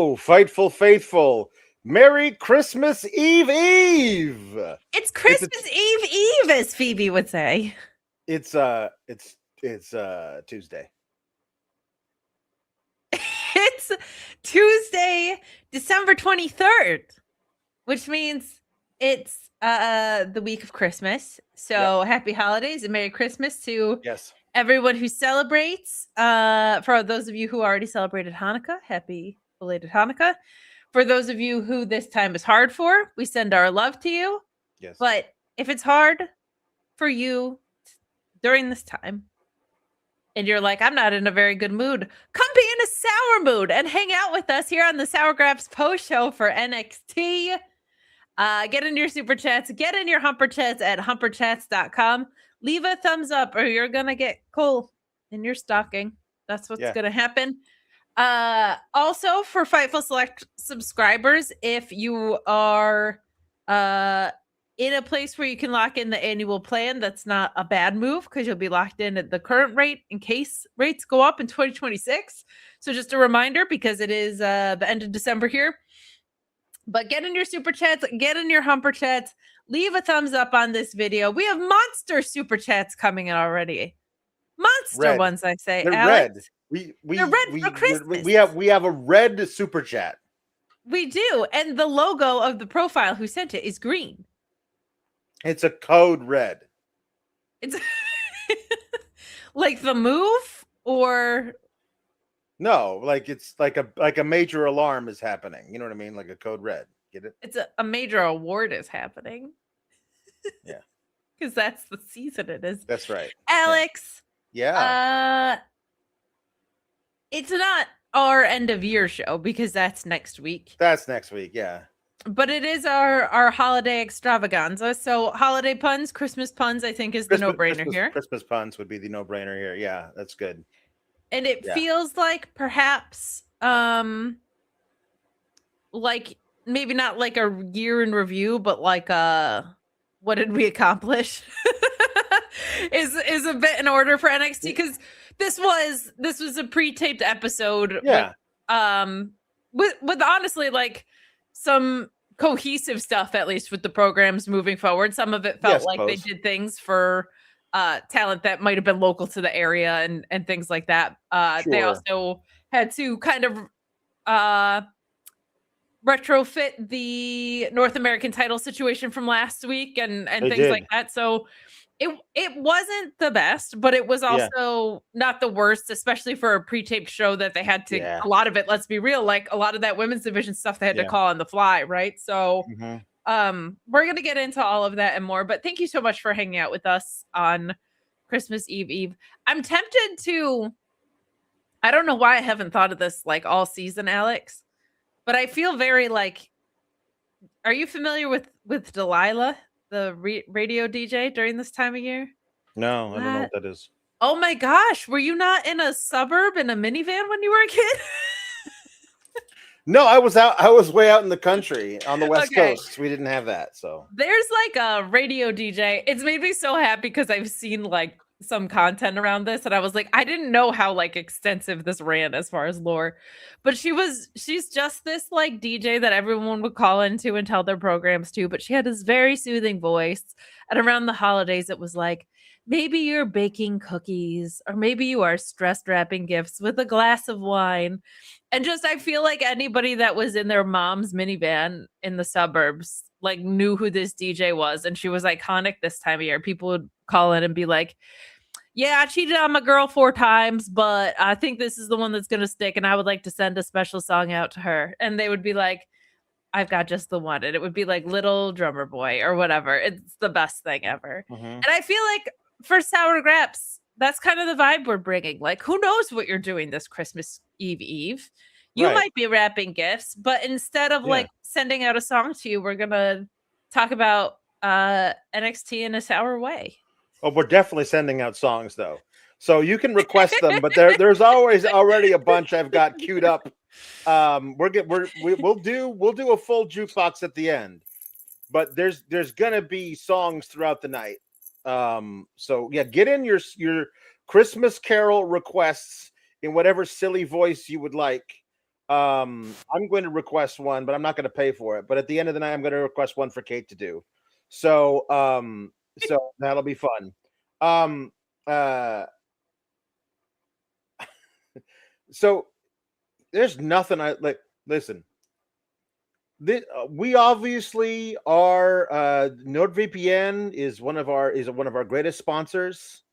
Hello, Fightful Faithful. Merry Christmas Eve Eve. It's Christmas Eve Eve, as Phoebe would say. It's Tuesday. It's Tuesday, December 23rd, which means it's the week of Christmas. So happy holidays and Merry Christmas to everyone who celebrates. For those of you who already celebrated Hanukkah, happy belated Hanukkah. For those of you who this time is hard for, we send our love to you. Yes. But if it's hard for during this time, and you're like, I'm not in a very good mood, come be in a sour mood and hang out with us here on the Sour Graps post show for NXT. Get in your super chats, get in your humper chats at humperchats.com. Leave a thumbs up or you're going to get coal in your stocking. That's what's going to happen. Also, for Fightful Select subscribers, if you are in a place where you can lock in the annual plan, that's not a bad move because you'll be locked in at the current rate in case rates go up in 2026. So just a reminder, because it is the end of December here. But get in your super chats, get in your humper chats, leave a thumbs up on this video. We have monster super chats coming in already. Monster ones, I say. They're Alex. red. They're red for Christmas. We have a red super chat. We do, and the logo of the profile who sent it is green. It's a code red. It's like the move, or no, like it's like a major alarm is happening. You know what I mean? Like a code red. Get it? It's a major award is happening. Yeah, because that's the season it is. That's right, Alex. Yeah. It's not our end of year show because that's next week. That's next week, yeah. But it is our holiday extravaganza. So holiday puns, Christmas puns, I think is the no-brainer here. Christmas puns would be the no-brainer here. Yeah, that's good. And it feels like perhaps like maybe not like a year in review, but like what did we accomplish? is a bit in order for NXT, because this was a pre-taped episode. Yeah. With honestly like some cohesive stuff, at least with the programs moving forward. Some of it felt like they did things for talent that might have been local to the area and things like that. They also had to kind of retrofit the North American title situation from last week and things like that. So it wasn't the best, but it was also not the worst, especially for a pre-taped show that they had to, a lot of it, let's be real, like a lot of that women's division stuff they had to call on the fly, right? So we're going to get into all of that and more, but thank you so much for hanging out with us on Christmas Eve. I'm tempted to, I don't know why I haven't thought of this like all season, Alex, but I feel very like, are you familiar with Delilah, the radio DJ during this time of year? No, I don't know what that is. Oh my gosh, were you not in a suburb in a minivan when you were a kid? No, I was way out in the country on the West Coast. We didn't have that. So there's like a radio DJ. It's made me so happy because I've seen like some content around this and I was like, I didn't know how like extensive this ran as far as lore, but she's just this like DJ that everyone would call into and tell their programs to, but she had this very soothing voice. And around the holidays, it was like, maybe you're baking cookies or maybe you are stress wrapping gifts with a glass of wine. And just, I feel like anybody that was in their mom's minivan in the suburbs, like knew who this DJ was. And she was iconic this time of year. People would call in and be like, yeah, I cheated on my girl 4 times, but I think this is the one that's going to stick. And I would like to send a special song out to her. And they would be like, I've got just the one. And it would be like Little Drummer Boy or whatever. It's the best thing ever. And I feel like for Sour Graps, that's kind of the vibe we're bringing. Like, who knows what you're doing this Christmas Eve? You might be wrapping gifts, but instead of like sending out a song to you, we're going to talk about NXT in a sour way. Oh, we're definitely sending out songs though. So you can request them, but there's always already a bunch I've got queued up. We'll do a full jukebox at the end, but there's gonna be songs throughout the night. So yeah, get in your Christmas Carol requests in whatever silly voice you would like. I'm going to request one, but I'm not going to pay for it. But at the end of the night, I'm going to request one for Kate to do. So so that'll be fun. Um, uh, so there's nothing I like. Listen, we obviously are. NordVPN is one of our greatest sponsors,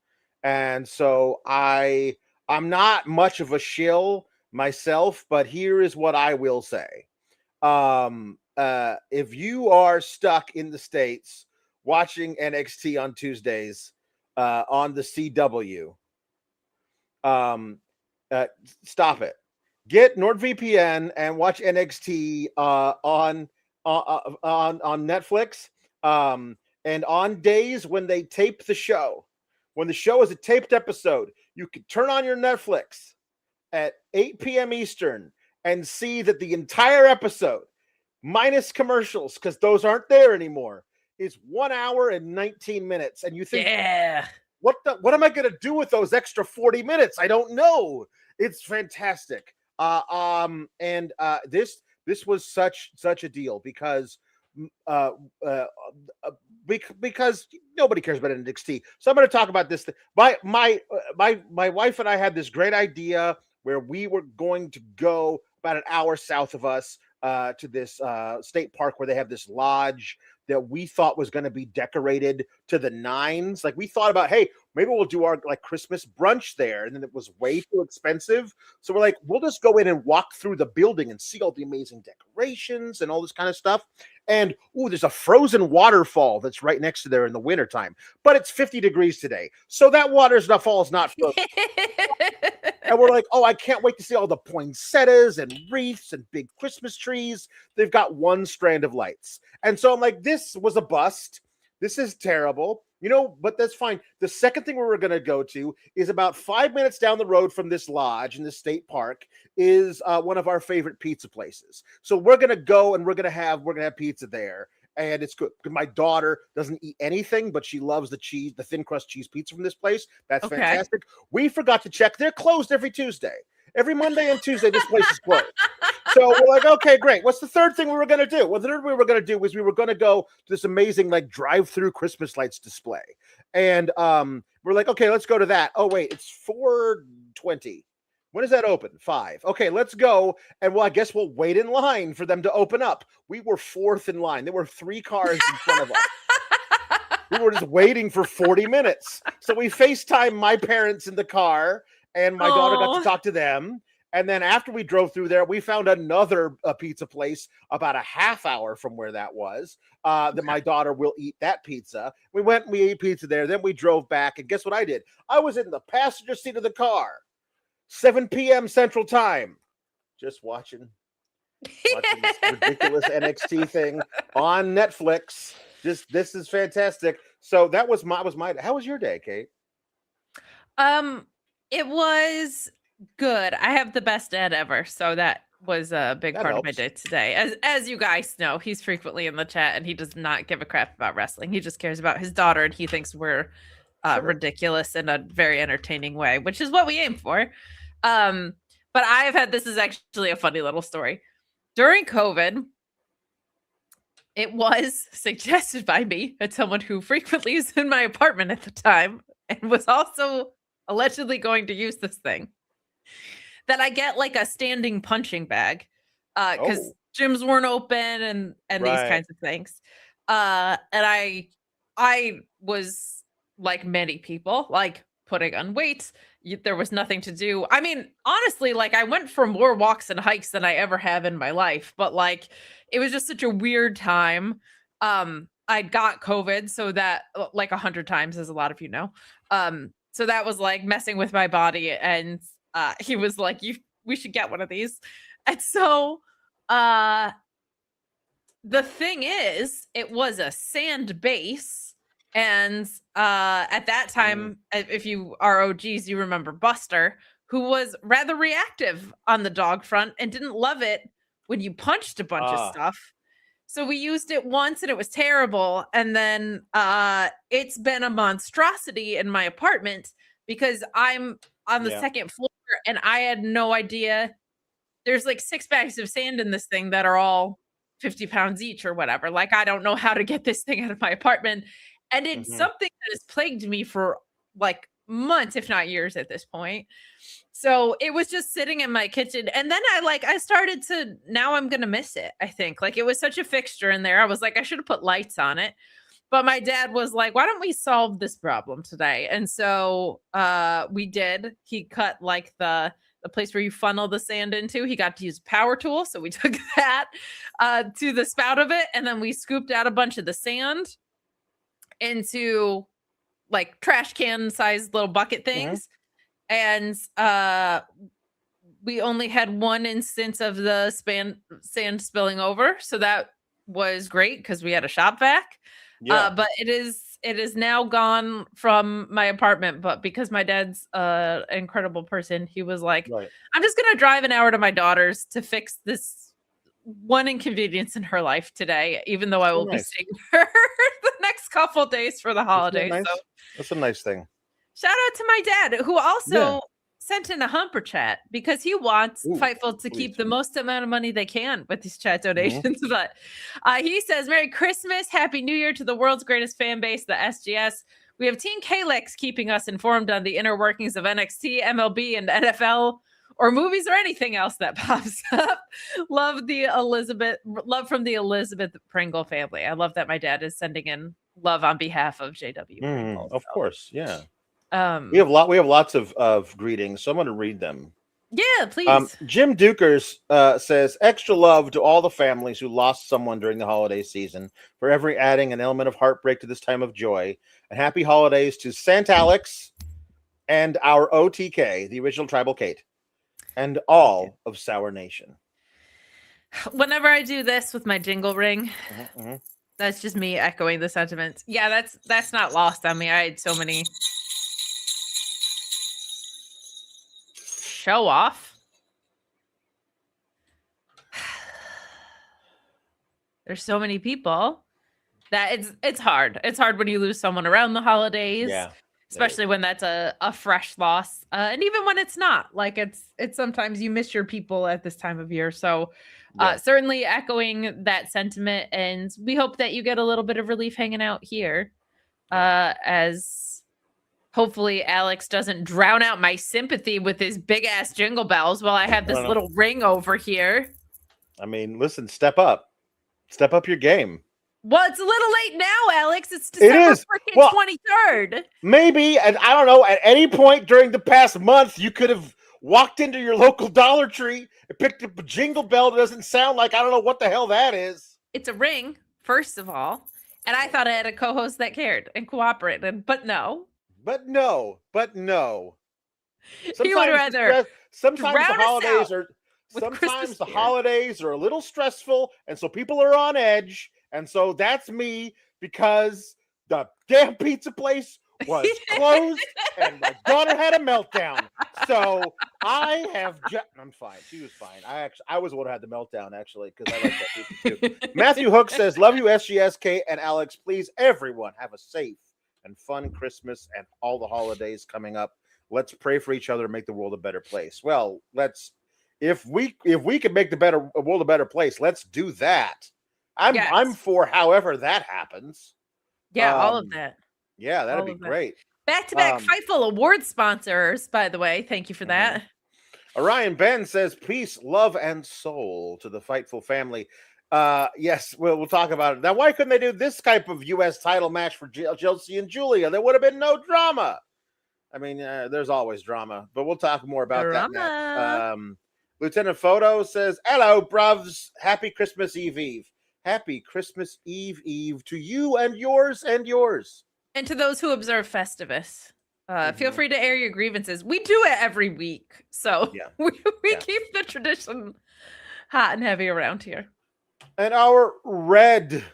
and so I'm not much of a shill myself, but here is what I will say. If you are stuck in the States watching NXT on Tuesdays on the CW, um, uh, stop it. Get NordVPN and watch NXT on Netflix. And on days when they tape the show, when the show is a taped episode, you can turn on your Netflix at 8 p.m. Eastern and see that the entire episode, minus commercials, because those aren't there anymore, is 1 hour and 19 minutes. And you think, Yeah. what am I going to do with those extra 40 minutes? I don't know. It's fantastic. This was such a deal because because nobody cares about NXT. So I'm going to talk about this. My wife and I had this great idea where we were going to go about an hour south of us to this state park where they have this lodge that we thought was going to be decorated to the nines. Like we thought about, hey, maybe we'll do our like Christmas brunch there. And then it was way too expensive. So we're like, we'll just go in and walk through the building and see all the amazing decorations and all this kind of stuff. And there's a frozen waterfall that's right next to there in the wintertime, but it's 50 degrees today. So that fall is not frozen. And we're like, I can't wait to see all the poinsettias and wreaths and big Christmas trees. They've got one strand of lights. And so I'm like, this was a bust. This is terrible. But that's fine. The second thing we were going to go to is about 5 minutes down the road from this lodge in the state park is one of our favorite pizza places. So we're going to go and we're going to have pizza there. And it's good. My daughter doesn't eat anything, but she loves the thin crust cheese pizza from this place. That's fantastic. We forgot to check. They're closed every Tuesday. Every Monday and Tuesday, this place is closed. So we're like, okay, great. What's the third thing we were going to do? Well, the third thing we were going to do was we were going to go to this amazing like drive-through Christmas lights display. And we're like, okay, let's go to that. Oh, wait, it's 4:20. When is that open? 5. Okay, let's go. And I guess we'll wait in line for them to open up. We were fourth in line. There were 3 cars in front of us. We were just waiting for 40 minutes. So we FaceTime my parents in the car, and my daughter got to talk to them. And then after we drove through there, we found another pizza place about a half hour from where that was. That my daughter will eat that pizza. We went and we ate pizza there. Then we drove back. And guess what I did? I was in the passenger seat of the car. 7 p.m. Central Time, just watching this ridiculous NXT thing on Netflix. This is fantastic. So that was my. How was your day, Kate? It was good. I have the best dad ever, so that was a big part of my day today. As you guys know, he's frequently in the chat, and he does not give a crap about wrestling. He just cares about his daughter, and he thinks we're ridiculous in a very entertaining way, which is what we aim for. But this is actually a funny little story. During COVID, it was suggested by me as someone who frequently is in my apartment at the time and was also allegedly going to use this thing, that I get like a standing punching bag because gyms weren't open and these kinds of things. And I was like many people, like putting on weight. There was nothing to do. I mean, honestly, like I went for more walks and hikes than I ever have in my life, but like it was just such a weird time. I got COVID, so that like 100 times, as a lot of you know. So that was like messing with my body, and he was like, we should get one of these. And so the thing is, it was a sand base. And at that time, if you are OGs, you remember Buster, who was rather reactive on the dog front and didn't love it when you punched a bunch of stuff. So we used it once and it was terrible. And then it's been a monstrosity in my apartment because I'm on the second floor and I had no idea there's like 6 bags of sand in this thing that are all 50 pounds each or whatever. Like, I don't know how to get this thing out of my apartment. And it's something that has plagued me for like months, if not years at this point. So it was just sitting in my kitchen. And then I started to, now I'm going to miss it. I think like it was such a fixture in there. I was like, I should have put lights on it. But my dad was like, why don't we solve this problem today? And so we did. He cut like the place where you funnel the sand into. He got to use a power tool. So we took that to the spout of it. And then we scooped out a bunch of the sand into like trash can sized little bucket things. And we only had one instance of the sand spilling over. So that was great because we had a shop vac. But it is now gone from my apartment. But because my dad's an incredible person, he was like, I'm just going to drive an hour to my daughter's to fix this one inconvenience in her life today, even though I will be seeing her the next couple days for the holidays. So that's a nice thing. Shout out to my dad, who also sent in a humper chat because he wants Fightful to keep the most amount of money they can with these chat donations. But he says, Merry Christmas, Happy New Year to the world's greatest fan base, the SGS. We have Team Kalex keeping us informed on the inner workings of NXT, MLB, and NFL, or movies or anything else that pops up. Love from the Elizabeth Pringle family. I love that my dad is sending in love on behalf of JW Pringle. Of course, yeah. We have lots of greetings, so I'm going to read them. Yeah, please. Jim Dukers says, extra love to all the families who lost someone during the holiday season, forever adding an element of heartbreak to this time of joy. And happy holidays to Sant Alex and our OTK, the original Tribal Kate, and all of Sour Nation. Whenever I do this with my jingle ring, that's just me echoing the sentiments. Yeah, that's not lost on me. I had so many. Show off. There's so many people that it's hard. It's hard when you lose someone around the holidays, especially when that's a fresh loss, and even when it's not. Like it's sometimes you miss your people at this time of year. So certainly echoing that sentiment, and we hope that you get a little bit of relief hanging out here, as hopefully Alex doesn't drown out my sympathy with his big ass jingle bells while I have this little ring over here. I mean, listen, step up your game. Well, it's a little late now, Alex. It's December 23rd. Maybe, and I don't know, at any point during the past month, you could have walked into your local Dollar Tree and picked up a jingle bell that doesn't sound like, I don't know what the hell that is. It's a ring, first of all. And I thought I had a co-host that cared and cooperated, but no. But no. Sometimes he would rather sometimes the holidays are a little stressful, and so people are on edge, and so that's me because the damn pizza place was closed and my daughter had a meltdown. So I'm fine. She was fine. I was the one who had the meltdown actually because I like that pizza too. Matthew Hook says, "Love you, SGSK and Alex. Please, everyone, have a safe and fun Christmas and all the holidays coming up. Let's pray for each other and make the world a better place." Well, if we can make the world a better place, let's do that. I'm for however that happens. Yeah, all of that. Yeah, that'd be great. Back-to-back Fightful award sponsors, by the way. Thank you for that. Orion Ben says, peace, love, and soul to the Fightful family. Yes, we'll talk about it. Now, why couldn't they do this type of U.S. title match for Chelsea and Julia? There would have been no drama. I mean, there's always drama, but we'll talk more about that next. Lieutenant Photo says, hello, bruvs. Happy Christmas Eve. Happy Christmas Eve to you and yours and yours. And to those who observe Festivus, feel free to air your grievances. We do it every week, so we keep the tradition hot and heavy around here. And our red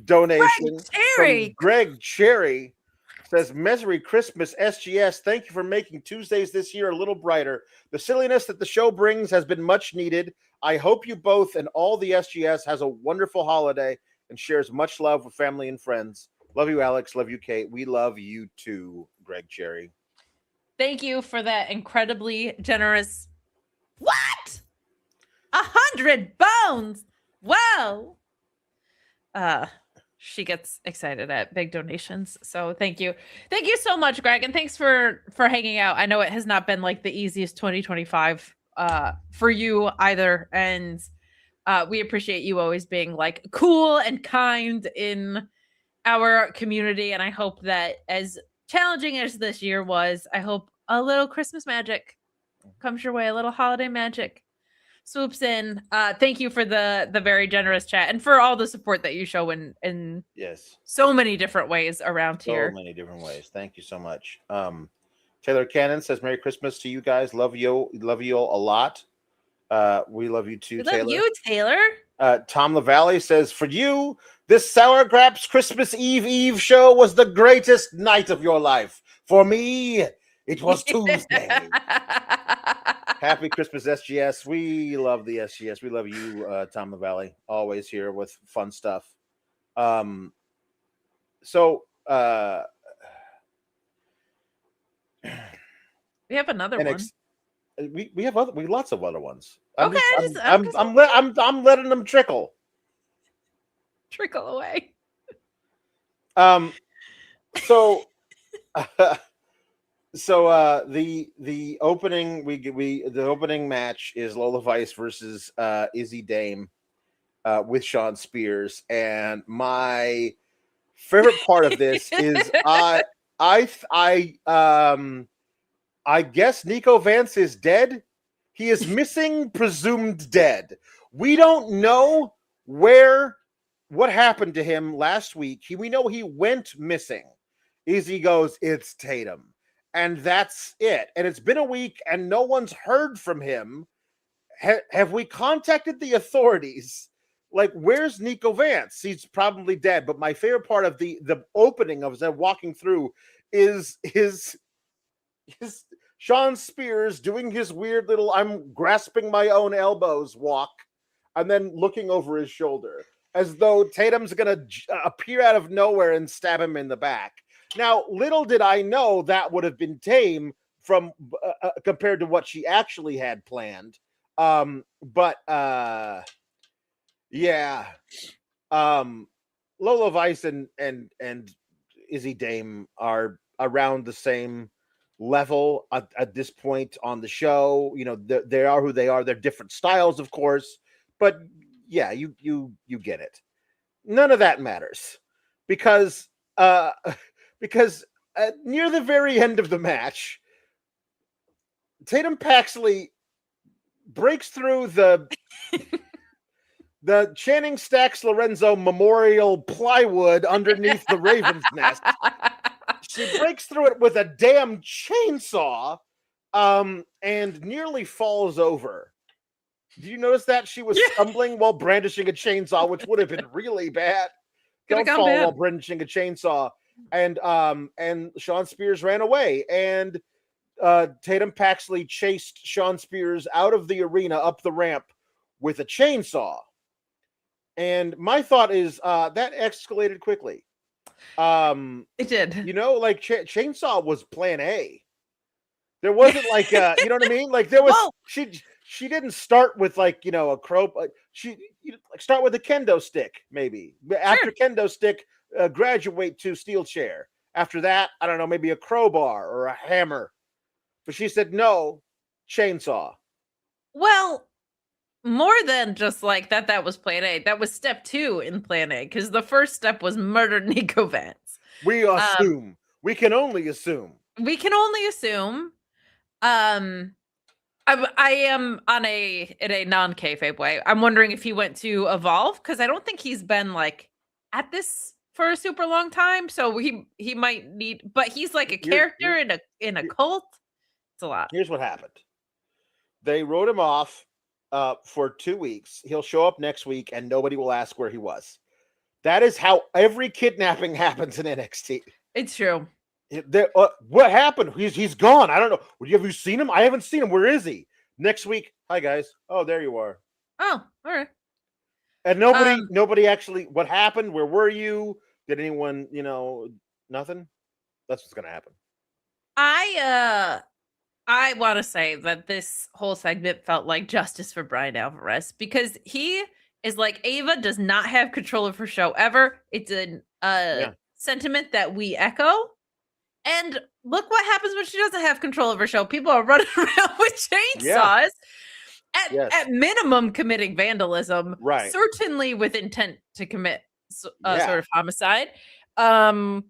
donation from Greg Cherry says, Merry Christmas, SGS. Thank you for making Tuesdays this year a little brighter. The silliness that the show brings has been much needed. I hope you both and all the SGS has a wonderful holiday and shares much love with family and friends. Love you, Alex. Love you, Kate. We love you too, Greg Cherry. Thank you for that incredibly generous What? 100 bones. Wow. She gets excited at big donations. So thank you. Thank you so much, Greg. And thanks for hanging out. I know it has not been like the easiest 2025 for you either. And we appreciate you always being like cool and kind in our community. And I hope that as challenging as this year was, I hope a little Christmas magic comes your way, a little holiday magic swoops in. Thank you for the very generous chat and for all the support that you show in Yes, so many different ways around here. so many different ways. Thank you so much. Taylor Cannon says Merry Christmas to you guys. Love you all a lot. We love you too, We Taylor. love you, Taylor. Tom LaValle says, for you, this Sour Graps Christmas Eve show was the greatest night of your life. For me, it was Tuesday. Happy Christmas, SGS. We love the SGS. We love you, Tom LaValle. Always here with fun stuff. We have another one. We have lots of other ones. I'm letting them trickle away. The opening the opening match is Lola Vice versus Izzi Dame with Sean Spears, and my favorite part of this is I guess Nico Vance is dead. He is missing, presumed dead. We don't know what happened to him last week. We know he went missing. Izzy goes, it's Tatum. And that's it. And it's been a week and no one's heard from him. Have we contacted the authorities? Like, where's Nico Vance? He's probably dead. But my favorite part of the opening of them walking through is his Sean Spears doing his weird little I'm grasping my own elbows walk and then looking over his shoulder as though Tatum's going to appear out of nowhere and stab him in the back. Now, little did I know that would have been tame from compared to what she actually had planned. Lola Vice and Izzy Dame are around the same level at this point on the show. You know, they are who they are. They're different styles, of course, but yeah, you get it. None of that matters because near the very end of the match, Tatum Paxley breaks through the Channing Stacks Lorenzo Memorial plywood underneath the Raven's Nest. She breaks through it with a damn chainsaw and nearly falls over. Did you notice that? She was stumbling while brandishing a chainsaw, which would have been really bad. Don't fall while brandishing a chainsaw. And Sean Spears ran away. And Tatum Paxley chased Sean Spears out of the arena up the ramp with a chainsaw. And my thought is that escalated quickly. It did. You know, like chainsaw was plan A. There wasn't like you know what I mean? Like there was she didn't start with like, you know, a crow. She start with a kendo stick maybe. After kendo stick, graduate to steel chair. After that, I don't know, maybe a crowbar or a hammer. But she said no, chainsaw. Well, more than just like that was plan A. That was step 2 in plan A, because the first step was murder Nico Vance. We assume. We can only assume. I am in a non-kayfabe way. I'm wondering if he went to Evolve, because I don't think he's been like at this for a super long time. So he might need, but he's like a character in a cult. It's a lot. Here's what happened. They wrote him off for 2 weeks. He'll show up next week and nobody will ask where he was. That is how every kidnapping happens in NXT. It's true. What happened? He's gone. I don't know. Have you seen him? I haven't seen him. Where is he? Next week. Hi guys. Oh, there you are. Oh, all right. And nobody actually. What happened? Where were you? Did anyone? You know, nothing. That's what's gonna happen. I I want to say that this whole segment felt like justice for Brian Alvarez because he is like Ava does not have control of her show ever. It's a sentiment that we echo. And look what happens when she doesn't have control of her show. People are running around with chainsaws. At minimum, committing vandalism. Right. Certainly with intent to commit sort of homicide. Alex,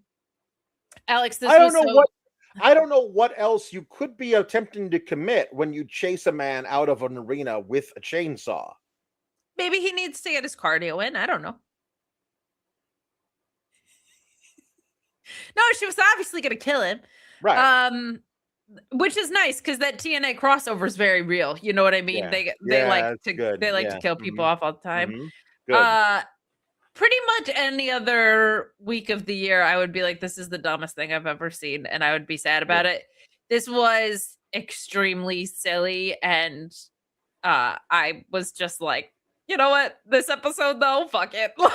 I don't know what else you could be attempting to commit when you chase a man out of an arena with a chainsaw. Maybe he needs to get his cardio in. I don't know. No, she was obviously going to kill him. Right. Which is nice because that TNA crossover is very real. You know what I mean? Yeah. They like to kill people off all the time. Good. Pretty much any other week of the year, I would be like, this is the dumbest thing I've ever seen, and I would be sad about it. This was extremely silly, and I was just like, you know what? This episode, though, fuck it. Like,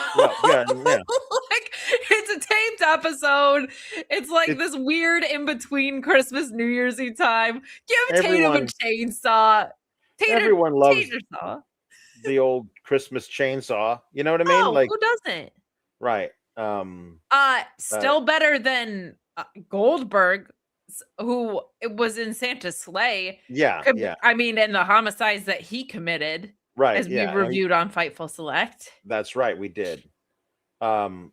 it's a taped episode. It's like this weird in-between Christmas, New Year's Eve time. Give Tatum a chainsaw. Everyone loves the old Christmas chainsaw. You know what I mean? Oh, like, who doesn't? Right. Still better than Goldberg, who was in Santa's sleigh. Yeah. I mean, and the homicides that he committed. Right. As we reviewed on Fightful Select. That's right. We did. So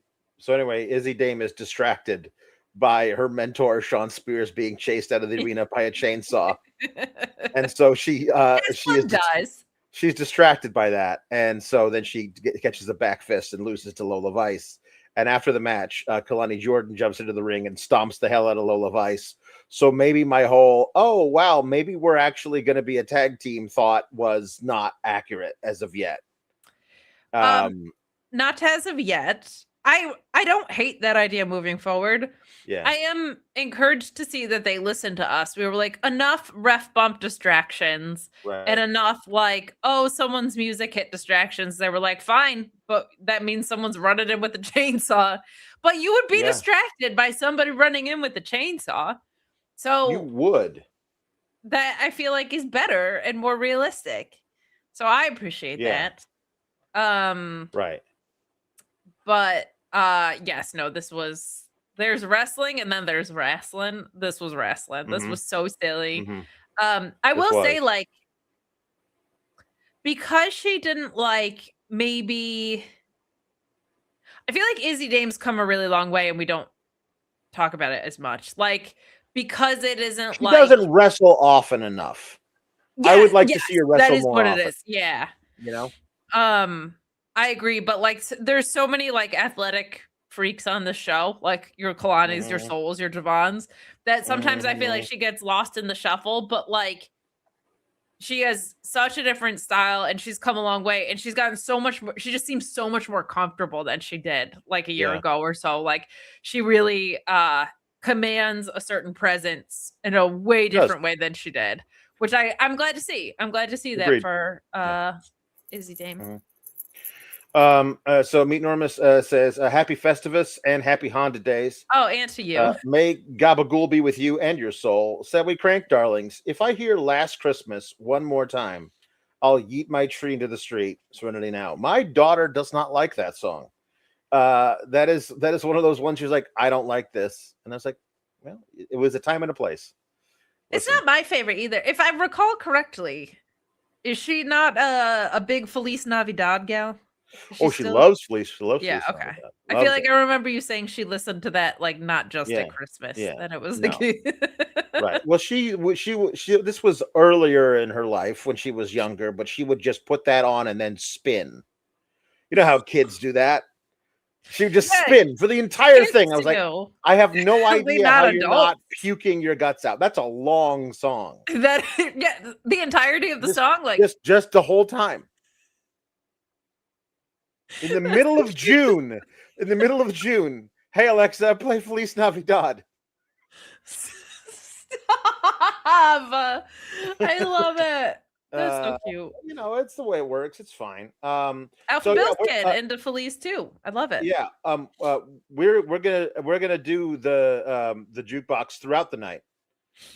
anyway, Izzi Dame is distracted by her mentor, Sean Spears, being chased out of the arena by a chainsaw. And so she's distracted by that. And so then she catches a back fist and loses to Lola Vice. And after the match, Kalani Jordan jumps into the ring and stomps the hell out of Lola Vice. So maybe my whole, oh, wow, maybe we're actually going to be a tag team thought was not accurate as of yet. Not as of yet. I don't hate that idea moving forward. Yeah. I am encouraged to see that they listen to us. We were like, enough ref bump distractions and enough like, oh, someone's music hit distractions. They were like, fine, but that means someone's running in with a chainsaw. But you would be distracted by somebody running in with a chainsaw. So you would. That I feel like is better and more realistic. So I appreciate that. Right. But yes, no, there's wrestling and then there's wrestling. This was wrestling. This was so silly. I will say, like, because she didn't like maybe I feel like Izzi Dame's come a really long way and we don't talk about it as much. Like, because it isn't she doesn't wrestle often enough. I would like to see her wrestle more. That is what it is. Yeah. You know? I agree, but like there's so many like athletic freaks on the show, like your Kalani's, your Souls, your Javons, that sometimes I feel like she gets lost in the shuffle, but like she has such a different style and she's come a long way and she's gotten so much more, she just seems so much more comfortable than she did like a year ago or so. Like she really commands a certain presence in a way different way than she did, which I'm glad to see. I'm glad to see that for Izzi Dame. So Meet Normus says happy Festivus and happy Honda days. Oh, and to you. May Gabagool be with you and your soul. Said we crank darlings. If I hear Last Christmas one more time, I'll yeet my tree into the street. Serenity Now. My daughter does not like that song. That is one of those ones she's like, I don't like this. And I was like, well, it was a time and a place. It's not my favorite either. If I recall correctly, is she not a big Feliz Navidad gal? She loves Feliz. She loves Feliz okay. Navidad. I feel like I remember you saying she listened to that like not just at Christmas. Then it was like right. Well, she this was earlier in her life when she was younger, but she would just put that on and then spin. You know how kids do that? She would just spin for the entire thing. I was like, I have no idea how you're not puking your guts out. That's a long song. The entirety of the song, like just the whole time. In the middle of June. Hey Alexa, play Feliz Navidad. Stop. I love it. That's so cute. You know, it's the way it works. It's fine. Alpha Bill's kid into Feliz too. I love it. Yeah. We're gonna do the jukebox throughout the night.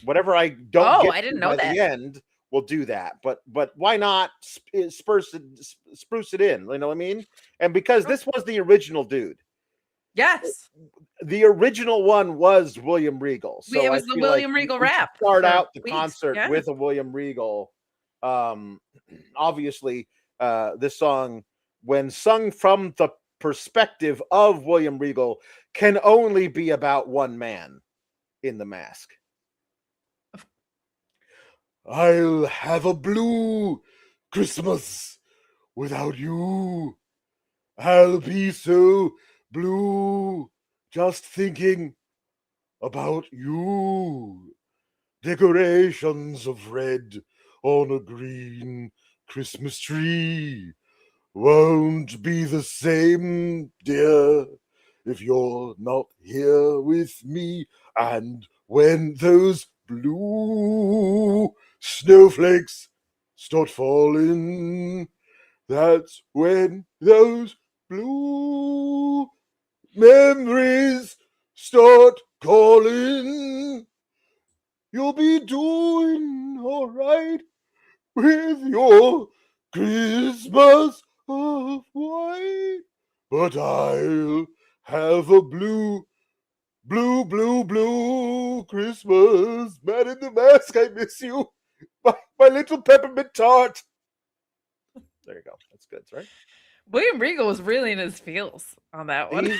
Whatever I don't Oh, get I didn't to know by that. the end, we'll do that. But why not spruce it in? You know what I mean? And because this was the original dude, Yes. the original one was William Regal. It So I was the feel like William Regal we should rap start for out the weeks. concert Yeah. with a William Regal. Obviously, this song, when sung from the perspective of William Regal, can only be about one man in the mask. I'll have a blue Christmas without you. I'll be so blue just thinking about you. Decorations of red on a green Christmas tree won't be the same, dear, if you're not here with me. And when those blue snowflakes start falling, that's when those blue memories start calling. You'll be doing all right with your Christmas of white. But I'll have a blue Christmas. Man in the Mask, I miss you. My little peppermint tart. There you go. That's good, right? William Regal was really in his feels on that one.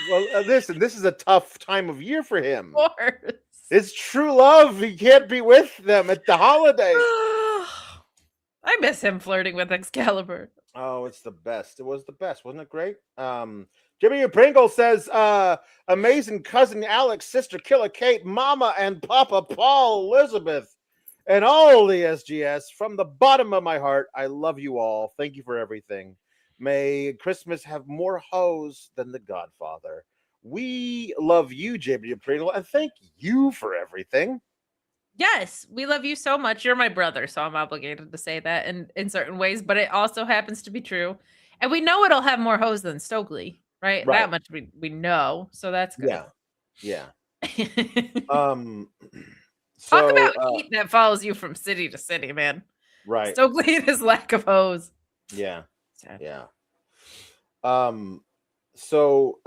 Listen, this is a tough time of year for him. Of course. It's true love. He can't be with them at the holidays. I miss him flirting with Excalibur. Oh, it's the best. It was the best. Wasn't it great? Jimmy Pringle says, amazing cousin Alex, sister Killer Kate, Mama and Papa Paul, Elizabeth, and all the SGS. From the bottom of my heart, I love you all. Thank you for everything. May Christmas have more hoes than the Godfather. We love you, Jimmy Pringle, and thank you for everything. Yes, we love you so much. You're my brother, so I'm obligated to say that in certain ways, but it also happens to be true. And we know it'll have more hoes than Stokely, right? Right. That much we know, so that's good. Yeah. Talk So, about heat that follows you from city to city, man. right. Stokely and his lack of hoes. Yeah. Sad. Yeah. So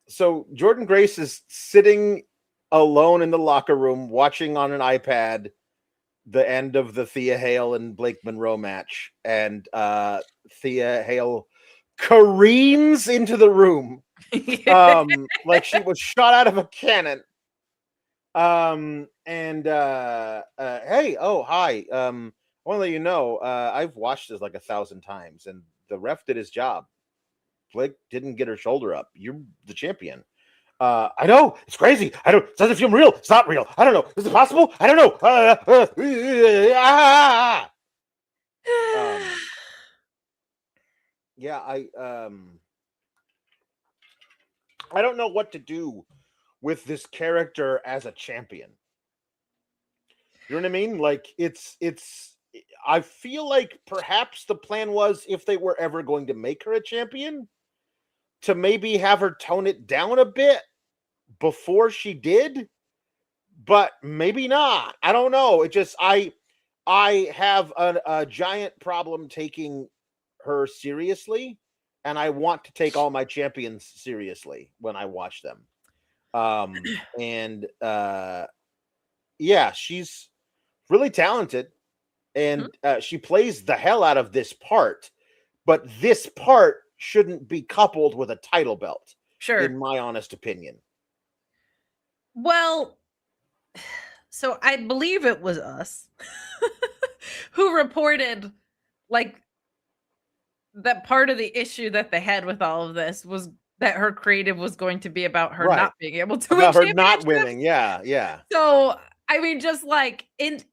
so Jordan Grace is sitting alone in the locker room watching on an iPad the end of the Thea Hale and Blake Monroe match, and Thea Hale careens into the room like she was shot out of a cannon. Hey, oh hi. I want to let you know, I've watched this like 1,000 times, and the ref did his job. Blake didn't get her shoulder up. You're the champion. I know it's crazy. It doesn't feel real. It's not real. I don't know. Is it possible? I don't know. Yeah, I don't know what to do with this character as a champion. You know what I mean? Like it's I feel like perhaps the plan was, if they were ever going to make her a champion, to maybe have her tone it down a bit before she did, but maybe not. I don't know. It just I have a giant problem taking her seriously, and I want to take all my champions seriously when I watch them. Yeah, she's really talented, and she plays the hell out of this part, but this part shouldn't be coupled with a title belt. Sure. In my honest opinion. Well, so I believe it was us who reported like that part of the issue that they had with all of this was that her creative was going to be about her not being able to win, about her not winning. Yeah. So I mean, just like in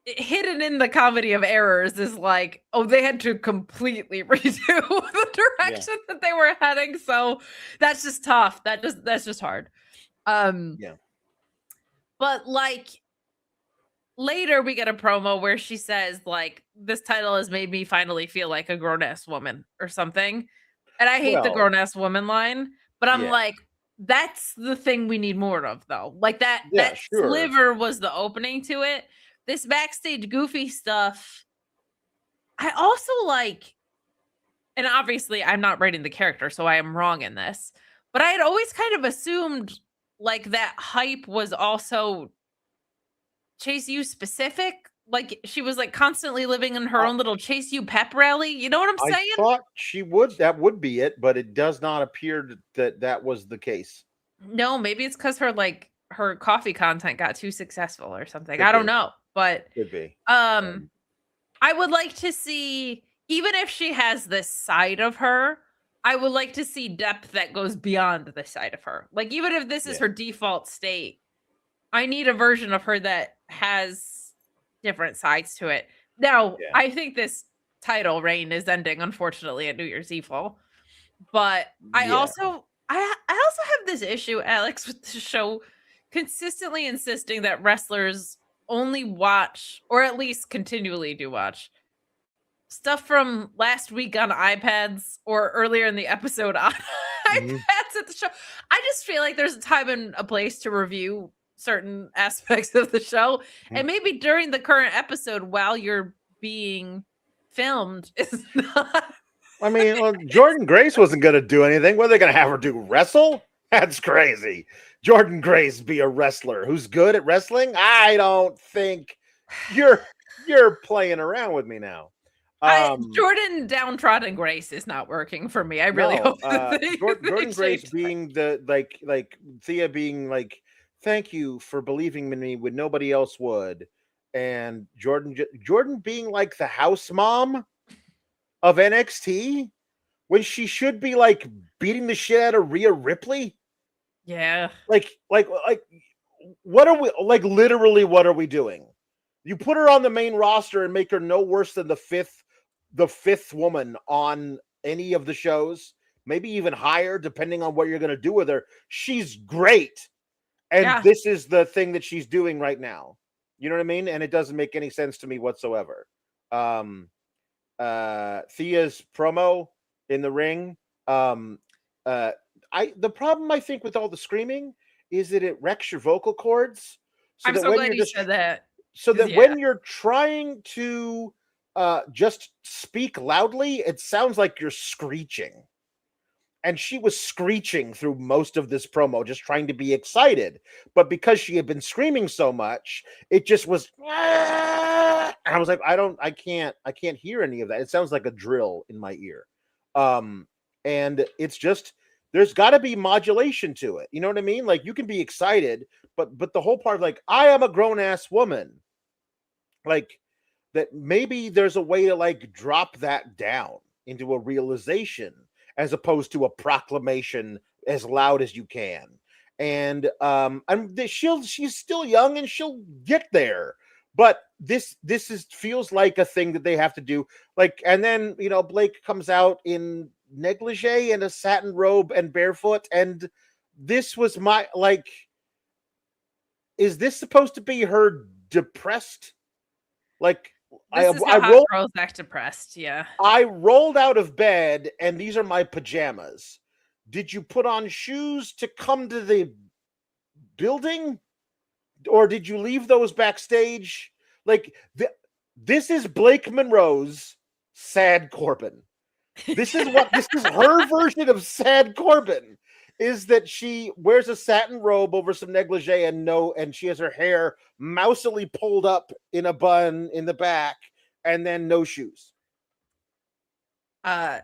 hidden in the comedy of errors is like, oh, they had to completely redo the direction that they were heading. So that's just tough. That's just hard. Yeah. But like later we get a promo where she says like, this title has made me finally feel like a grown-ass woman or something. And I hate the Well, grown-ass woman line, but I'm yeah. like, that's the thing we need more of, though. Like, that Yeah, sure. sliver was the opening to it. This backstage goofy stuff, I also like, and obviously I'm not writing the character, so I am wrong in this, but I had always kind of assumed, like, that hype was also Chase U specific. Like, she was, like, constantly living in her I own little Chase U pep rally. You know what I'm I saying? thought that would be it, but it does not appear that was the case. No, maybe it's because her coffee content got too successful or something. Could I don't be. know. But Could be. um I would like to see, even if she has this side of her, I would like to see depth that goes beyond the side of her. Like, even if this is Yeah. her default state, I need a version of her that has different sides to it. Now, Yeah. I think this title reign is ending, unfortunately, at New Year's Evil. But I Yeah. also have this issue, Alex, with the show consistently insisting that wrestlers only watch, or at least continually do watch, stuff from last week on iPads or earlier in the episode on Mhm. iPads at the show. I just feel like there's a time and a place to review certain aspects of the show. And maybe during the current episode while you're being filmed is not. I mean, well, Jordan Grace wasn't going to do anything. What are they going to have her do? Wrestle? That's crazy. Jordan Grace be a wrestler who's good at wrestling? I don't think you're playing around with me now. Jordan downtrodden Grace is not working for me. I really No, hope that they Jordan Grace change that. being the like Thea being like, thank you for believing in me when nobody else would, and Jordan being like the house mom of NXT when she should be like beating the shit out of Rhea Ripley. Yeah. Like what are we like? Literally, what are we doing? You put her on the main roster and make her no worse than the fifth woman on any of the shows, maybe even higher, depending on what you're going to do with her. She's great. And this is the thing that she's doing right now. You know what I mean? And it doesn't make any sense to me whatsoever. Thea's promo in the ring. The problem I think with all the screaming is that it wrecks your vocal cords. I'm so glad you said that. So that when you're trying to just speak loudly, it sounds like you're screeching. And she was screeching through most of this promo, just trying to be excited. But because she had been screaming so much, it just was. And I was like, I can't hear any of that. It sounds like a drill in my ear. And it's just, there's got to be modulation to it. You know what I mean? Like, you can be excited, but the whole part, like, I am a grown ass woman. Like, that maybe there's a way to like drop that down into a realization as opposed to a proclamation as loud as you can. And she's still young and she'll get there. But this feels like a thing that they have to do. Like, and then, you know, Blake comes out in negligee and a satin robe and barefoot. And this was my, like, is this supposed to be her depressed? Like, this is how hot girls act depressed. Yeah. I rolled out of bed and these are my pajamas. Did you put on shoes to come to the building? Or did you leave those backstage? Like, this is Blake Monroe's Sad Corbin. This is her version of Sad Corbin, is that she wears a satin robe over some negligee and she has her hair mousily pulled up in a bun in the back and then no shoes. I'm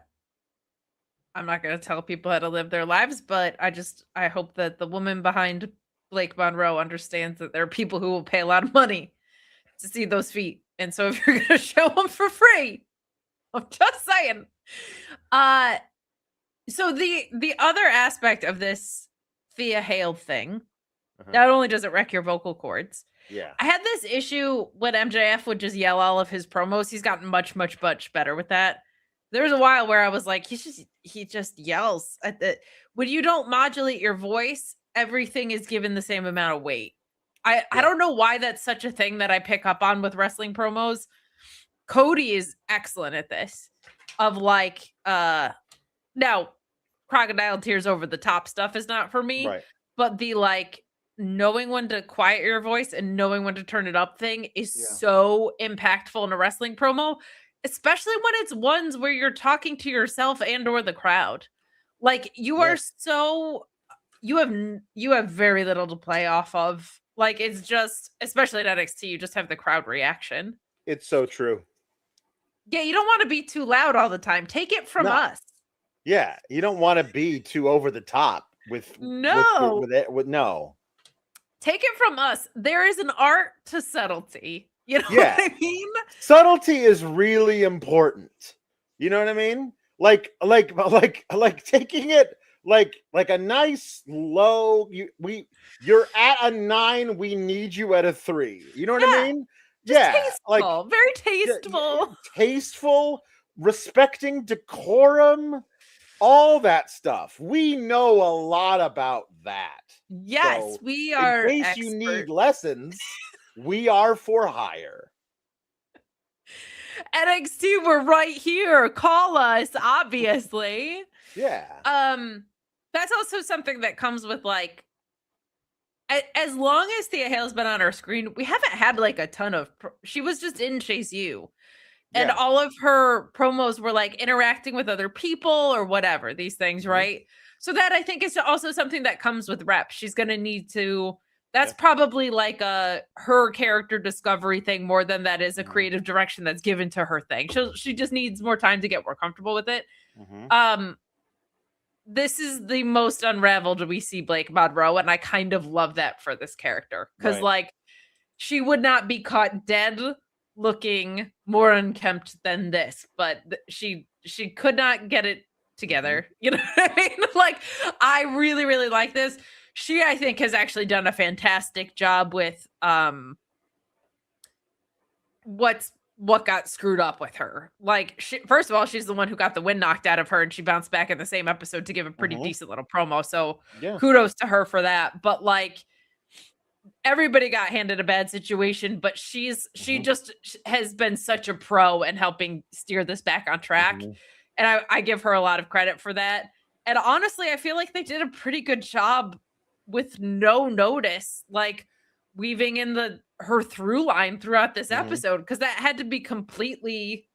not going to tell people how to live their lives, but I hope that the woman behind Blake Monroe understands that there are people who will pay a lot of money to see those feet. And so if you're going to show them for free, I'm just saying. So the other aspect of this Thea Hale thing, not only does it wreck your vocal cords. Yeah. I had this issue when MJF would just yell all of his promos. He's gotten much, much, much better with that. There was a while where I was like, he just yells at the, when you don't modulate your voice, everything is given the same amount of weight. I don't know why that's such a thing that I pick up on with wrestling promos. Cody is excellent at this, of like Now, crocodile tears over the top stuff is not for me, Right. but the like knowing when to quiet your voice and knowing when to turn it up thing is Yeah. so impactful in a wrestling promo, especially when it's ones where you're talking to yourself and or the crowd. Like you are so you have very little to play off of. Like it's just, especially at NXT, you just have the crowd reaction. It's so true. Yeah, you don't want to be too loud all the time. Take it from No. us. Yeah, you don't want to be too over the top with No. with no. Take it from us. There is an art to subtlety. You know Yeah. what I mean? Subtlety is really important. You know what I mean? Like taking it like a nice low. You're at a 9. We need you at a 3. You know what I Yeah. mean? Just Yeah, tasteful. Very tasteful. tasteful, respecting decorum, all that stuff. We know a lot about that. Yes, So, we are in case you need lessons, we are for hire. NXT, we're right here. Call us, obviously. Yeah. That's also something that comes with like as long as Thea Hale's been on our screen, we haven't had like a ton of she was just in Chase U. And all of her promos were like interacting with other people or whatever, these things, right? So that I think is also something that comes with rep. She's going to need to, that's probably like her character discovery thing more than that is a creative direction that's given to her thing. She just needs more time to get more comfortable with it. This is the most unraveled we see Blake Monroe, and I kind of love that for this character because like she would not be caught dead looking more unkempt than this, but she could not get it together. You know what I mean? Like I really, really like this. She, I think, has actually done a fantastic job with what got screwed up with her. Like first of all, she's the one who got the wind knocked out of her and she bounced back in the same episode to give a pretty decent little promo. So kudos to her for that. But like everybody got handed a bad situation, but she just has been such a pro in helping steer this back on track. And I give her a lot of credit for that. And honestly, I feel like they did a pretty good job with no notice, like weaving in her through line throughout this episode, because that had to be completely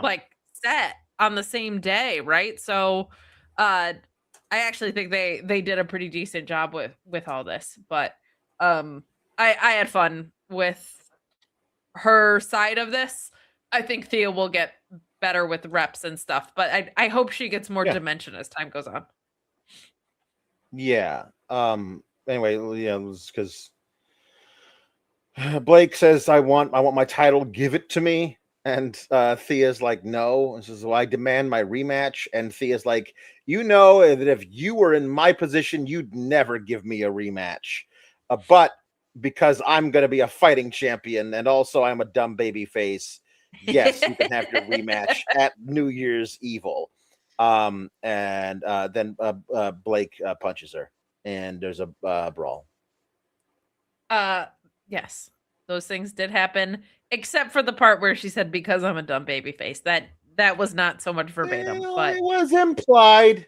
like set on the same day, right? So I actually think they did a pretty decent job with all this. But I had fun with her side of this. I think Thea will get better with reps and stuff, but I hope she gets more dimension as time goes on. Yeah. Anyway, because Blake says I want my title, give it to me. And Thea's like, no. And says, well, I demand my rematch. And Thea's like, you know that if you were in my position, you'd never give me a rematch. But because I'm going to be a fighting champion and also I'm a dumb baby face, yes, you can have your rematch at New Year's Evil. And then Blake punches her and there's a brawl. Yes, those things did happen, except for the part where she said, because I'm a dumb baby face. That was not so much verbatim, but it was implied.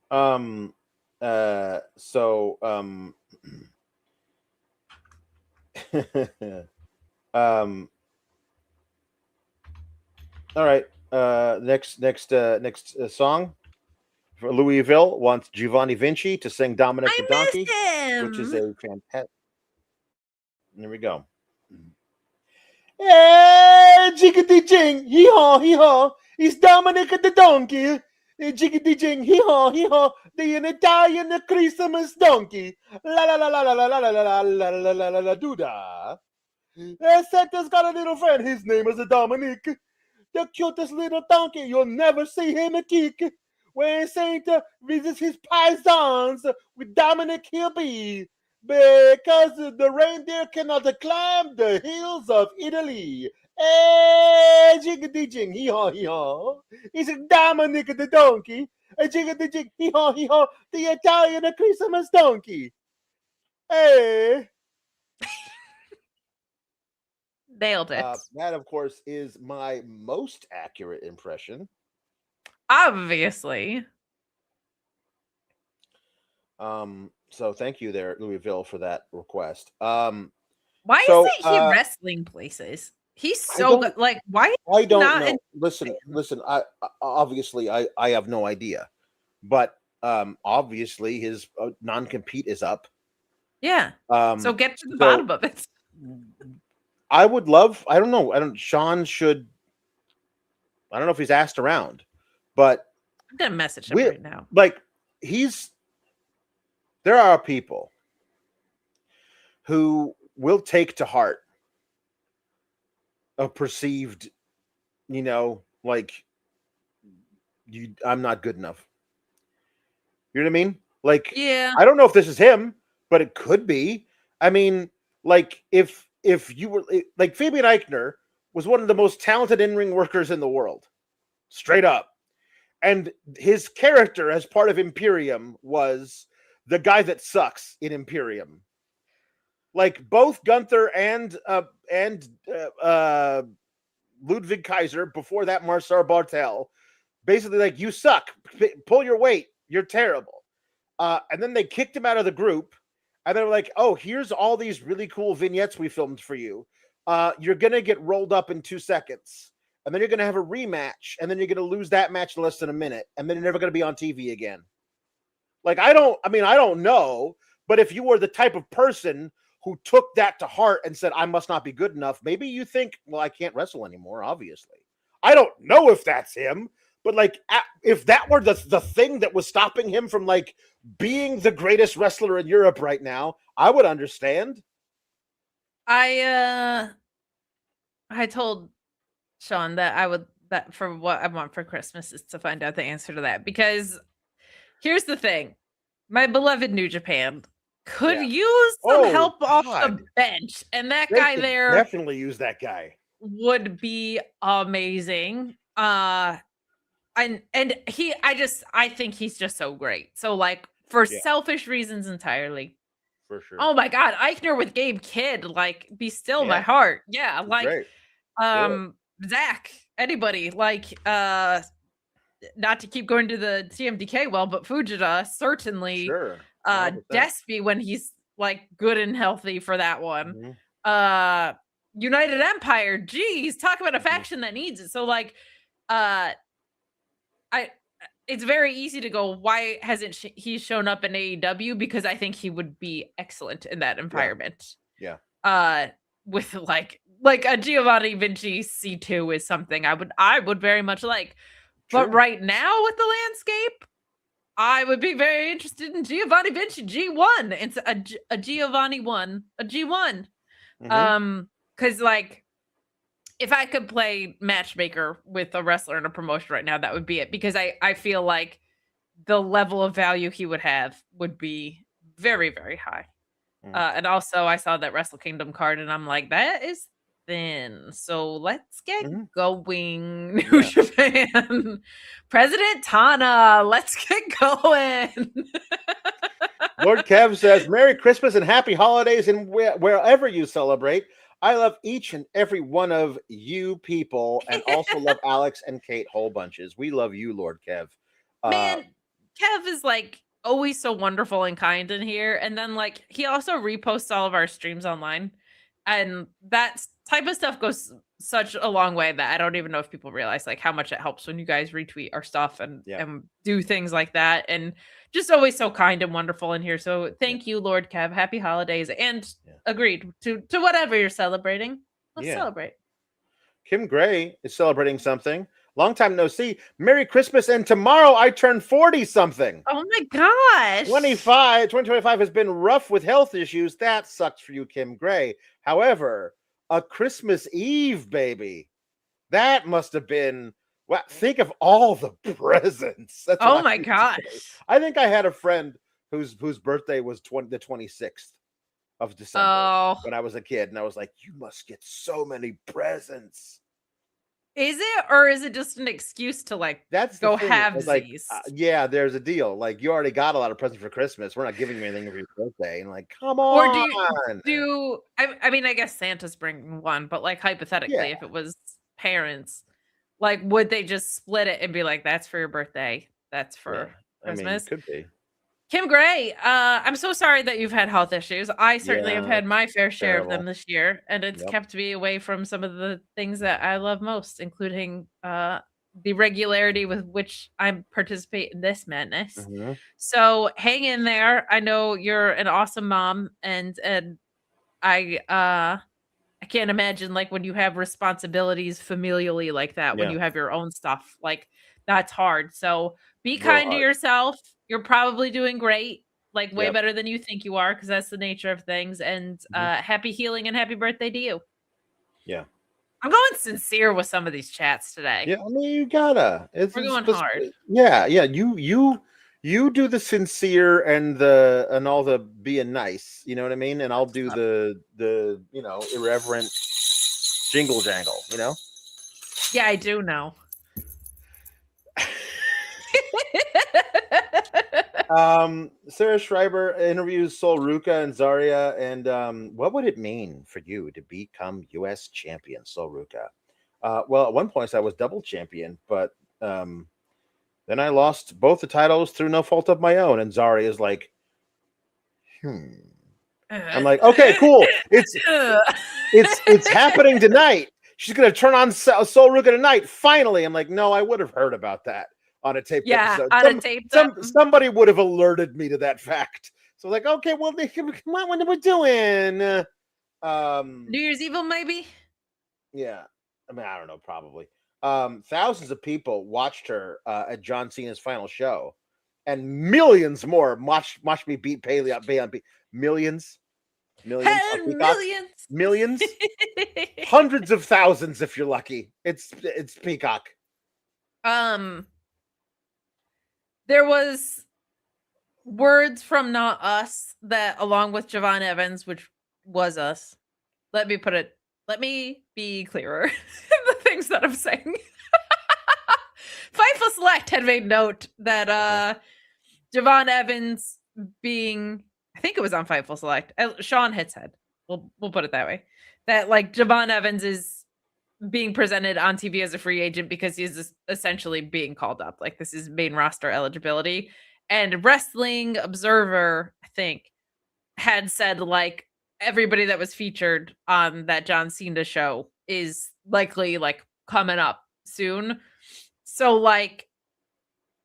All right. Next song for Louisville wants Giovanni Vinci to sing Dominic the Donkey, which is a fantastic. There we go. Hey, jiggity jing, hee haw, it's Dominic the Donkey. Jiggity jing, hee haw, the Italian Christmas donkey. La la la la la la la la la la la la la la doodah. Santa's got a little friend, his name is Dominic. The cutest little donkey, you'll never see him a kick. When Santa visits his paisans, with Dominic he'll be. Because the reindeer cannot climb the hills of Italy. Hey, jiggity jing, hee haw. It's Dominic the donkey. Jiggity jing, hee haw, the Italian Christmas donkey. Hey. Nailed it. That, of course, is my most accurate impression. Obviously. So thank you there, Louisville, for that request. Why So isn't he wrestling places? He's I so good. don't Like, why is I he don't not know. in Listen. I obviously I have no idea, but obviously his non-compete is up. Yeah. So get to the So bottom of it. I would love. I don't know. Sean should. I don't know if he's asked around, but I'm gonna message him right now. like there are people who will take to heart a perceived, like I'm not good enough. You know what I mean? Like, Yeah. I don't know if this is him, but it could be. I mean, like if you were like Fabian Eichner was one of the most talented in-ring workers in the world, straight up. And his character as part of Imperium was the guy that sucks in Imperium. Like both Gunther and Ludwig Kaiser, before that Marcel Bartel, basically like, you suck, pull your weight, you're terrible. And then they kicked him out of the group, and they were like, oh, here's all these really cool vignettes we filmed for you. You're gonna get rolled up in 2 seconds, and then you're gonna have a rematch, and then you're gonna lose that match in less than a minute, and then you're never gonna be on TV again. Like, I don't know, but if you were the type of person who took that to heart and said, I must not be good enough, maybe you think, well, I can't wrestle anymore, obviously. I don't know if that's him, but like, if that were the thing that was stopping him from like being the greatest wrestler in Europe right now, I would understand. I told Sean that for what I want for Christmas is to find out the answer to that, because here's the thing. My beloved New Japan could use some help off the bench, and that guy there definitely use that guy. Would be amazing. I think he's just so great. So like, for selfish reasons entirely. For sure. Oh my God, Eichner with Gabe Kidd, like, be still my heart. Yeah, like great. Zach, anybody, like not to keep going to the TMDK well, but Fujita certainly. Sure. Despy when he's like good and healthy for that one. United Empire, geez, talk about a faction that needs it. So like, it's very easy to go, why hasn't he shown up in AEW? Because I think he would be excellent in that environment. Yeah. With like a Giovanni Vinci C2 is something I would very much like. True. But right now with the landscape, I would be very interested in Giovanni Vinci G1. It's a Giovanni 1, a G1. Because like, if I could play matchmaker with a wrestler in a promotion right now, that would be it. Because I feel like the level of value he would have would be very, very high. And also, I saw that Wrestle Kingdom card, and I'm like, that is thin. So let's get going, New Japan. President Tana, let's get going. Lord Kev says, Merry Christmas and Happy Holidays, and wherever you celebrate. I love each and every one of you people, and also love Alex and Kate whole bunches. We love you, Lord Kev. Man, Kev is like always so wonderful and kind in here. And then like, he also reposts all of our streams online. And that type of stuff goes such a long way that I don't even know if people realize like how much it helps when you guys retweet our stuff and do things like that. And just always so kind and wonderful in here. So thank you, Lord Kev. Happy holidays. And agreed to whatever you're celebrating. Let's celebrate. Kim Gray is celebrating something. Long time no see. Merry Christmas. And tomorrow I turn 40 something. Oh my gosh. 2025 has been rough with health issues. That sucks for you, Kim Gray. However, a Christmas Eve, baby. That must have been, well, think of all the presents. That's oh my gosh. I think I had a friend whose birthday was the 26th of December when I was a kid. And I was like, you must get so many presents. Is it, or is it just an excuse to like That's the go thing. It's like, halvesies? yeah, there's a deal. Like, you already got a lot of presents for Christmas. We're not giving you anything for your birthday. And like, come Or on. I mean, I guess Santa's bringing one, but like Yeah, hypothetically, if it was parents, like would they just split it and be like, "That's for your birthday, that's yeah. for I mean, Christmas"? could be. Kim Gray, I'm so sorry that you've had health issues. I certainly have Yeah, had it's my fair share of them terrible. this year, and it's Yep. kept me away from some of the things that I love most, including the regularity with which I participate in this madness. Hmm. So hang in there. I know you're an awesome mom, and I can't imagine like when you have responsibilities familially like that, when Yeah, you have your own stuff, like that's hard. So be real kind to hard. yourself. You're probably doing great, like way Yep. better than you think you are, because that's the nature of things. And Hmm. happy healing and happy birthday to you. Yeah. I'm going sincere with some of these chats today. Yeah, I mean, you gotta. We're going hard. Yeah, yeah. You do the sincere and the and all the being nice. You know what I mean? And I'll That's do what's up. the irreverent jingle jangle. Yeah, I do know. Sarah Schreiber interviews Sol Ruca and Zarya, and what would it mean for you to become U.S. champion, Sol Ruca? Well, at one point I was double champion, but then I lost both the titles through no fault of my own. And Zarya is like, I'm like, okay, cool. It's happening tonight. She's gonna turn on Sol Ruca tonight. Finally, I'm like, no, I would have heard about that on a taped Yeah, episode. on a tape. Somebody would have alerted me to that fact. So like, okay, well, come on, what are we doing? New Year's Evil, maybe. Yeah, I mean, I don't know, probably. Thousands of people watched her at John Cena's final show, and millions more watched me beat Paley up. Millions on Peacock. Millions. Millions, hundreds of thousands if you're lucky. It's Peacock. There was words from Not Us that, along with Javon Evans, which was us. Let me be clearer in the things that I'm saying. Fightful Select had made note that Javon Evans being, I think it was on Fightful Select. Sean had said, we'll put it that way, that like Javon Evans is being presented on TV as a free agent because he's essentially being called up. Like this is main roster eligibility. And Wrestling Observer, I think, had said like everybody that was featured on that John Cena show is likely like coming up soon. So like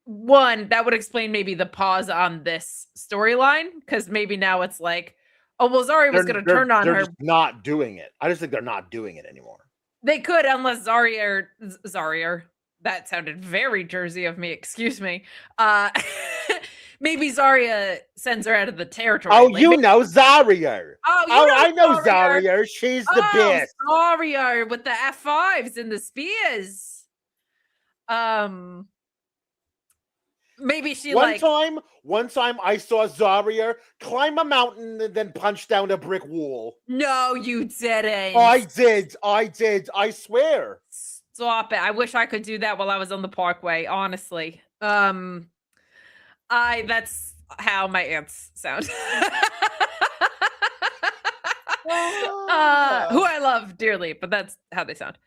one, that would explain maybe the pause on this storyline, because maybe now it's like, oh well, Zarya was going to turn on they're her. Just not doing it. I just think they're not doing it anymore. They could, unless Zarya, that sounded very Jersey of me, excuse me. Maybe Zarya sends her out of the territory. Oh, like, you know Zarya. Oh, I know Zarya. She's the best. Zarya with the F5s and the spears. Maybe she one time I saw Zarya climb a mountain and then punch down a brick wall. No, you didn't. I did. I swear. Stop it. I wish I could do that while I was on the parkway, honestly. That's how my aunts sound. Who I love dearly, but that's how they sound.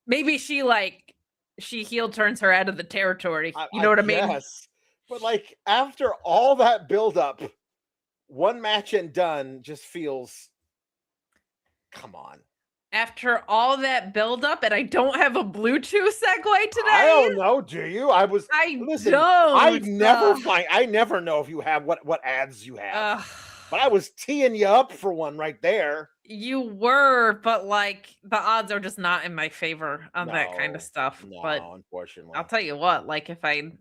Maybe she heel turns her out of the territory. You know what I mean? Yes. But like after all that buildup, one match and done just feels, come on. After all that buildup, and I don't have a Bluetooth segue today. I don't know. Do you? I never know if you have what ads you have. But I was teeing you up for one right there. You were, but like the odds are just not in my favor on that kind of stuff. No, but unfortunately, I'll tell you what, like if I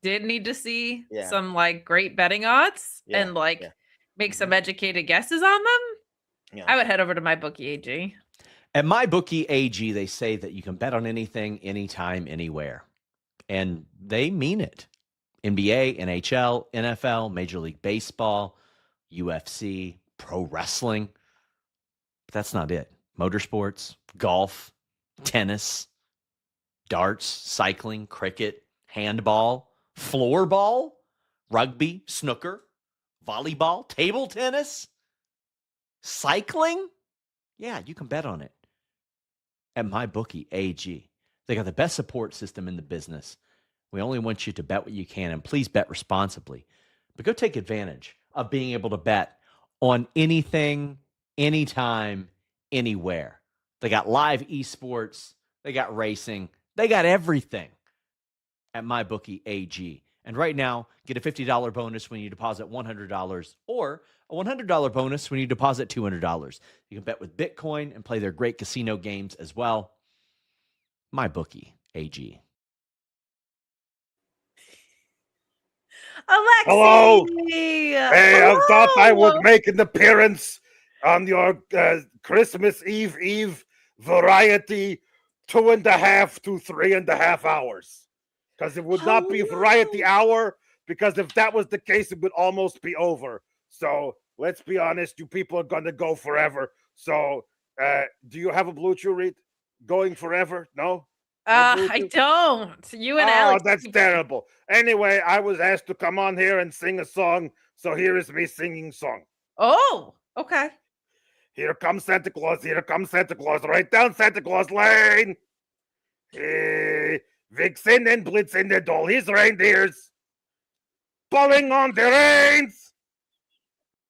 did need to see some like great betting odds and make some educated guesses on them, I would head over to MyBookie AG. At MyBookie AG, they say that you can bet on anything, anytime, anywhere. And they mean it. NBA, NHL, NFL, Major League Baseball, UFC, pro wrestling. But that's not it. Motorsports, golf, tennis, darts, cycling, cricket, handball, floorball, rugby, snooker, volleyball, table tennis, cycling. Yeah, you can bet on it at MyBookie AG. They got the best support system in the business. We only want you to bet what you can, and please bet responsibly. But go take advantage of being able to bet on anything, anytime, anywhere. They got live esports, they got racing, they got everything at MyBookie AG. And right now, get a $50 bonus when you deposit $100 or a $100 bonus when you deposit $200. You can bet with Bitcoin and play their great casino games as well. MyBookie AG. Alexi! Hello. Hey, I thought I would make an appearance on your Christmas Eve variety 2.5 to 3.5 hours. Because it would not be variety hour, because if that was the case, it would almost be over. So let's be honest, you people are going to go forever. So do you have a Blue Chew read going forever? No? I don't. You and Alex. Oh, that's terrible. Anyway, I was asked to come on here and sing a song. So here is me singing song. Oh, okay. Here comes Santa Claus. Here comes Santa Claus. Right down Santa Claus Lane. Hey, Vixen and Blitzen and all his reindeers. Pulling on the reins.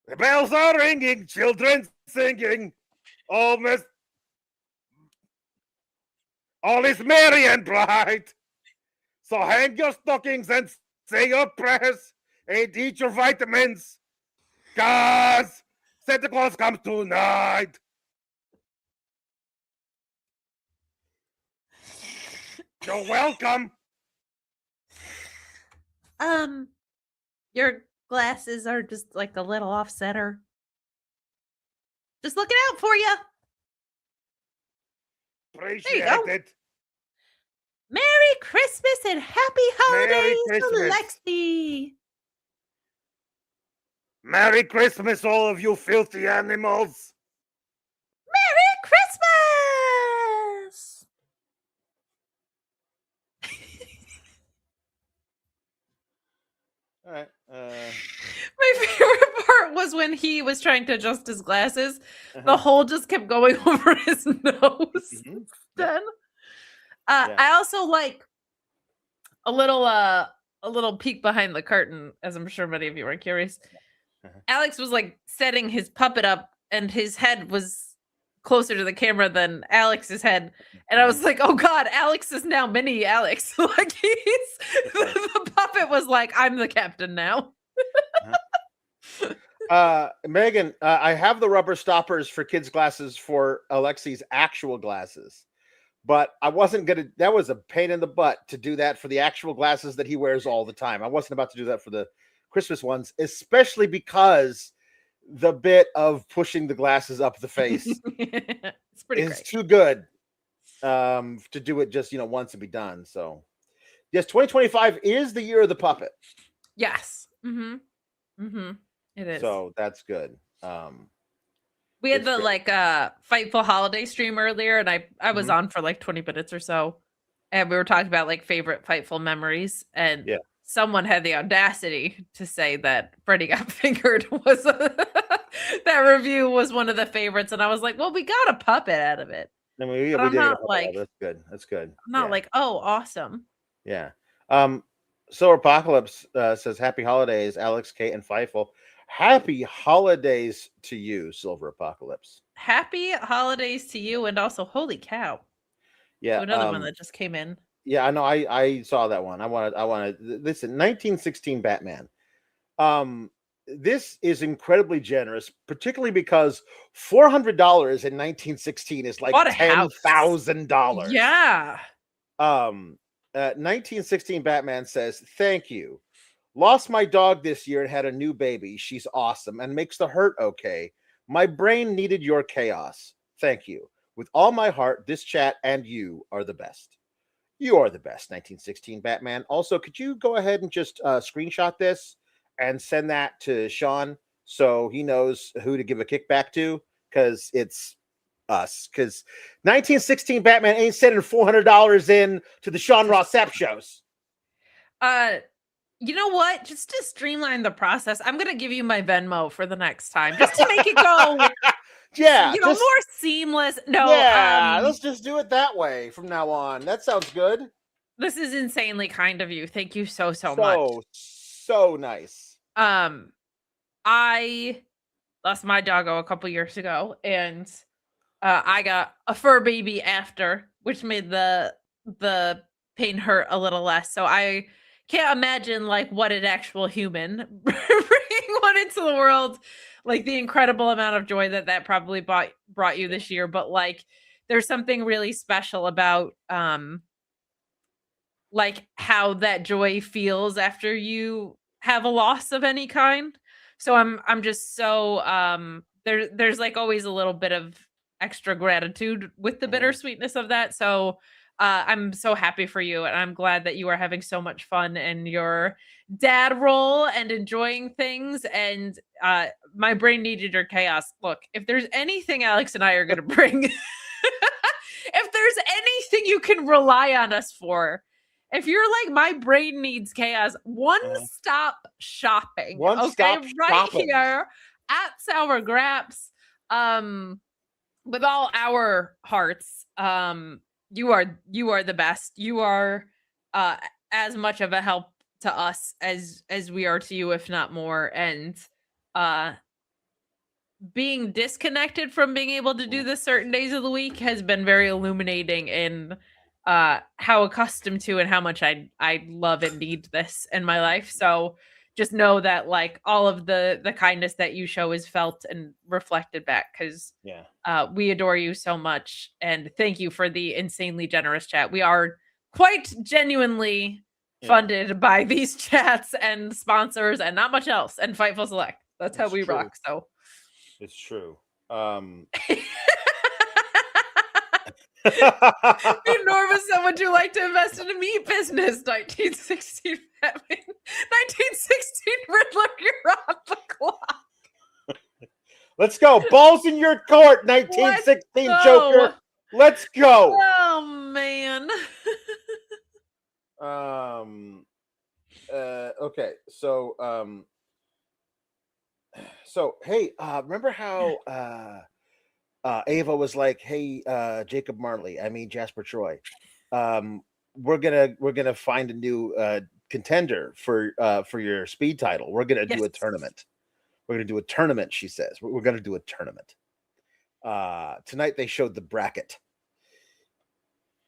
The bells are ringing. Children singing. All is merry and bright. So hang your stockings and say your prayers and eat your vitamins. 'Cause Santa Claus comes tonight. You're welcome. Your glasses are just like a little off center. Just looking out for you. Appreciate go. it. Merry Christmas and happy holidays to Christmas. Lexi. Merry Christmas, all of you filthy animals. Merry Christmas. All right. My favorite part was when he was trying to adjust his glasses. The hole just kept going over his nose. Then, I also like a little peek behind the curtain, as I'm sure many of you are curious. Alex was like setting his puppet up, and his head was closer to the camera than Alex's head. And I was like, oh God, Alex is now mini Alex. Like the puppet was like, I'm the captain now. Megan, I have the rubber stoppers for kids' glasses for Alexi's actual glasses, but I wasn't gonna. That was a pain in the butt to do that for the actual glasses that he wears all the time. I wasn't about to do that for the Christmas ones, especially because the bit of pushing the glasses up the face It's pretty is great. too good to do it just once and be done. So yes, 2025 is the year of the puppet. Yes. It is. So that's good. We had it's the great. Fightful holiday stream earlier, and I was on for like 20 minutes or so, and we were talking about like favorite Fightful memories, and someone had the audacity to say that Freddie got fingered was that review was one of the favorites, and I was like, well, we got a puppet out of it. I mean, we I'm did not it. like That's good. That's good. I'm not like, oh, awesome. Yeah. So Apocalypse says happy holidays, Alex, Kate, and Fightful. Happy holidays to you, Silver Apocalypse. Happy holidays to you, and also holy cow. Yeah. So another one that just came in. Yeah, I know. I saw that one. I wanted listen, 1916 Batman. This is incredibly generous, particularly because $400 in 1916 is like $10,000. Yeah. 1916 Batman says, thank you. Lost my dog this year and had a new baby. She's awesome and makes the hurt okay. My brain needed your chaos. Thank you. With all my heart, this chat and you are the best. You are the best, 1916 Batman. Also, could you go ahead and just screenshot this and send that to Sean so he knows who to give a kickback to? Because it's us, because 1916 Batman ain't sending $400 in to the Sean Ross Sapp shows. You know what? Just to streamline the process, I'm gonna give you my Venmo for the next time, just to make it go, Yeah, you know, just, more seamless. No, yeah, let's just do it that way from now on. That sounds good. this is insanely kind of you. Thank you so much. So nice. I lost my doggo a couple years ago, and I got a fur baby after, which made the pain hurt a little less. So I can't imagine like what an actual human bringing one into the world, like the incredible amount of joy that probably brought you this year. But like, there's something really special about like how that joy feels after you have a loss of any kind. So I'm just so there's like always a little bit of extra gratitude with the bittersweetness of that. So I'm so happy for you, and I'm glad that you are having so much fun in your dad role and enjoying things. And my brain needed your chaos. Look, if there's anything Alex and I are gonna bring, if there's anything you can rely on us for, if you're like, my brain needs chaos, one-stop shopping. One-stop right shopping. here at Sour Graps. With all our hearts, you are the best. You are as much of a help to us as we are to you, if not more. And being disconnected from being able to do this certain days of the week has been very illuminating in how accustomed to and how much I love and need this in my life. So just know that like all of the kindness that you show is felt and reflected back, because we adore you so much. And thank you for the insanely generous chat. We are quite genuinely funded by these chats and sponsors and not much else, and Fightful Select. That's how we rock. So it's true. Norma said, would you like to invest in a meat business? 1916 Batman. 1916 Riddler, you're on the clock. Let's go. Balls in your court, 1916 Joker. Let's go. Oh man. Okay. So hey, remember how Ava was like, "Hey, Jacob Marley, I mean Jasper Troy, we're gonna find a new contender for your speed title. We're gonna do a tournament. We're gonna do a tournament." She says, "We're gonna do a tournament." Tonight they showed the bracket.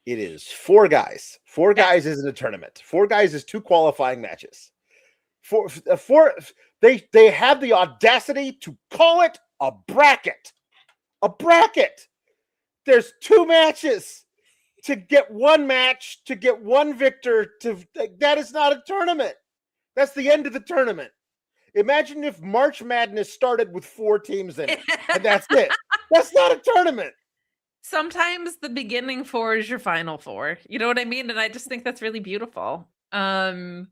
It is 4 guys. 4 guys isn't a tournament. 4 guys is 2 qualifying matches. They have the audacity to call it a bracket. A bracket. There's 2 matches to get 1 match, to get 1 victor. That is not a tournament. That's the end of the tournament. Imagine if March Madness started with 4 teams in it, and that's it. That's not a tournament. Sometimes the beginning 4 is your final 4. You know what I mean? And I just think that's really beautiful. You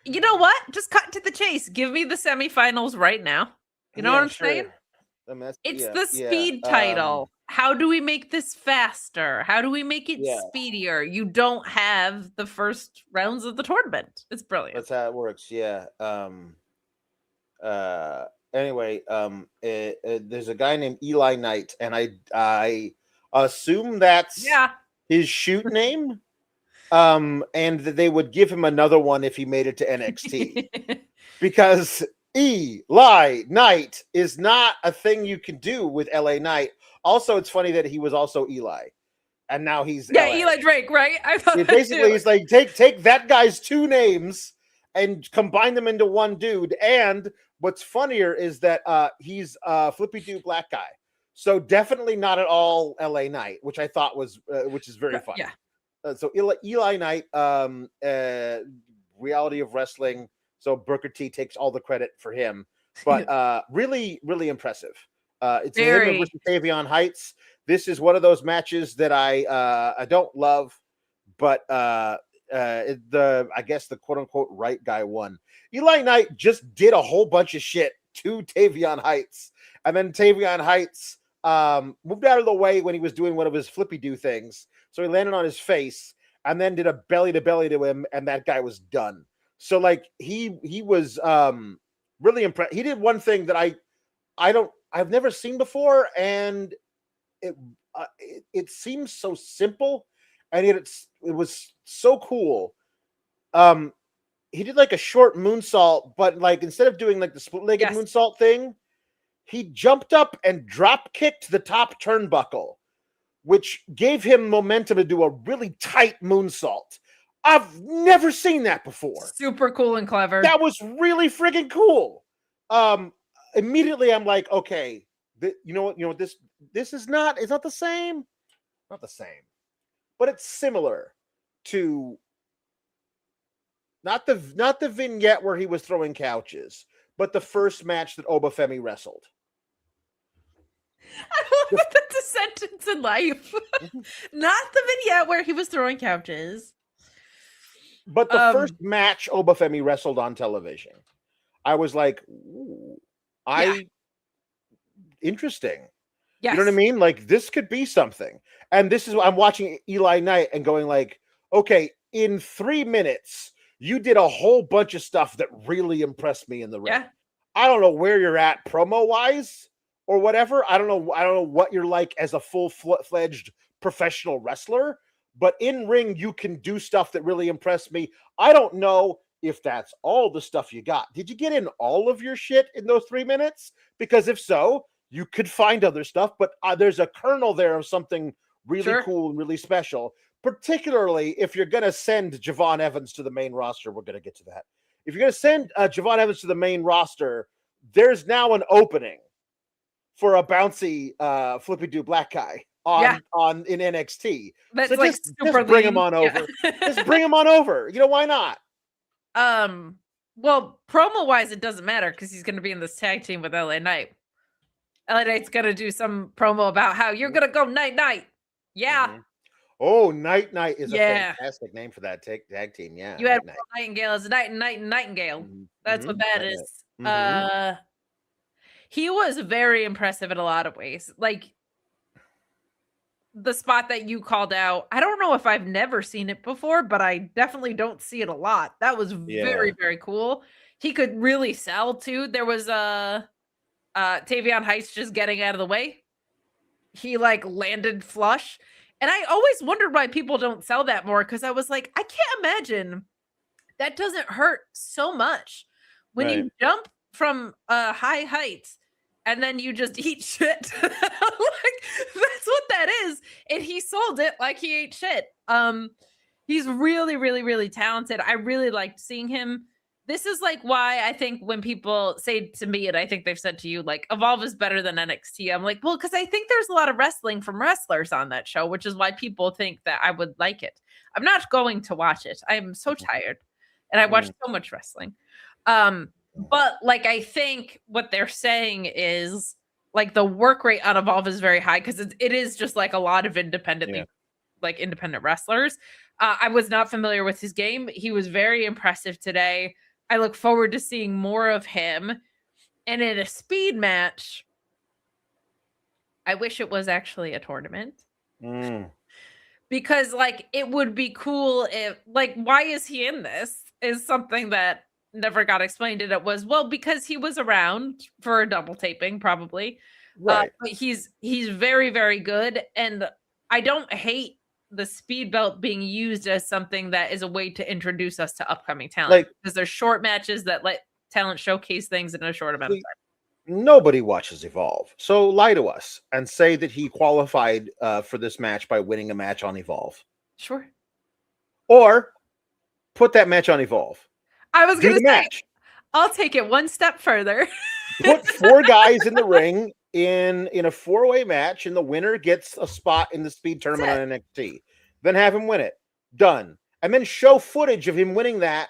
know what? Just cut to the chase. Give me the semifinals right now. You know what I'm saying? It's the speed title. How do we make this faster? How do we make it speedier? You don't have the first rounds of the tournament. It's brilliant. That's how it works. Yeah. Anyway, there's a guy named Eli Knight, and I assume that's his shoot name. And they would give him another one if he made it to NXT, because Eli Knight is not a thing you can do with LA Knight. Also, it's funny that he was also Eli, and now he's LA. Eli Drake, right? I thought basically he's like, take that guy's 2 names and combine them into one dude. And what's funnier is that he's a flippy do black guy, so definitely not at all LA Knight, which I thought was which is very funny. Yeah. So Eli Knight, reality of wrestling. So Booker T takes all the credit for him, but really, really impressive. It's him versus Tavion Heights. This is one of those matches that I don't love, but I guess the quote unquote right guy won. Eli Knight just did a whole bunch of shit to Tavion Heights. And then Tavion Heights moved out of the way when he was doing one of his flippy do things. So he landed on his face and then did a belly to belly to him, and that guy was done. So like he was really impressed. He did one thing that I've never seen before, and it seems so simple, and yet it was so cool. He did like a short moonsault, but like instead of doing like the split-legged moonsault thing, he jumped up and drop kicked the top turnbuckle, which gave him momentum to do a really tight moonsault. I've never seen that before. Super cool and clever. That was really freaking cool. Immediately I'm like, okay, you know what? This is not. It's not the same. Not the same, but it's similar to not the vignette where he was throwing couches, but the first match that Obafemi wrestled. I love that's a sentence in life. Not the vignette where he was throwing couches. But the first match Obafemi wrestled on television. I was like, ooh, interesting. Yes. You know what I mean? Like, this could be something. And this is what I'm watching Eli Knight and going like, okay, in 3 minutes, you did a whole bunch of stuff that really impressed me in the ring. Yeah. I don't know where you're at promo-wise or whatever. I don't know what you're like as a full-fledged professional wrestler, but in ring, you can do stuff that really impressed me. I don't know if that's all the stuff you got. Did you get in all of your shit in those 3 minutes? Because if so, you could find other stuff, but there's a kernel there of something really cool and really special, particularly if you're going to send Javon Evans to the main roster. We're going to get to that. If you're going to send Javon Evans to the main roster, there's now an opening for a bouncy flippy-do black guy on in NXT. That's so like just super bring lean. him on over. Just bring him on over. You know, why not? Well, promo-wise, it doesn't matter because he's going to be in this tag team with LA Knight. LA Knight's going to do some promo about how you're going to go night-night. Yeah. Mm-hmm. Oh, Night is a fantastic name for that tag team. Yeah. You had Nightingale as Nightingale. Mm-hmm. That's what that is. Mm-hmm. He was very impressive in a lot of ways. Like the spot that you called out, I don't know if I've never seen it before, but I definitely don't see it a lot. That was very, very cool. He could really sell too. There was Tavion Heights just getting out of the way. He like landed flush. And I always wondered why people don't sell that more, because I was like, I can't imagine that doesn't hurt so much when you jump from high heights and then you just eat shit. Like, that's what that is. And he sold it like he ate shit. He's really, really, really talented. I really liked seeing him. This is like why I think when people say to me, and I think they've said to you, like, Evolve is better than NXT. I'm like, well, because I think there's a lot of wrestling from wrestlers on that show, which is why people think that I would like it. I'm not going to watch it. I'm so tired. And I watch so much wrestling. But like, I think what they're saying is like the work rate on Evolve is very high because it is just like a lot of independent wrestlers. I was not familiar with his game. He was very impressive today. I look forward to seeing more of him. And in a speed match, I wish it was actually a tournament. Because like it would be cool if like, why is he in this is something that never got explained. And it was, well, because he was around for a double taping, probably. Right. But he's very, very good. And I don't hate the speed belt being used as something that is a way to introduce us to upcoming talent, because there's short matches that let talent showcase things in a short amount of time. Nobody watches Evolve, so lie to us and say that he qualified for this match by winning a match on Evolve. Sure. Or put that match on Evolve. I was going to say, I'll take it one step further. Put 4 guys in the ring in a 4-way match, and the winner gets a spot in the speed tournament on NXT. Then have him win it. Done. And then show footage of him winning that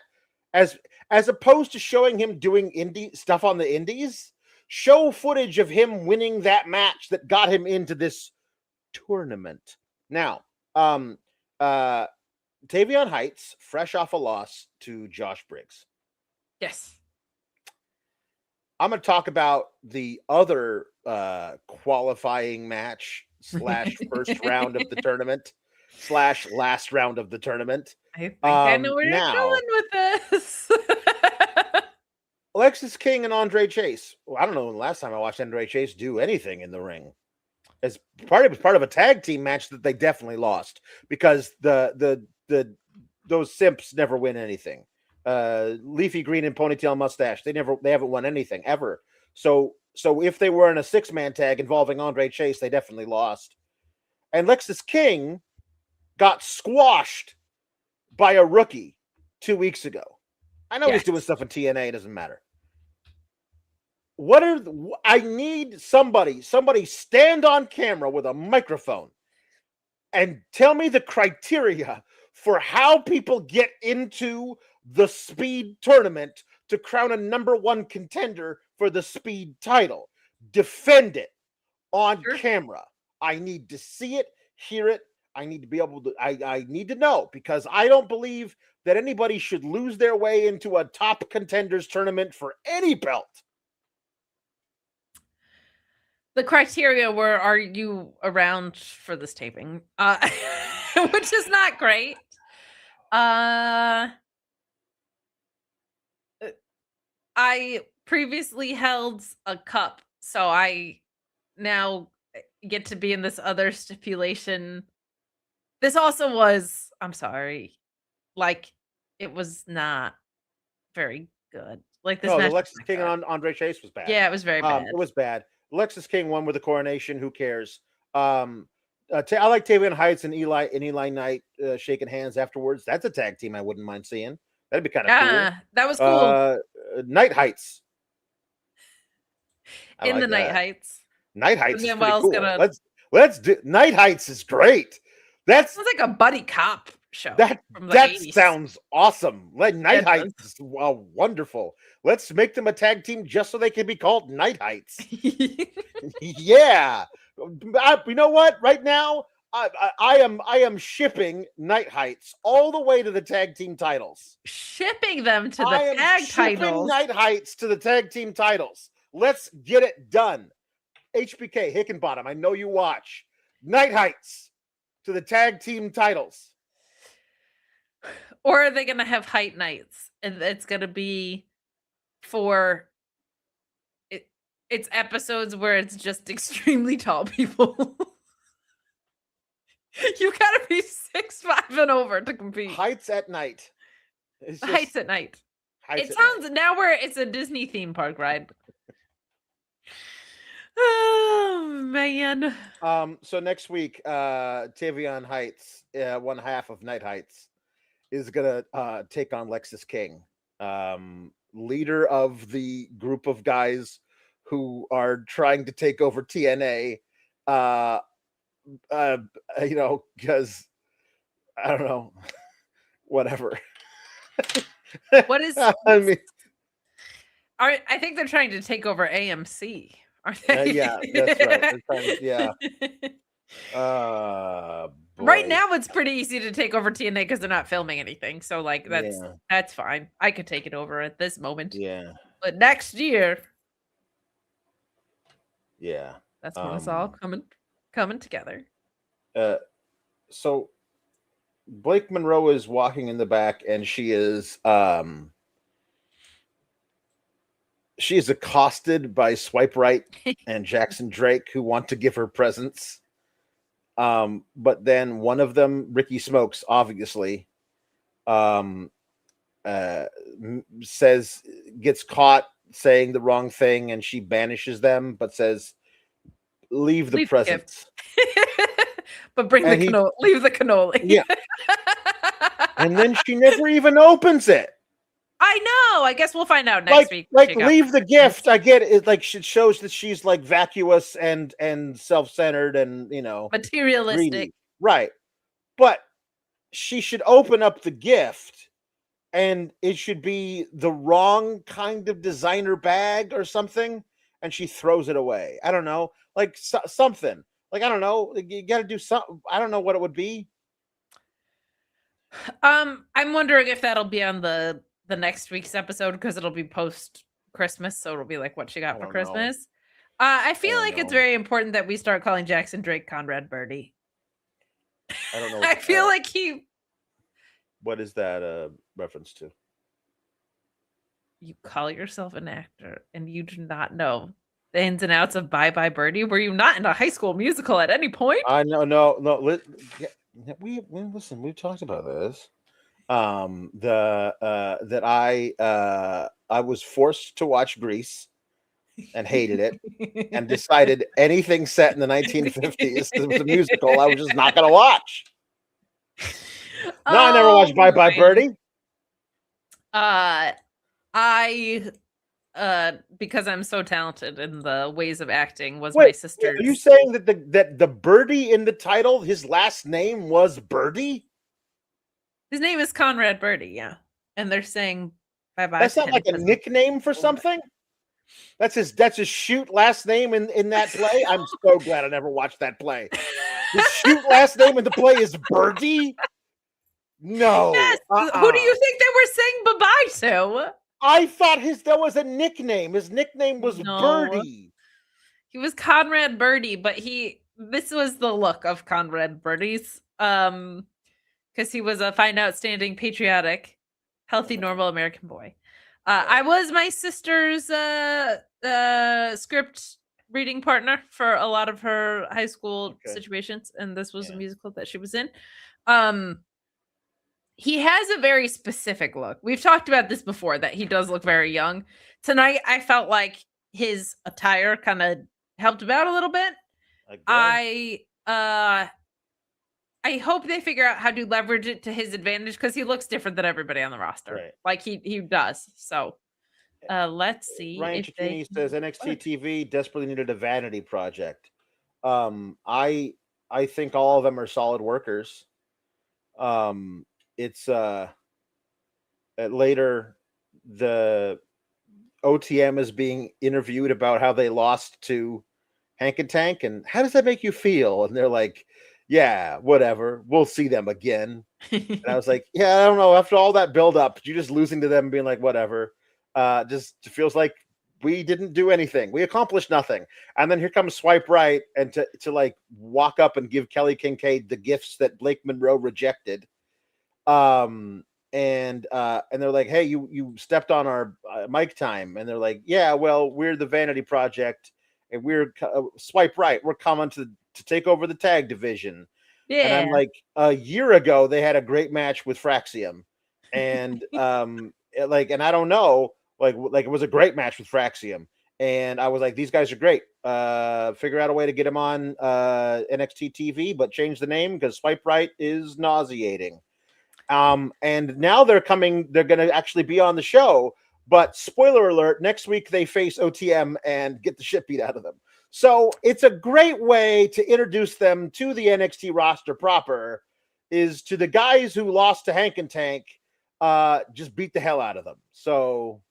as opposed to showing him doing indie stuff on the indies. Show footage of him winning that match that got him into this tournament. Now, Tavion Heights, fresh off a loss to Josh Briggs. Yes. I'm going to talk about the other qualifying match / first round of the tournament / last round of the tournament. I think I know where now, you're going with this. Lexis King and Andre Chase. Well, I don't know when the last time I watched Andre Chase do anything in the ring. As part of a tag team match that they definitely lost because those simps never win anything. Leafy green and ponytail mustache. They haven't won anything ever. So if they were in a 6-man tag involving Andre Chase, they definitely lost. And Lexis King got squashed by a rookie 2 weeks ago. I know he's doing stuff in TNA. It doesn't matter. I need somebody stand on camera with a microphone and tell me the criteria for how people get into the speed tournament to crown a #1 contender for the speed title. Defend it on camera. I need to see it, hear it. I need to be able to, I need to know, because I don't believe that anybody should lose their way into a top contenders tournament for any belt. The criteria were, are you around for this taping? Which is not great. I previously held a cup, so I now get to be in this other stipulation. This also was, I'm sorry, like, it was not very good. Like, this No, the match was Lexis not King good. and Andre Chase was bad. Yeah, it was very bad. It was bad. Lexis King won with the coronation. Who cares? I like Tavion Heights and Eli Knight shaking hands afterwards. That's a tag team I wouldn't mind seeing. That'd be kind of cool. That was cool. Night Heights. In the Night Heights. Night Heights is pretty Manuel's cool. Let's do Night Heights is great. That sounds like a buddy cop show. That from the that 80s. sounds awesome. Night Heights is wonderful. Let's make them a tag team just so they can be called Night Heights. Yeah. You know what? Right now, I am shipping Night Heights all the way to the tag team titles. Shipping them to the tag titles. Night Heights to the tag team titles. Let's get it done. HBK, Hickenbottom, I know you watch. Night Heights to the tag team titles. Or are they going to have Height Nights? And it's going to be for it's episodes where it's just extremely tall people. You got to be 6'5" and over to compete. Heights at night. Heights at night. Heights it sounds now where it's a Disney theme park ride. Oh man. So next week, Tavion Heights, one half of Night Heights, is gonna take on Lexis King, leader of the group of guys who are trying to take over TNA. Because I don't know, whatever. What is? I mean, I think they're trying to take over AMC. Aren't they? Yeah, that's right. Yeah. Right now, it's pretty easy to take over TNA because they're not filming anything. So, like, that's fine. I could take it over at this moment. Yeah. But next year, yeah, that's when it's all coming together. So Blake Monroe is walking in the back, and she is accosted by Swipe Right and Jackson Drake, who want to give her presents. But then one of them, Ricky Smokes, obviously, gets caught saying the wrong thing, and she banishes them, but says, leave the presents. But leave the cannoli. Yeah. And then she never even opens it. I know. I guess we'll find out next week. Leave the gift. I get it. Like, it shows that she's like vacuous and self-centered and, materialistic. greedy. Right. But she should open up the gift, and it should be the wrong kind of designer bag or something, and she throws it away. I don't know. Like something. Like, I don't know. You got to do something. I don't know what it would be. I'm wondering if that'll be on the next week's episode, because it'll be post Christmas, so it'll be like what she got I for don't know. Christmas. I feel don't like it's know. very important that we start calling Jackson Drake Conrad Birdie. I don't know. I feel like he. What is that reference to? You call yourself an actor and you do not know the ins and outs of Bye Bye Birdie. Were you not in a High School Musical at any point? I know, no. We listen. We've talked about this. That I was forced to watch Grease and hated it, and decided anything set in the 1950s that was a musical, I was just not going to watch. No, I never watched Bye Bye Birdie. I because I'm so talented in the ways of acting was Wait, my sister's. Are you saying that the Birdie in the title, his last name was Birdie? His name is Conrad Birdie, yeah. And they're saying bye bye. That's not like a nickname for something. That's his shoot last name in that play. I'm so glad I never watched that play. His shoot last name in the play is Birdie. No. Yes. Who do you think they were saying bye-bye to? I thought that was a nickname. His nickname was Birdie. He was Conrad Birdie, but this was the look of Conrad Birdie's. Because he was a fine, outstanding, patriotic, healthy, normal American boy. I was my sister's script reading partner for a lot of her high school situations, and this was a musical that she was in. He has a very specific look. We've talked about this before, that he does look very young. Tonight, I felt like his attire kind of helped him out a little bit. I hope they figure out how to leverage it to his advantage, because he looks different than everybody on the roster. Right. Like he does. So let's see. Ryan Cicchini says NXT TV desperately needed a vanity project. I think all of them are solid workers. It's later the OTM is being interviewed about how they lost to Hank and Tank, and how does that make you feel? And they're like, yeah, whatever, we'll see them again. And I was like, yeah, I don't know, after all that build up, you just losing to them and being like, whatever, just feels like we didn't do anything, we accomplished nothing. And then here comes Swipe Right, and to like walk up and give Kelly Kincaid the gifts that Blake Monroe rejected. And they're like, hey, you stepped on our mic time. And they're like, yeah, well, we're the Vanity Project, and we're Swipe Right, we're coming to take over the tag division. Yeah. And I'm like, a year ago they had a great match with Fraxium, and and I don't know, like it was a great match with Fraxium, and I was like, these guys are great. Figure out a way to get them on NXT TV, but change the name, because Swipe Right is nauseating. And now they're going to actually be on the show, but spoiler alert, next week they face OTM and get the shit beat out of them. So it's a great way to introduce them to the NXT roster proper, is to the guys who lost to Hank and Tank, just beat the hell out of them. So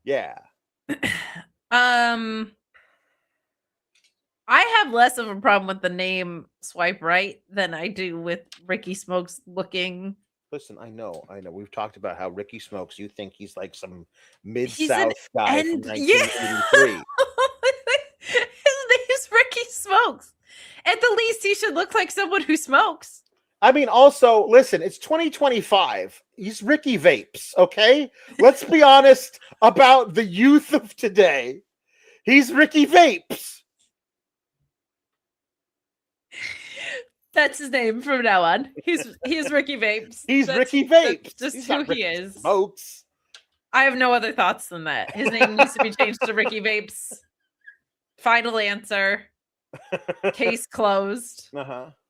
yeah. I have less of a problem with the name Swipe Right than I do with Ricky Smokes looking. Listen, I know. We've talked about how Ricky Smokes, you think he's like some Mid-South guy from 1983. His name's Ricky Smokes. At the least, he should look like someone who smokes. I mean, also, listen, it's 2025. He's Ricky Vapes, okay? Let's be honest about the youth of today. He's Ricky Vapes. That's his name from now on. He's Ricky Vapes. He's Ricky Vapes. Just he's who he is. Smokes. I have no other thoughts than that. His name needs to be changed to Ricky Vapes. Final answer. Case closed. Yeah.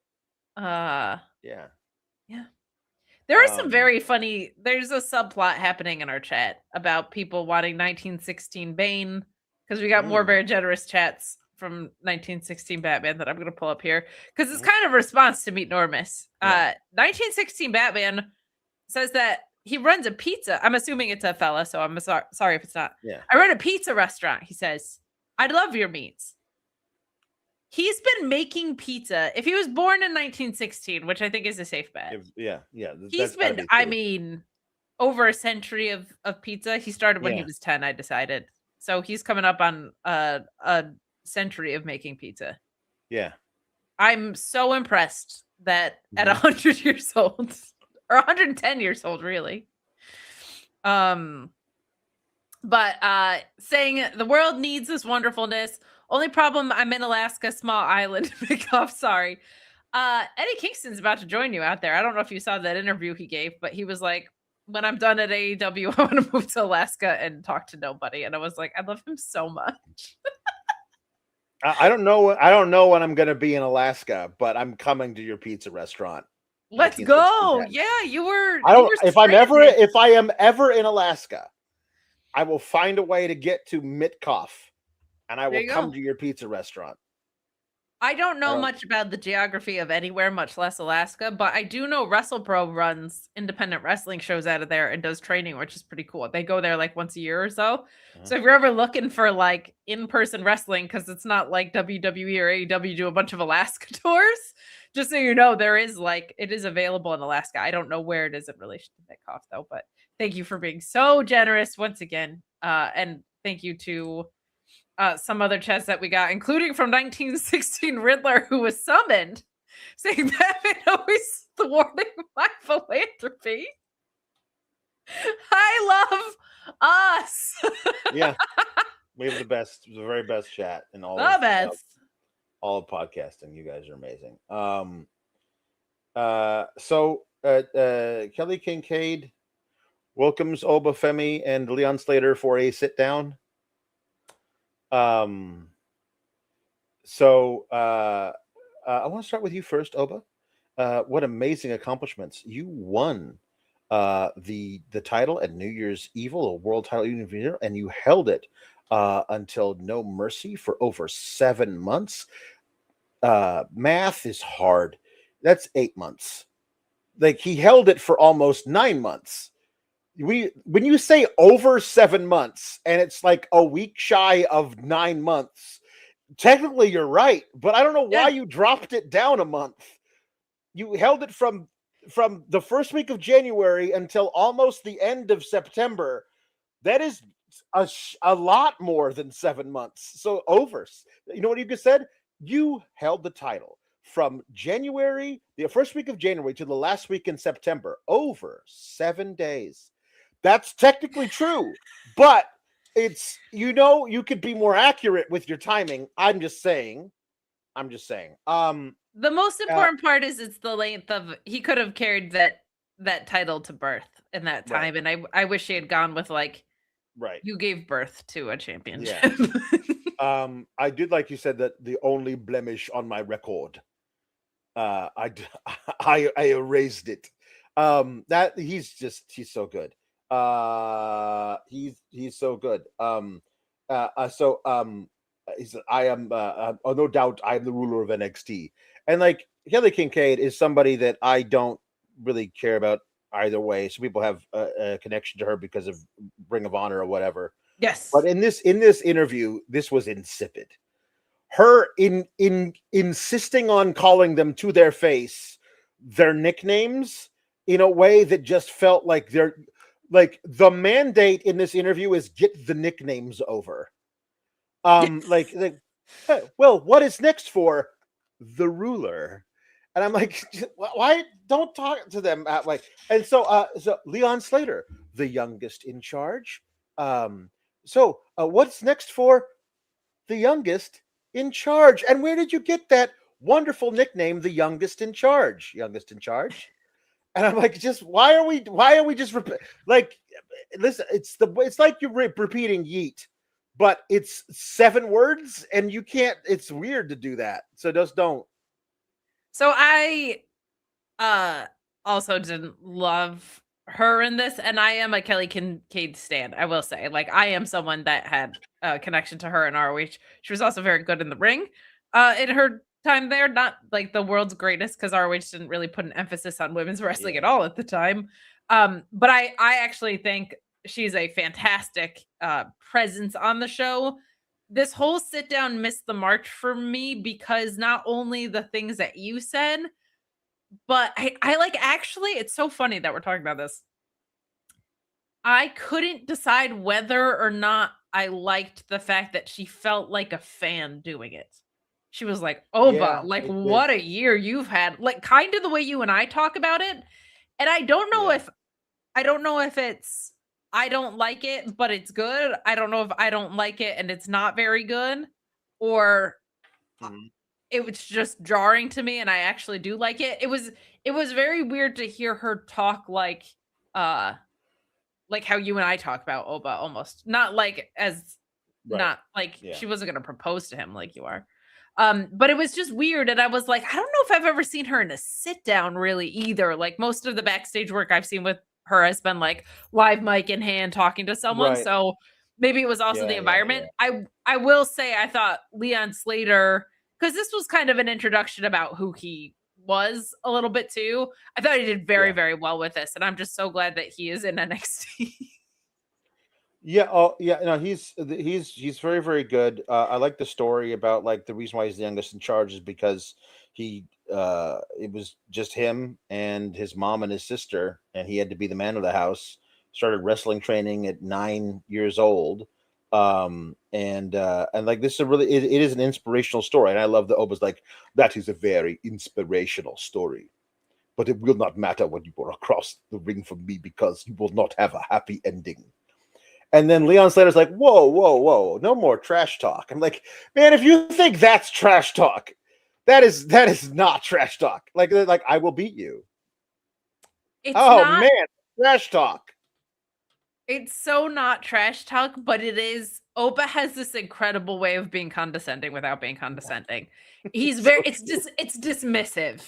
There are some very funny. There's a subplot happening in our chat about people wanting 1916 Bane, because we got more very generous chats from 1916 Batman that I'm going to pull up here, because it's kind of a response to Meet Normus. 1916 Batman says that he runs a pizza. I'm assuming it's a fella, so I'm sorry if it's not. Yeah. I run a pizza restaurant. He says, I'd love your meats. He's been making pizza. If he was born in 1916, which I think is a safe bet. Yeah. He's been, I mean, over a century of pizza. He started when he was 10, I decided. So he's coming up on a century of making pizza. Yeah. I'm so impressed that at Mhm. 100 years old, or 110 years old, really. But saying the world needs this wonderfulness. Only problem, I'm in Alaska, small island. Pick off, sorry. Eddie Kingston's about to join you out there. I don't know if you saw that interview he gave, but he was like, when I'm done at AEW, I want to move to Alaska and talk to nobody. And I was like, I love him so much. I don't know. I don't know when I'm going to be in Alaska, but I'm coming to your pizza restaurant. Let's go. Yeah, you were. I don't. If I am ever in Alaska, I will find a way to get to Mitkoff, and I will come to your pizza restaurant. I don't know much about the geography of anywhere, much less Alaska, but I do know WrestlePro runs independent wrestling shows out of there and does training, which is pretty cool. They go there like once a year or so. So if you're ever looking for like in-person wrestling, because it's not like WWE or AEW do a bunch of Alaska tours, just so you know, there is like, it is available in Alaska. I don't know where it is in relation to Mitkoff though, but thank you for being so generous once again. And thank you to some other chats that we got, including from 1916 Riddler, who was summoned, saying Batman always thwarting my philanthropy. I love us. Yeah, we have the very best chat in all of podcasting. You guys are amazing. Kelly Kincaid welcomes Obafemi and Leon Slater for a sit down. I want to start with you first, Oba. What amazing accomplishments. You won the title at New Year's Evil, a world title, and you held it until No Mercy for over 7 months. Math is hard. That's 8 months. Like, he held it for almost 9 months. When you say over 7 months and it's like a week shy of 9 months, technically you're right, but I don't know why you dropped it down a month. You held it from the first week of January until almost the end of September. That is a lot more than 7 months. So over. You know what you just said? You held the title from January, the first week of January, to the last week in September, over 7 days. That's technically true, but it's, you could be more accurate with your timing. I'm just saying. The most important part is it's the length of, he could have carried that title to birth in that time. Right. And I wish he had gone with like, you gave birth to a championship. Yeah. I did, like you said, that the only blemish on my record, I erased it. That he's so good. He's so good. He said, I am no doubt I am the ruler of NXT. And like, Kelly Kincaid is somebody that I don't really care about either way. Some people have a connection to her because of Ring of Honor or whatever. Yes. But in this interview, this was insipid. Her insisting on calling them to their face their nicknames in a way that just felt like they're like, the mandate in this interview is get the nicknames over. Like, hey, well, what is next for the ruler? And I'm like, why don't talk to them like? And so Leon Slater, the youngest in charge. What's next for the youngest in charge? And where did you get that wonderful nickname, the youngest in charge? Youngest in charge. And I'm like, why are we just like, listen, it's like you're repeating yeet, but it's 7 words and you can't, it's weird to do that. So just don't. So I also didn't love her in this, and I am a Kelly Kincaid stan, I will say. Like, I am someone that had a connection to her in ROH. She was also very good in the ring in her time there, not like the world's greatest, because ROH didn't really put an emphasis on women's wrestling at all at the time. But I actually think she's a fantastic presence on the show. This whole sit down missed the mark for me because not only the things that you said, but I like, actually, it's so funny that we're talking about this. I couldn't decide whether or not I liked the fact that she felt like a fan doing it. She was like, Oba, Yeah, like, it did. what a year you've had. Like, kind of the way you and I talk about it. And I don't know Yeah. if it's I don't like it, but it's good. I don't know if I don't like it and it's not very good, or Mhm. it was just jarring to me and I actually do like it. It was very weird to hear her talk uh like how you and I talk about Oba almost. Not like as Right. not like Yeah. she wasn't gonna propose to him like you are. But it was just weird. And I was like, I don't know if I've ever seen her in a sit down really either. Like most of the backstage work I've seen with her has been like live mic in hand talking to someone. Right. So maybe it was also the Yeah, yeah, environment. I will say I thought Leon Slater, because this was kind of an introduction about who he was a little bit too. I thought he did very, yeah. very well with this. And I'm just so glad that he is in NXT. Yeah, oh yeah, no, he's very, very good. I like the story about like the reason why he's the youngest in charge is because it was just him and his mom and his sister, and he had to be the man of the house. Started wrestling training at 9 years old. And like this is a really it is an inspirational story, and I love that Oba's like, that is a very inspirational story. But it will not matter when you are across the ring from me because you will not have a happy ending. And then Leon Slater's like, whoa, whoa, whoa, no more trash talk. I'm like, man, if you think that's trash talk, that is not trash talk. Like I will beat you. It's Oh not man, trash talk. It's so not trash talk, but it is. Oba has this incredible way of being condescending without being condescending. He's So very it's just it's dismissive.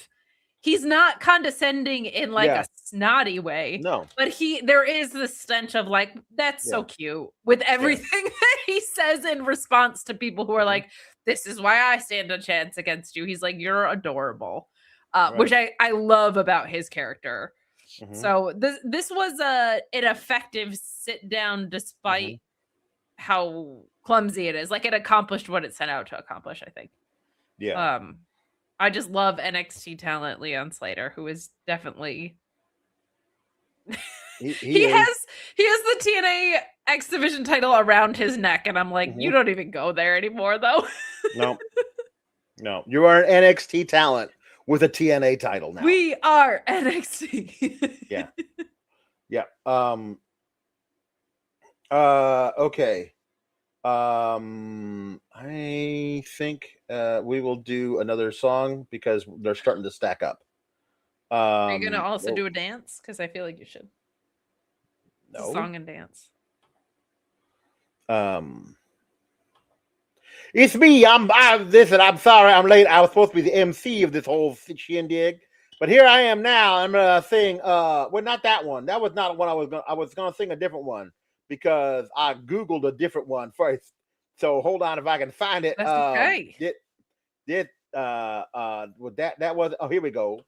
He's not condescending in like yeah, a snotty way, no, but there is this stench of like, that's yeah, so cute with yeah, everything that he says in response to people who are mhm, like, this is why I stand a chance against you. He's like, you're adorable. Which right, I love about his character. hmm So this was an effective sit down hmm despite how clumsy it is. Like it accomplished what it set out to accomplish, I think. yeah. Um I just love NXT talent Leon Slater, who is definitely He he is. has the TNA X Division title around his neck, and I'm like, you hmm don't even go there anymore, though. No, no, you are an NXT talent with a TNA title now. We are NXT. Yeah, yeah. Okay. I think we will do another song because they're starting to stack up. Are you gonna also Well, do a dance? Because I feel like you should. It's a no. song and dance. Um, it's me. Listen, I'm sorry, I'm late. I was supposed to be the MC of this whole shindig, but here I am now. I'm gonna sing. Well, not that one. That was not one I was gonna. I was gonna sing a different one because I googled a different one first. So hold on, if I can find it. That's okay. Well, that was. Oh, here we go.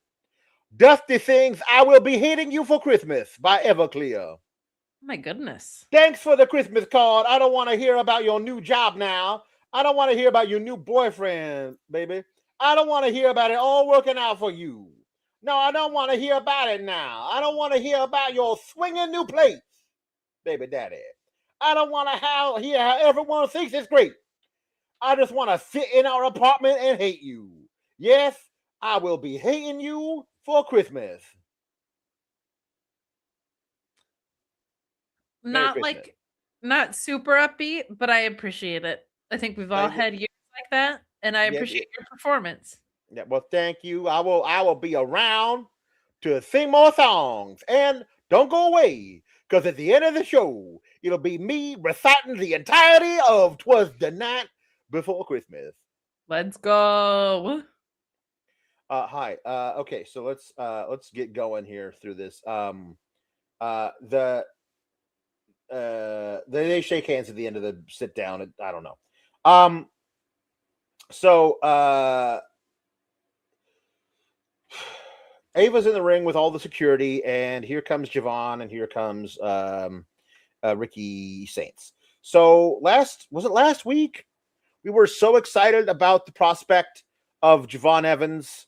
Dusty Things, I Will Be Hitting You for Christmas by Everclear. Oh my goodness. Thanks for the Christmas card. I don't want to hear about your new job now. I don't want to hear about your new boyfriend, baby. I don't want to hear about it all working out for you. No, I don't want to hear about it now. I don't want to hear about your swinging new place, baby daddy. I don't want to hear how everyone thinks it's great. I just want to sit in our apartment and hate you. Yes, I will be hating you for Christmas. Merry Christmas. Not super upbeat, but I appreciate it. I think we've all Thank you. had years like that, and I Yeah, appreciate your performance. yeah. Well, thank you. I will be around to sing more songs. And don't go away, because at the end of the show, it'll be me reciting the entirety of "'Twas the Night Before Christmas." Let's go. Hi. Okay, so let's get going here through this. They shake hands at the end of the sit down. I don't know. So Ava's in the ring with all the security, and here comes Javon, and here comes Ricky Saints. So was it last week? We were so excited about the prospect of Javon Evans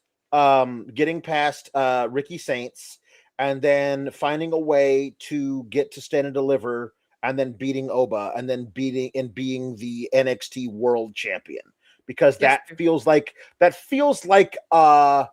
getting past Ricky Saints, and then finding a way to get to Stand and Deliver, and then beating Oba, and then being the NXT World Champion, because that feels like a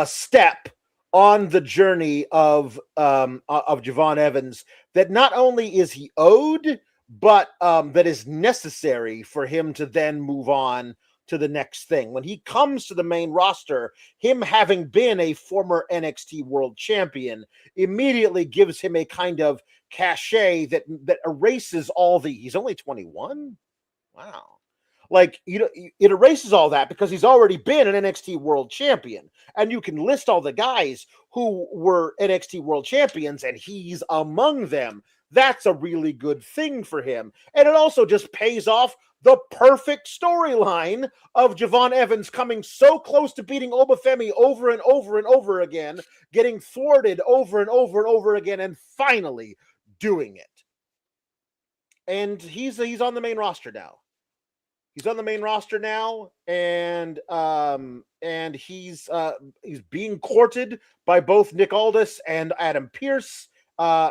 step on the journey of Javon Evans that not only is he owed, but that is necessary for him to then move on to the next thing. When he comes to the main roster, him having been a former NXT World Champion immediately gives him a kind of cachet that erases all the, he's only 21? Wow. Like, you know, it erases all that because he's already been an NXT World Champion, and you can list all the guys who were NXT World Champions, and he's among them. That's a really good thing for him. And it also just pays off the perfect storyline of Javon Evans coming so close to beating Obafemi over and over and over again, getting thwarted over and over and over again, and finally doing it. And he's on the main roster now. He's on the main roster now, and he's being courted by both Nick Aldis and Adam Pearce.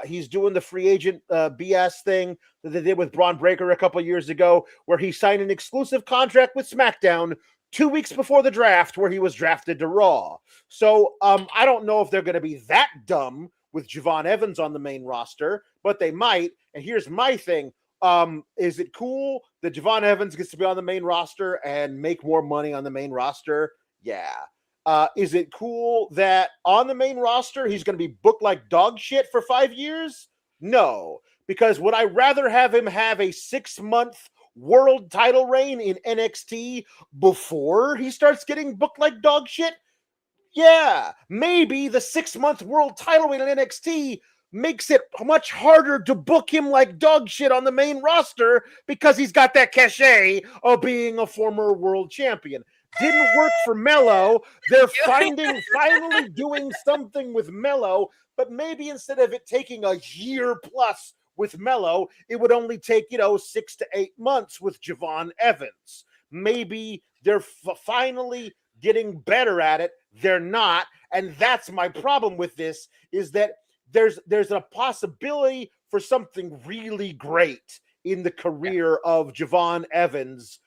He's doing the free agent BS thing that they did with Braun Breaker a couple years ago, where he signed an exclusive contract with SmackDown 2 weeks before the draft, where he was drafted to Raw. So I don't know if they're going to be that dumb with Javon Evans on the main roster, but they might. And here's my thing. Is it cool that Javon Evans gets to be on the main roster and make more money on the main roster? Yeah. Is it cool that on the main roster he's going to be booked like dog shit for 5 years? No, because would I rather have him have a 6-month world title reign in NXT before he starts getting booked like dog shit? Yeah, maybe the 6-month world title reign in NXT makes it much harder to book him like dog shit on the main roster because he's got that cachet of being a former world champion. Didn't work for Mello. They're finally doing something with Mello, but maybe instead of it taking a year plus with Mello, it would only take, 6 to 8 months with Javon Evans. Maybe they're finally getting better at it. They're not. And that's my problem with this, is that there's a possibility for something really great in the career of Javon Evans.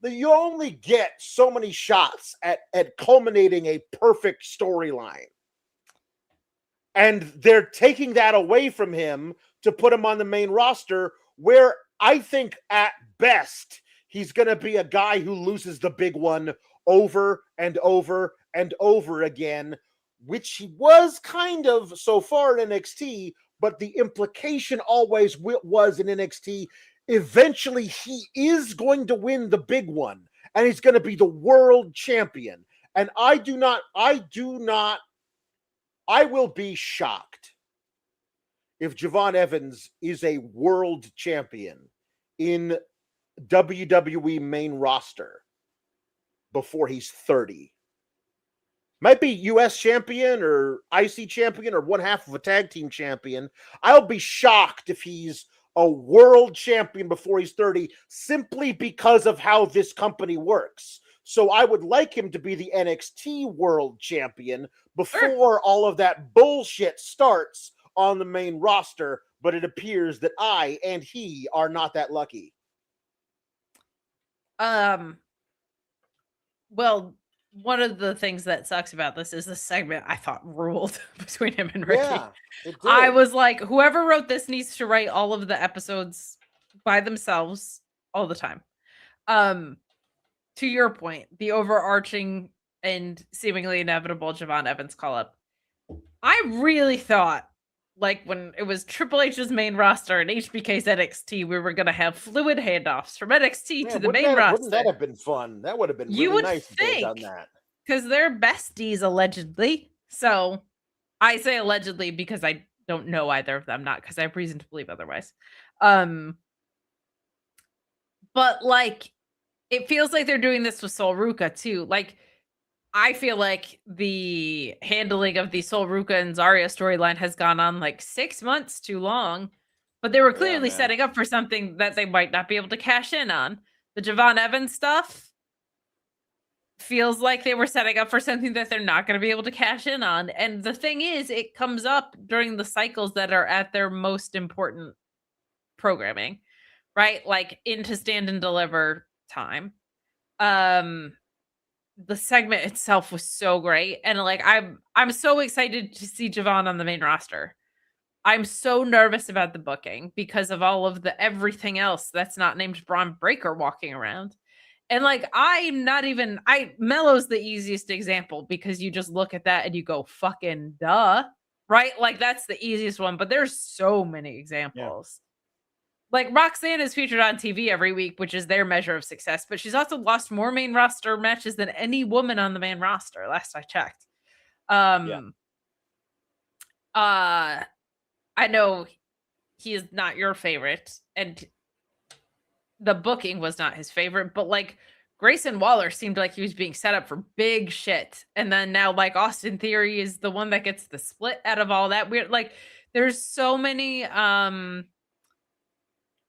You only get so many shots at culminating a perfect storyline, and they're taking that away from him to put him on the main roster, where I think at best he's going to be a guy who loses the big one over and over and over again, which he was kind of so far in NXT, but the implication always was in NXT, eventually he is going to win the big one, and he's going to be the world champion. And I will be shocked if Javon Evans is a world champion in WWE main roster before he's 30. Might be U.S. champion or IC champion or one half of a tag team champion. I'll be shocked if he's a world champion before he's 30, simply because of how this company works. So I would like him to be the NXT world champion before all of that bullshit starts on the main roster, but it appears that I and he are not that lucky. Well, one of the things that sucks about this is the segment I thought ruled between him and Ricky. Yeah, it did. I was like, whoever wrote this needs to write all of the episodes by themselves all the time. To your point, the overarching and seemingly inevitable Javon Evans call up. I really thought, like, when it was Triple H's main roster and HBK's NXT, we were going to have fluid handoffs from NXT to the main roster. Wouldn't that have been fun? That would have been really nice if they had done that. Because they're besties, allegedly. So I say allegedly because I don't know either of them, not because I have reason to believe otherwise. But, like, it feels like they're doing this with Sol Ruca, too. Like, I feel like the handling of the Sol Ruca and Zarya storyline has gone on like 6 months too long, but they were clearly setting up for something that they might not be able to cash in on. The Javon Evans stuff feels like they were setting up for something that they're not going to be able to cash in on. And the thing is, it comes up during the cycles that are at their most important programming, right? Like into Stand and Deliver time. The segment itself was so great, and like I'm so excited to see Javon on the main roster. I'm so nervous about the booking because of all of the everything else that's not named Braun Breaker walking around. And like Mello's the easiest example because you just look at that and you go fucking duh, right? Like that's the easiest one, but there's so many examples. Like Roxanne is featured on TV every week, which is their measure of success, but she's also lost more main roster matches than any woman on the main roster, last I checked. I know he is not your favorite, and the booking was not his favorite, but like Grayson Waller seemed like he was being set up for big shit. And then now like Austin Theory is the one that gets the split out of all that weird. Like there's so many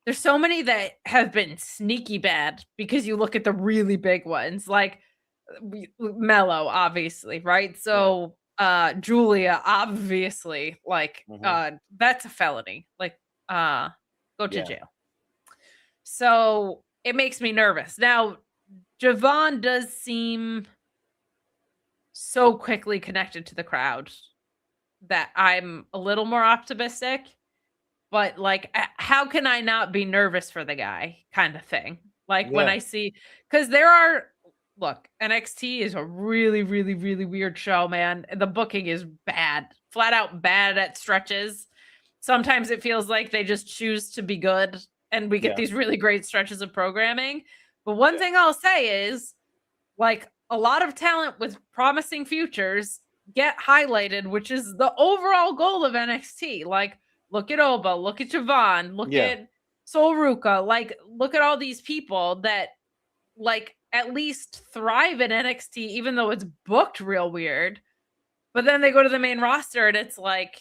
that have been sneaky bad because you look at the really big ones, like Mello, obviously, right? So Julia, obviously, like that's a felony. Like go to jail. So it makes me nervous. Now, Javon does seem so quickly connected to the crowd that I'm a little more optimistic. But like, how can I not be nervous for the guy kind of thing? Like when I see, because look, NXT is a really, really, really weird show, man. The booking is bad, flat out bad at stretches. Sometimes it feels like they just choose to be good and we get these really great stretches of programming. But one thing I'll say is like a lot of talent with promising futures get highlighted, which is the overall goal of NXT. Like, look at Oba, look at Javon, look at Sol Ruca, like look at all these people that like at least thrive in NXT, even though it's booked real weird. But then they go to the main roster and it's like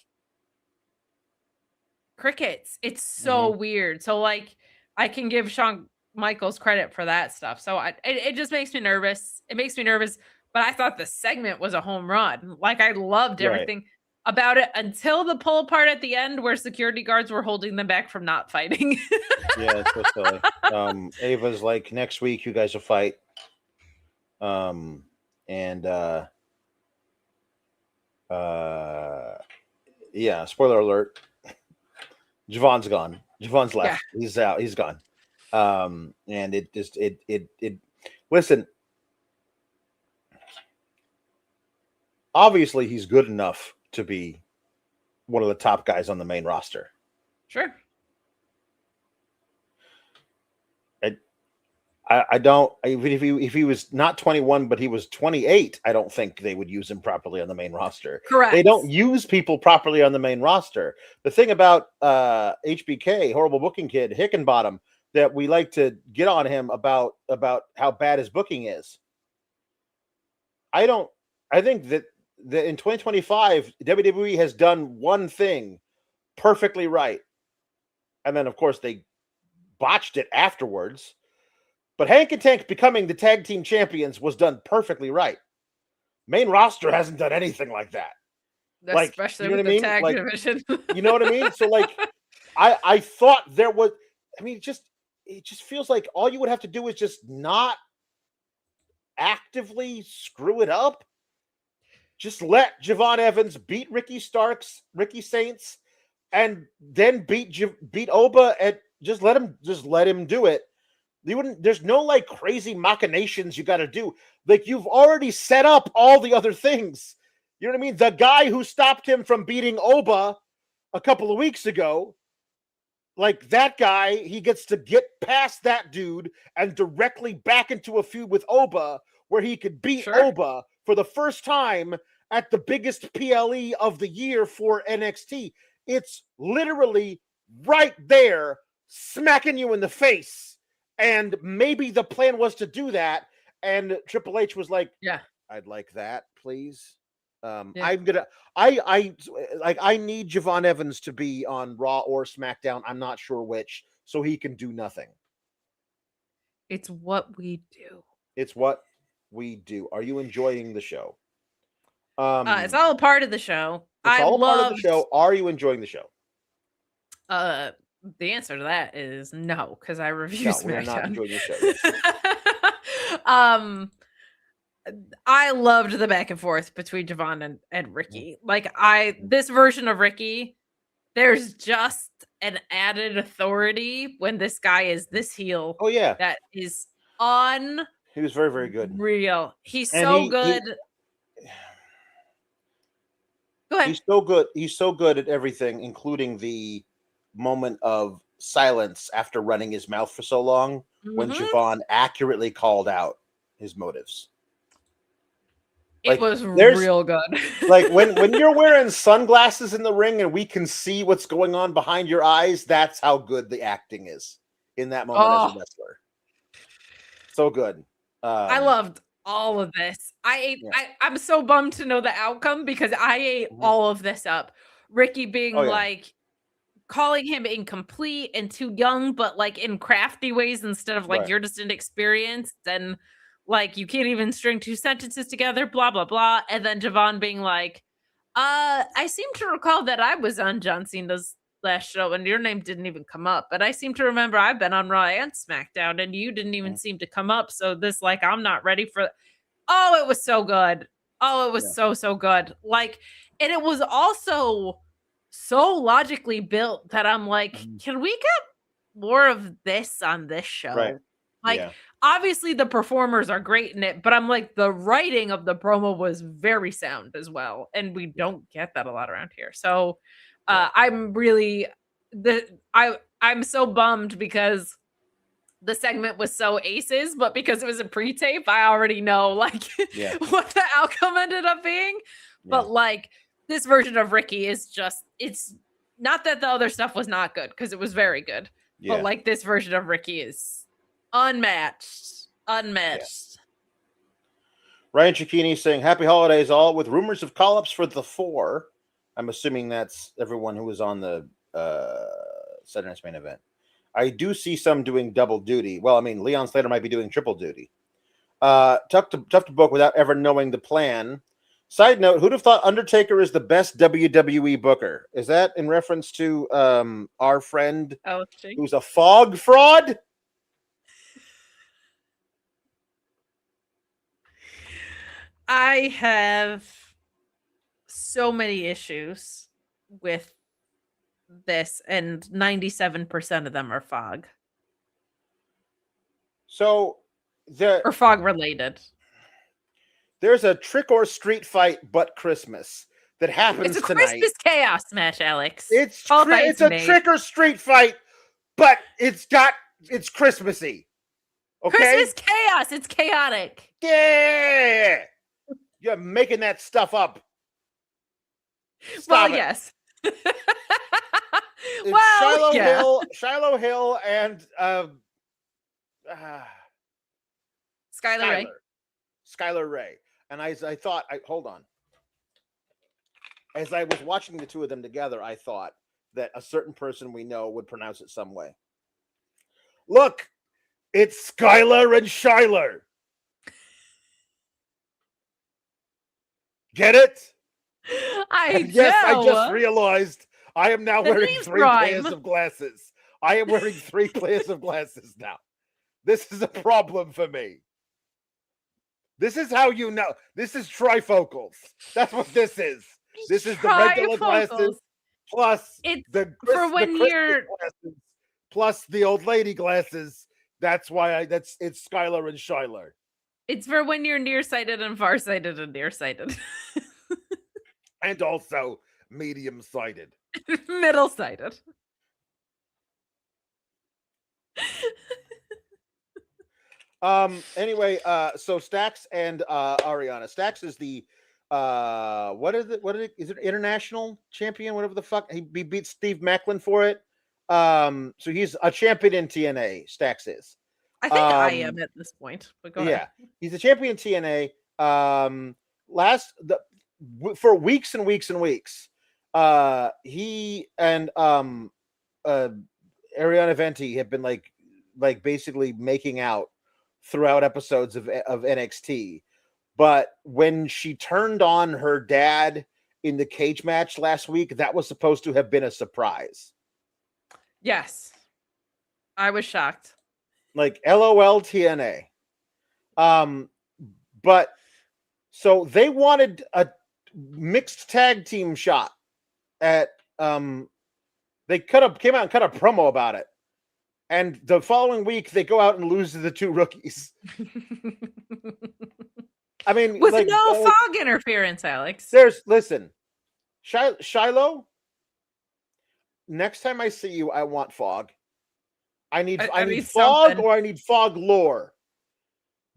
crickets. It's so weird. So like I can give Shawn Michaels credit for that stuff. So it just makes me nervous. It makes me nervous. But I thought the segment was a home run. Like I loved everything about it until the pull apart at the end where security guards were holding them back from not fighting. It's so silly. Ava's like, next week you guys will fight. Spoiler alert. Javon's gone. Javon's left. He's out. He's gone. And it just listen. Obviously, he's good enough to be one of the top guys on the main roster. Sure. I don't, even if he was not 21, but he was 28, I don't think they would use him properly on the main roster. Correct. They don't use people properly on the main roster. The thing about HBK, horrible booking kid, Hickenbottom, that we like to get on him about how bad his booking is. I think that in 2025, WWE has done one thing perfectly right. And then, of course, they botched it afterwards. But Hank and Tank becoming the tag team champions was done perfectly right. Main roster hasn't done anything like that. Especially with the tag division. You know what I mean? So, like, I thought there was. I mean, it just feels like all you would have to do is just not actively screw it up. Just let Javon Evans beat Ricky Saints, and then beat Oba, and just let him do it. There's no like crazy machinations you got to do. Like you've already set up all the other things. You know what I mean? The guy who stopped him from beating Oba a couple of weeks ago, like that guy, he gets to get past that dude and directly back into a feud with Oba where he could beat Oba for the first time at the biggest PLE of the year for NXT. It's literally right there smacking you in the face. And maybe the plan was to do that. And Triple H was like, I'd like that, please. I need Javon Evans to be on Raw or SmackDown. I'm not sure which, so he can do nothing. It's what we do. It's what we do. Are you enjoying the show? It's all a part of the show. It's I all a part of the loved show. Are you enjoying the show? the answer to that is no, because I review No, we are not SmackDown. enjoying the show. Yes. I loved the back and forth between Javon and Ricky. Like this version of Ricky, there's just an added authority when this guy is this heel. Oh yeah, that is on. he was very, very good. Real. He's And so good. Go ahead. He's so good. He's so good at everything, including the moment of silence after running his mouth for so long when Javon accurately called out his motives. It was real good. Like when you're wearing sunglasses in the ring and we can see what's going on behind your eyes, that's how good the acting is in that moment as a wrestler. So good. I loved all of this. I'm so bummed to know the outcome because I ate all of this up. Ricky being like calling him incomplete and too young, but like in crafty ways instead of like you're just inexperienced and like you can't even string two sentences together, blah blah blah. And then Javon being like, I seem to recall that I was on John Cena's last show and your name didn't even come up, but I seem to remember I've been on Raw and SmackDown and you didn't even seem to come up, so this like I'm not ready for. Oh, it was so good. Oh, it was so good. Like, and it was also so logically built that I'm like, can we get more of this on this show? Right. Like obviously the performers are great in it, but I'm like the writing of the promo was very sound as well, and we don't get that a lot around here. So I'm really I'm so bummed because the segment was so aces, but because it was a pre-tape, I already know like what the outcome ended up being. But like this version of Ricky is just, it's not that the other stuff was not good because it was very good. But like this version of Ricky is unmatched. Ryan Cicchini saying happy holidays all, with rumors of call-ups for the 4. I'm assuming that's everyone who was on the Saturday Night's Main Event. I do see some doing double duty. Well, I mean, Leon Slater might be doing triple duty. Tough to book without ever knowing the plan. Side note, who'd have thought Undertaker is the best WWE booker? Is that in reference to our friend who's a fog fraud? I have so many issues with this, and 97% of them are fog. So or fog related. There's a trick or street fight but Christmas that happens tonight. It's a Christmas chaos match, Alex. It's a trick or street fight, but it's Christmassy. Okay? Christmas chaos. It's chaotic. Yeah. You're making that stuff up. Stop it. Yes. Shiloh Hill and Skylar Raye. And I thought, hold on. As I was watching the two of them together, I thought that a certain person we know would pronounce it some way. Look, it's Skylar and Shiloh. Get it? I just realized I am now wearing 3 pairs of glasses. I am wearing 3 pairs of glasses now. This is a problem for me. This is how you know. This is trifocals. That's what this is. This is the regular glasses plus the glasses plus the old lady glasses. That's why it's Skylar and Shiloh. It's for when you're nearsighted and farsighted and nearsighted. And also medium-sighted. Middle-sighted. Anyway, so Stax and Arianna. Stax is the is it international champion, whatever the fuck. He beat Steve Macklin for it. So he's a champion in TNA. Stax is. I think I am at this point. But go ahead. He's a champion in TNA. For weeks and weeks and weeks, he and Arianna Venti have been like basically making out throughout episodes of NXT. But when she turned on her dad in the cage match last week, that was supposed to have been a surprise. Yes. I was shocked. Like LOL TNA. But so they wanted a mixed tag team shot at they came out and cut a promo about it. And the following week they go out and lose to the two rookies. I mean, with no fog interference, Alex. Listen, Shiloh, next time I see you, I want fog. I need fog something. Or I need fog lore.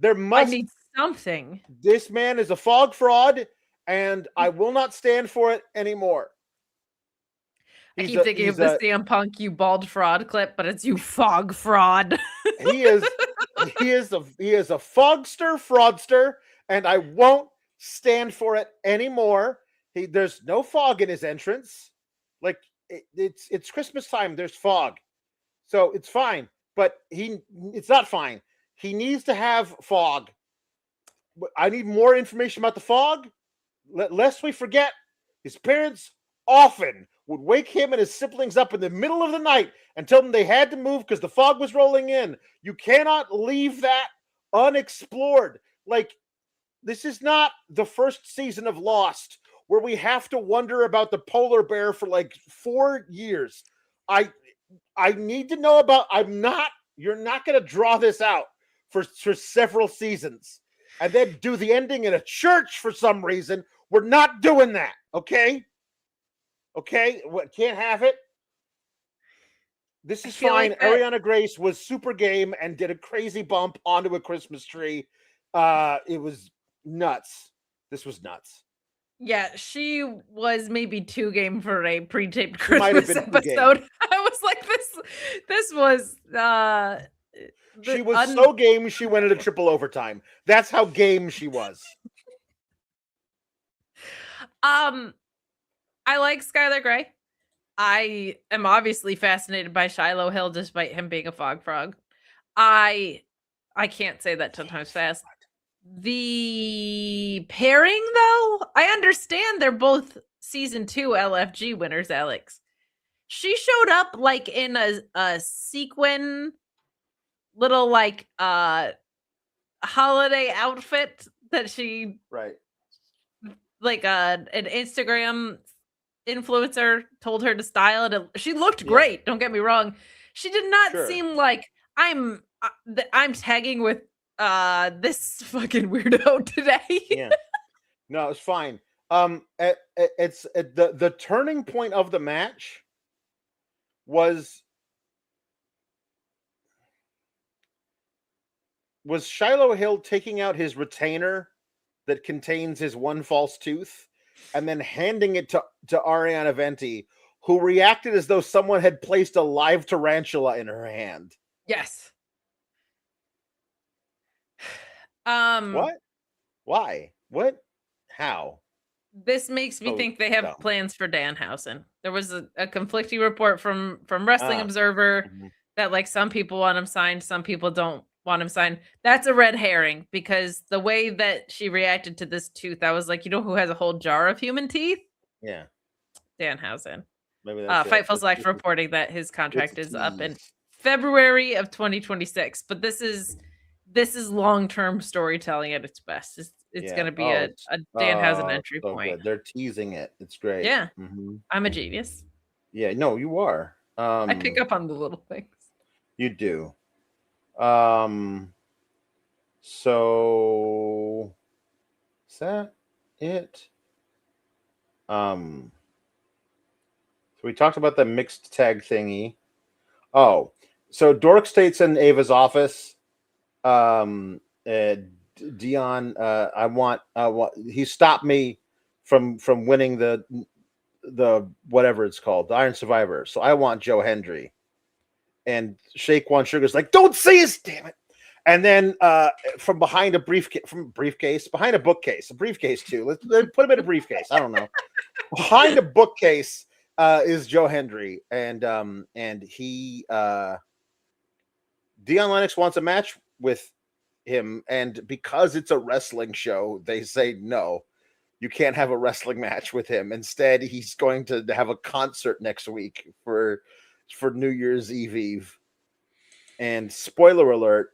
I need something. This man is a fog fraud, and I will not stand for it anymore. I keep thinking of the CM Punk "you bald fraud" clip, but it's "you fog fraud." He is a fogster fraudster, and I won't stand for it anymore. There's no fog in his entrance. Like it's Christmas time. There's fog, so it's fine. But it's not fine. He needs to have fog. I need more information about the fog. Lest we forget, his parents often would wake him and his siblings up in the middle of the night and tell them they had to move because the fog was rolling in. You cannot leave that unexplored. Like, this is not the first season of Lost where we have to wonder about the polar bear for like 4 years. I need to know about. You're not going to draw this out for several seasons and then do the ending in a church for some reason. We're not doing that. Okay. What, can't have it. This is fine. Like Arianna Grace was super game and did a crazy bump onto a Christmas tree. It was nuts. This was nuts. Yeah, she was maybe too game for a pre-taped Christmas episode. I was like, this was she was so game she went into triple overtime. That's how game she was. I like Skylar Grey. I am obviously fascinated by Shiloh Hill, despite him being a fog frog. I can't say that 10 times fast. The pairing, though, I understand they're both season 2 LFG winners, Alex. She showed up like in a sequin little like holiday outfit that she like an Instagram influencer told her to style it. She looked great. Don't get me wrong. She did not seem like I'm tagging with this fucking weirdo today. Yeah. No, it's fine. It's the turning point of the match was Shiloh Hill taking out his retainer that contains his one false tooth and then handing it to Arianna Venti, who reacted as though someone had placed a live tarantula in her hand. Yes. What? Why? What? How? This makes me think they have plans for Danhausen. There was a conflicting report from Wrestling Observer that like some people want him signed, some people don't want him signed. That's a red herring because the way that she reacted to this tooth, I was like, you know who has a whole jar of human teeth? Yeah. Danhausen. Maybe that's Fightful Select reporting that his contract is up in February of 2026. But this is long-term storytelling at its best. It's going to be a Danhausen entry point. Good. They're teasing it. It's great. Yeah. I'm a genius. Yeah, no, you are. I pick up on the little things. You do. So is that it? So we talked about the mixed tag thingy. Oh, so Dork State's in Ava's office. Dion, I want he stopped me from winning the whatever it's called, the Iron Survivor. So I want Joe Hendry. And Shake One Sugar's like, don't say his, damn it. And then from behind a briefcase, behind a bookcase, a briefcase too. Let's put him in a briefcase. I don't know. Behind a bookcase is Joe Hendry, and he Dion Lennox wants a match with him, and because it's a wrestling show, they say no, you can't have a wrestling match with him. Instead, he's going to have a concert next week for New Year's Eve. And spoiler alert,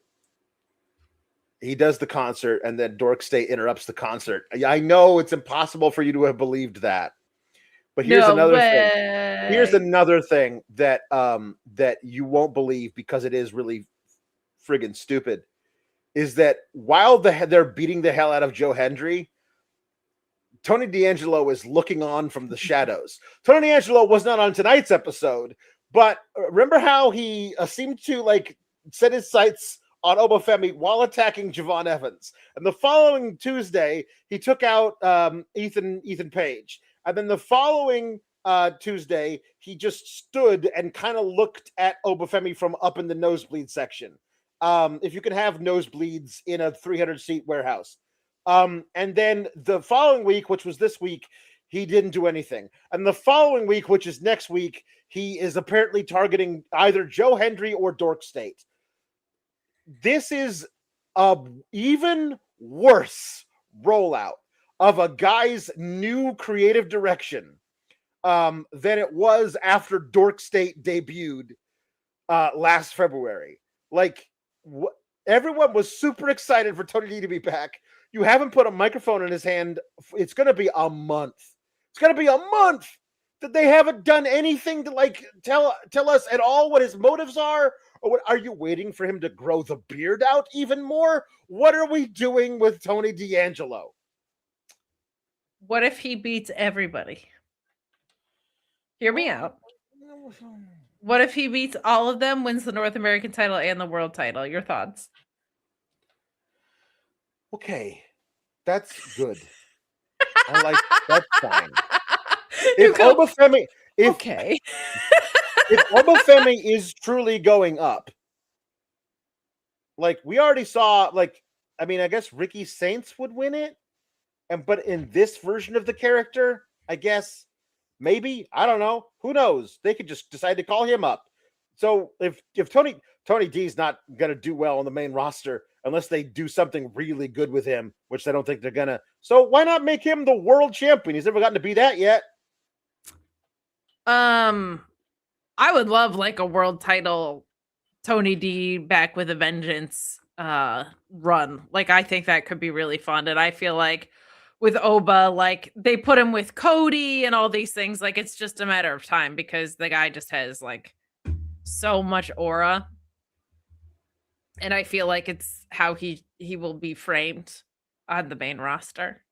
he does the concert, and then Dork State interrupts the concert. I know it's impossible for you to have believed that, but here's another thing. Here's another thing that that you won't believe, because it is really friggin' stupid, is that while they're beating the hell out of Joe Hendry, Tony D'Angelo is looking on from the shadows. Tony D'Angelo was not on tonight's episode, but remember how he seemed to like set his sights on Obafemi while attacking Javon Evans. And the following Tuesday, he took out Ethan Page. And then the following Tuesday, he just stood and kind of looked at Obafemi from up in the nosebleed section. If you can have nosebleeds in a 300-seat warehouse. And then the following week, which was this week, he didn't do anything. And the following week, which is next week, he is apparently targeting either Joe Hendry or Dork State. This is a even worse rollout of a guy's new creative direction than it was after Dork State debuted last February. Like, everyone was super excited for Tony D to be back. You haven't put a microphone in his hand. It's going to be a month. It's going to be a month that they haven't done anything to like tell us at all what his motives are. Or what, are you waiting for him to grow the beard out even more? What are we doing with Tony D'Angelo? What if he beats everybody? Hear me out. What if he beats all of them, wins the North American title and the world title? Your thoughts? Okay, that's good. I like that's fine. If Obafemi, okay. If Obafemi is truly going up, like we already saw, like I mean, I guess Ricky Saints would win it, but in this version of the character, I guess maybe, I don't know, who knows? They could just decide to call him up. So if Tony D's not gonna do well on the main roster unless they do something really good with him, which I don't think they're gonna. So why not make him the world champion? He's never gotten to be that yet. I would love like a world title Tony D back with a vengeance run. Like I think that could be really fun. And I feel like with Oba, like they put him with Cody and all these things, like it's just a matter of time because the guy just has like so much aura. And I feel like it's how he will be framed on the main roster.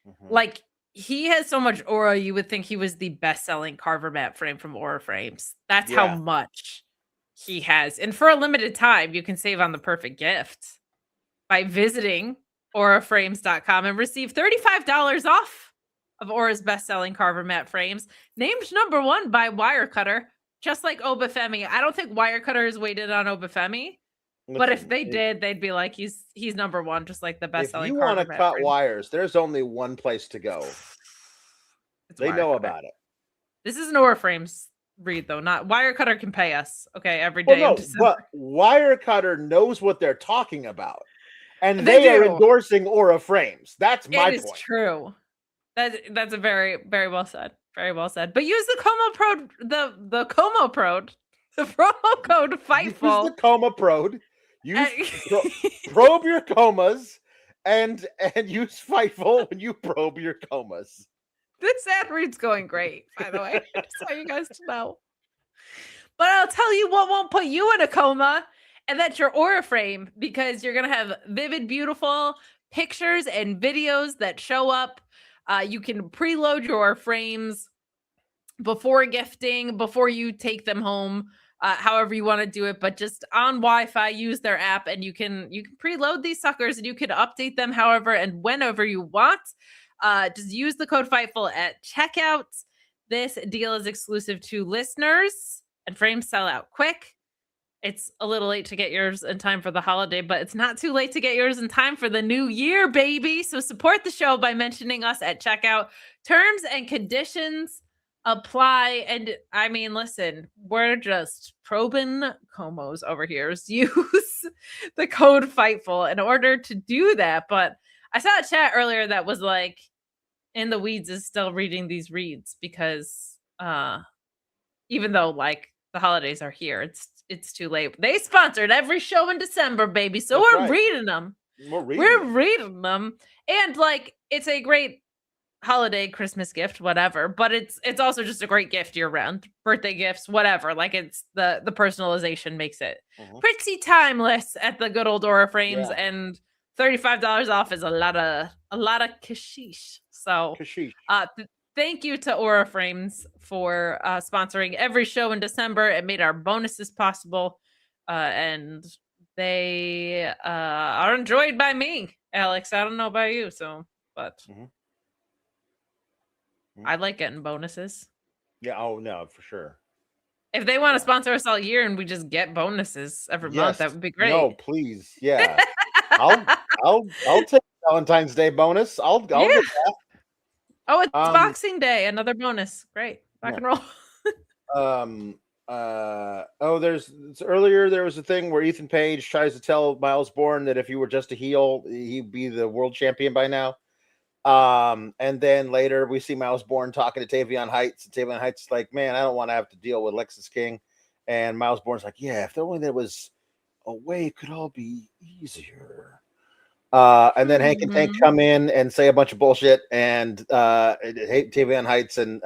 Mm-hmm. Like he has so much aura, you would think he was the best-selling Carver mat frame from Aura Frames. That's how much he has. And for a limited time, you can save on the perfect gift by visiting auraframes.com and receive $35 off of Aura's best-selling Carver mat frames, named #1 by Wirecutter, just like Obafemi. I don't think Wirecutter is weighted on Obafemi. But if they did, they'd be like, he's #1, just like the best-selling. If you want to cut wires, there's only one place to go. They know about it. This is an Aura Frames read, though. Not Wirecutter can pay us, okay, every day. Well, no, but Wirecutter knows what they're talking about, and they are endorsing Aura Frames. That's my point. It is true. That's a very, very well said. Very well said. But use the Como Pro, the Como Pro, the promo code FIGHTFUL. Use the Coma Pro. Probe your comas and use Fightful when you probe your comas. This ad read's going great, by the way. Just so you guys to know. But I'll tell you what won't put you in a coma, and that's your Aura Frame, because you're gonna have vivid, beautiful pictures and videos that show up. You can preload your frames before gifting, before you take them home. However you want to do it, but just on Wi-Fi, use their app, and you can preload these suckers, and you can update them however and whenever you want. Just use the code FIGHTFUL at checkout. This deal is exclusive to listeners, and frames sell out quick. It's a little late to get yours in time for the holiday, but it's not too late to get yours in time for the new year, baby. So support the show by mentioning us at checkout. Terms and conditions apply. And I mean, listen, we're just probing Comos over here. Use the code Fightful in order to do that. But I saw a chat earlier that was like, In the Weeds is still reading these reads because even though like the holidays are here, it's too late. They sponsored every show in December, baby. So That's we're right. reading them. We're reading them. And like it's a great holiday, Christmas gift, whatever. But it's also just a great gift year round. Birthday gifts, whatever. Like it's the personalization makes it pretty timeless at the good old Aura Frames, Yeah. and $35 off is a lot of cashish. So Kashish. thank you to Aura Frames for sponsoring every show in December. It made our bonuses possible, and they are enjoyed by me, Alex. I don't know about you, but I like getting bonuses. Yeah. Oh no, for sure. If they want to sponsor us all year and we just get bonuses every month, that would be great. No, please. Yeah. I'll take Valentine's Day bonus. I'll get that. Oh, it's Boxing Day, another bonus. Great. Rock and roll. Earlier there was a thing where Ethan Page tries to tell Miles Bourne that if he were just a heel, he'd be the world champion by now. And then later we see Miles Bourne talking to Tavion Heights, and Tavion Heights is like, man, I don't want to have to deal with Lexis King. And Miles Bourne's like, yeah, if only there was a way it could all be easier. And then Hank and Tank come in and say a bunch of bullshit, and Tavion Heights and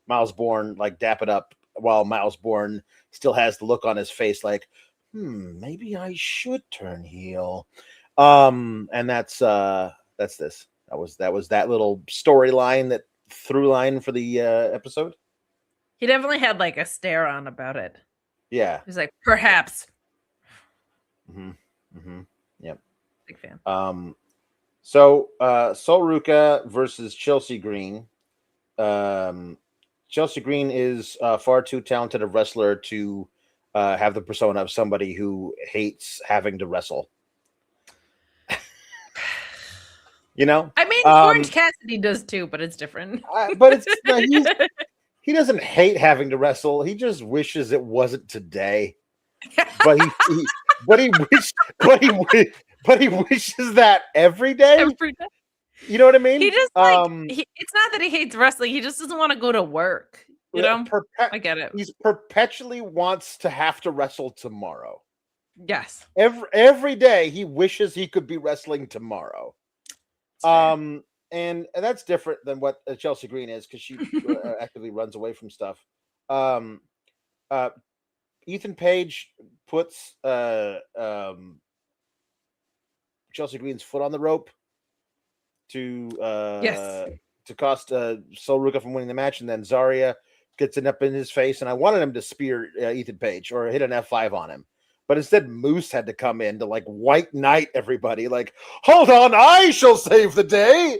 Miles Bourne like dap it up, while Miles Bourne still has the look on his face like, maybe I should turn heel. And that's this. That was that little storyline, that through line for the episode. He definitely had like a stare on about it. Yeah. He's like, perhaps. Yep. Big fan. So Sol Ruca versus Chelsea Green. Chelsea Green is far too talented a wrestler to have the persona of somebody who hates having to wrestle. You know, I mean, Orange Cassidy does too, but it's different. But it's he doesn't hate having to wrestle. He just wishes it wasn't today. But he wishes that every day. Every day. You know what I mean? He just it's not that he hates wrestling. He just doesn't want to go to work. You know, I get it. He perpetually wants to have to wrestle tomorrow. Yes. Every day he wishes he could be wrestling tomorrow. And that's different than what Chelsea Green is, because she actively runs away from stuff. Ethan Page puts Chelsea Green's foot on the rope to cost Sol Ruca from winning the match, and then Zarya gets it up in his face, and I wanted him to spear Ethan Page or hit an F5 on him. But instead, Moose had to come in to like white knight everybody. Like, hold on, I shall save the day.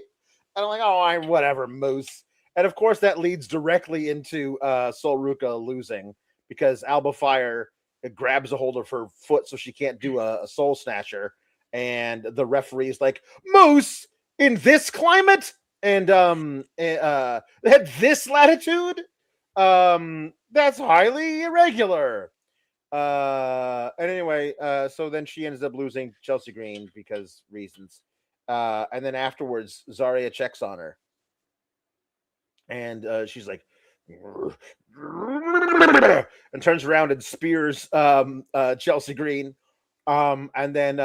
And I'm like, oh, whatever, Moose. And of course, that leads directly into Sol Ruca losing, because Alba Fire grabs a hold of her foot so she can't do a soul snatcher. And the referee is like, Moose, in this climate and at this latitude, that's highly irregular. And anyway, so then she ends up losing Chelsea Green because reasons. And then afterwards, Zarya checks on her, and she's like, and turns around and spears Chelsea Green. And then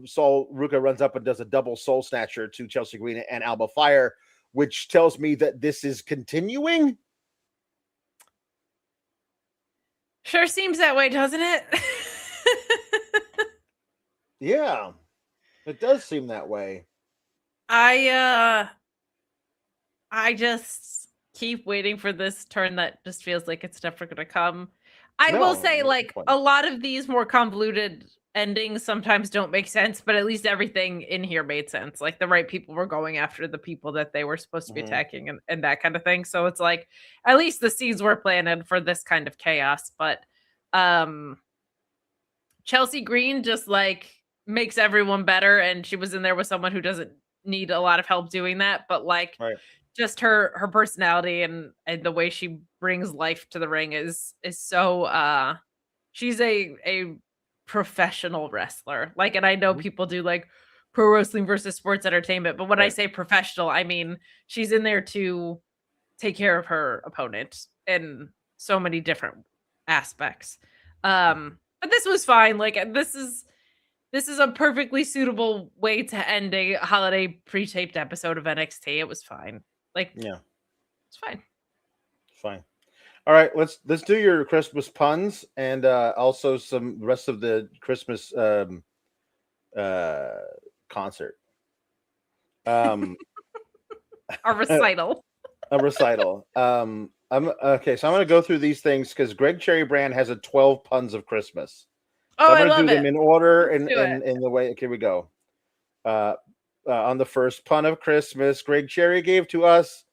Sol Ruca runs up and does a double soul snatcher to Chelsea Green and Alba Fire, which tells me that this is continuing. Sure seems that way, doesn't it? Yeah, it does seem that way. I just keep waiting for this turn that just feels like it's never going to come. I will say, like, a lot of these more convoluted endings sometimes don't make sense, but at least everything in here made sense. Like, the right people were going after the people that they were supposed to be attacking, and that kind of thing. So it's like, at least the seeds were planted for this kind of chaos. But Chelsea Green just like makes everyone better, and she was in there with someone who doesn't need a lot of help doing that, but like just her personality and the way she brings life to the ring is so she's a professional wrestler. Like, and I know people do like pro wrestling versus sports entertainment, but when I say professional, I mean she's in there to take care of her opponent in so many different aspects. But this was fine. Like, this is a perfectly suitable way to end a holiday pre-taped episode of NXT. It was fine. Like, Yeah, it's fine. fine. All right, let's do your Christmas puns and also some rest of the Christmas concert. A recital. A recital. I'm okay, so I'm going to go through these things because Greg Cherry Brand has a 12 puns of Christmas. So Oh, I'm I going to love do them it. in order Let's do it. in the way. Okay, we go. On the first pun of Christmas, Greg Cherry gave to us,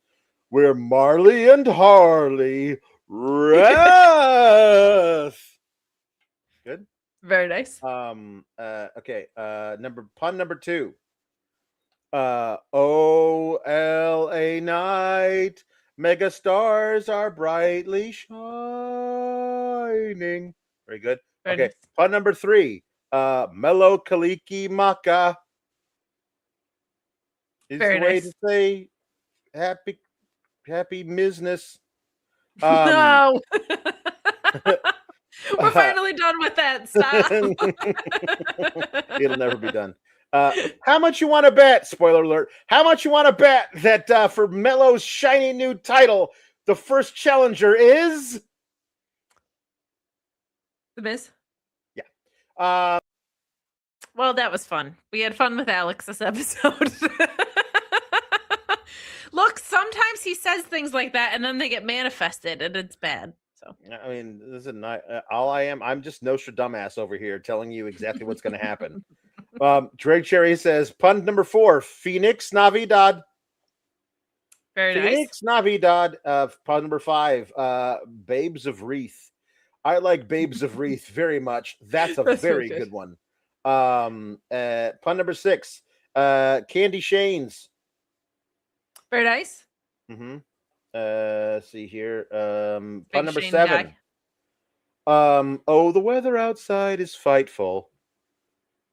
"We're Marley and Harley Wrath." Good. Very nice. Okay. Pun number 2. OLA night, mega stars are brightly shining. Very good. Very Okay. nice. Pun number 3. Melo Kaliki Maka. Is Very the way nice. to say happy business. No. We're finally done with that. Stop. It'll never be done. How much you want to bet? Spoiler alert. How much you want to bet that for Melo's shiny new title, the first challenger is The Miz? Yeah. Well, that was fun. We had fun with Alex this episode. Look, sometimes he says things like that and then they get manifested and it's bad. So I mean, this is not all I am. I'm just Nostradamus over here telling you exactly what's going to happen. Drake Cherry says, pun number 4, Phoenix Navidad. very Phoenix Navidad. Pun number 5, Babes of Wreath. I like Babes of Wreath very much. That's a That's very really good one. Pun number 6, Candy Shanes. Very nice. Mm-hmm. See here. Pun Big number Shane 7. guy. Oh, the weather outside is frightful.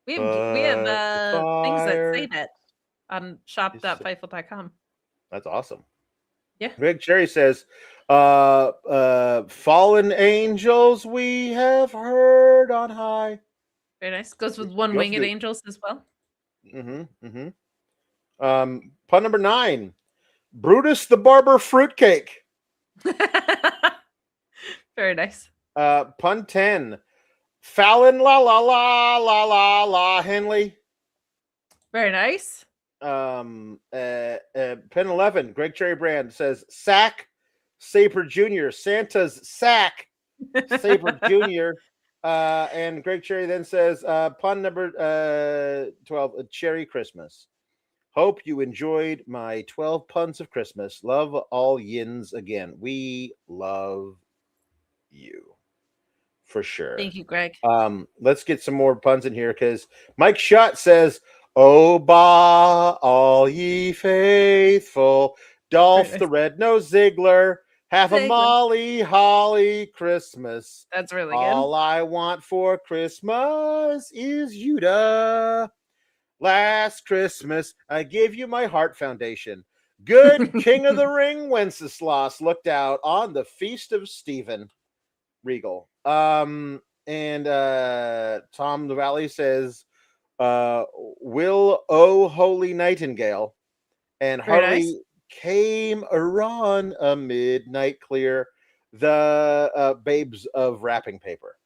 We have things that say fire that on shop.fightful.com. That's awesome. Yeah. Greg Cherry says, fallen angels we have heard on high. Very nice. Goes with one Goes winged with- angels as well. Pun number 9, Brutus the Barber fruitcake. Very nice. Pun 10, Fallon la la la la la la Henley. Very nice. Pin 11, Greg Cherry Brand says, Sack Saber Jr. Santa's Sack Saber Jr. And Greg Cherry then says, pun number 12, Cherry Christmas. Hope you enjoyed my 12 puns of Christmas. Love all yins again. We love you for sure. Thank you, Greg. Let's get some more puns in here because Mike Schutt says, "Oh, bah, all ye faithful, Dolph the Red-Nosed Ziggler, have a Molly Holly Christmas. That's really All good. I want for Christmas is you to. Last Christmas, I gave you my heart foundation. Good King of the Ring Wenceslas looked out on the feast of Stephen Regal." And Tom the Valley says, "Will oh holy nightingale," and Very Harley nice. came around a midnight clear. The babes of wrapping paper,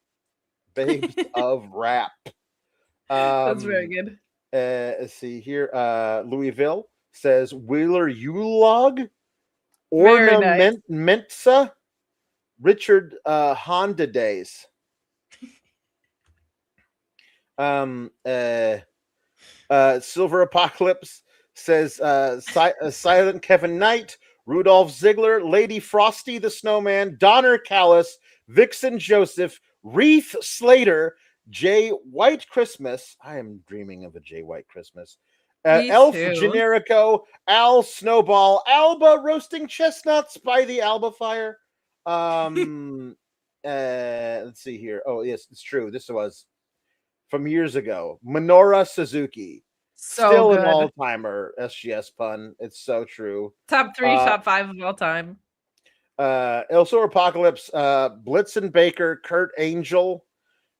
babes of wrap. That's very good. Let's see here. Louisville says, "Wheeler Ulog, Very nice. Ornamentsa, Richard Honda Days." Silver Apocalypse says, Silent Kevin Knight, Rudolph Ziggler, Lady Frosty the Snowman, Donner Callis, Vixen Joseph, Wreath Slater, Jay White Christmas. I am dreaming of a Jay White Christmas. Me Elf too. Generico, Al Snowball, Alba roasting chestnuts by the Alba fire. Let's see here. Oh, yes, it's true. This was from years ago. Minoru Suzuki. So Still good. an all-timer SGS pun. It's so true. Top 3, top 5 of all time. Ilsor Apocalypse, Blitzen Baker, Kurt Angel.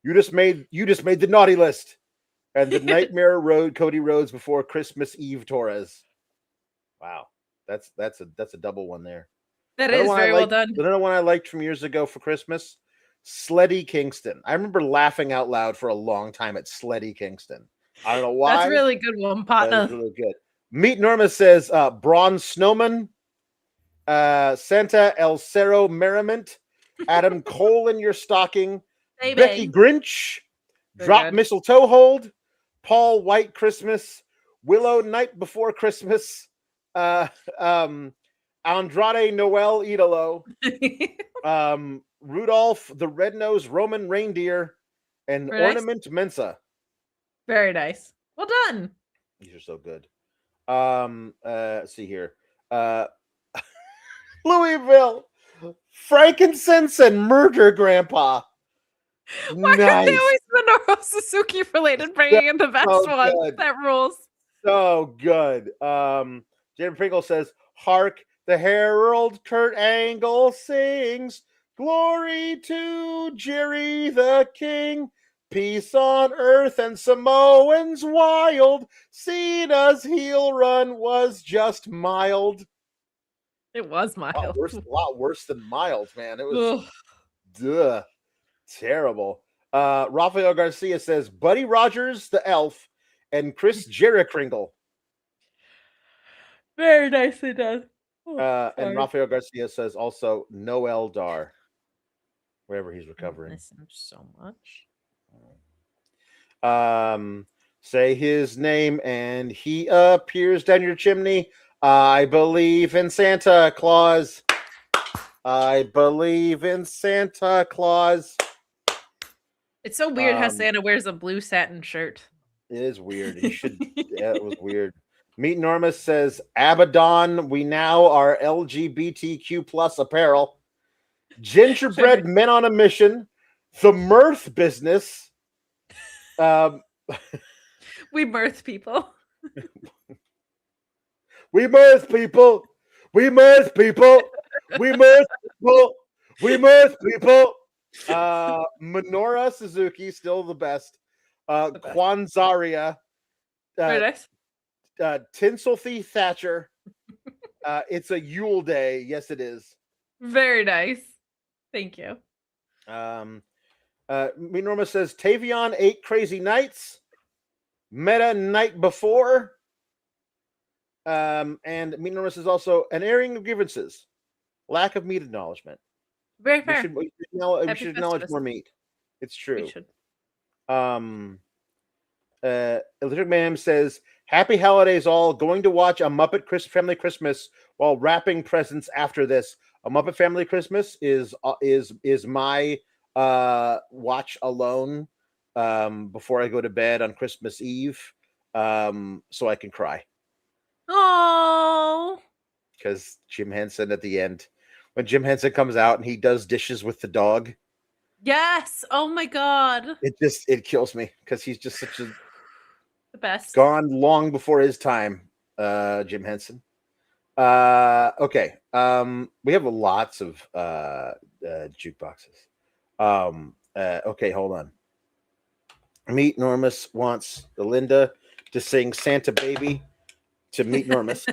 You just made the naughty list. And the Nightmare Road, Cody Rhodes before Christmas Eve Torres. Wow. That's a double one there. That is very well done. Another one I liked from years ago for Christmas, Sleddy Kingston. I remember laughing out loud for a long time at Sleddy Kingston. I don't know why. That's a really good one, partner. That's really good. Meet Norma says Braun Snowman, Santa El Cerro Merriment, Adam Cole in your stocking, Hey, Becky bang. Grinch, Very Drop good. Mistletoe Hold, Paul White Christmas, Willow Night Before Christmas, Andrade Noel Idolo, Rudolph the Red-Nosed Roman Reindeer, and Very nice. Ornament Mensa. Very nice. Well done. These are so good. Let's see here. Louisville, Frankincense and Murder Grandpa. Why Nice. couldn't they always Minoru Suzuki related bringing in the best so one? good. That rules. So good. Jared Pringle says, Hark, the herald Kurt Angle sings, glory to Jerry the King, peace on earth and Samoans wild, Cena's heel run was just mild. It was A mild. lot worse than mild, man. It was terrible. Rafael Garcia says, Buddy Rogers, the elf, and Chris Jerickringle. Very nicely done. And Rafael Garcia says also Noel Dar, wherever he's I recovering. miss him so much. Say his name and he appears down your chimney. I believe in Santa Claus. I believe in Santa Claus. It's so weird how Santa wears a blue satin shirt. It is weird. He should. Yeah, it was weird. Meet Norma says, Abaddon, we now are LGBTQ plus apparel. Gingerbread men on a mission. The mirth business. We mirth people. We mirth people. We mirth people. We mirth people. We mirth people. Minoru Suzuki, still the best. Kwanzaria. Very nice. Tinsel Thief Thatcher. It's a Yule Day. Yes, it is. Very nice. Thank you. Me Norma says Tavion 8 Crazy Nights. Meta Night Before. And Me Norma says also an airing of grievances. Lack of meat acknowledgement. Very fair. We should acknowledge more meat. It's true. We should. Electric Man says, Happy holidays all. Going to watch a Muppet Family Christmas while wrapping presents after this. A Muppet Family Christmas is my watch alone before I go to bed on Christmas Eve, so I can cry. Oh, because Jim Henson at the end, when Jim Henson comes out and he does dishes with the dog. yes. Oh my God. It kills me because he's just such a The best. gone long before his time, Jim Henson. Okay. We have lots of jukeboxes. Okay, hold on. Meet Normus wants Linda to sing Santa Baby to Meet Normus.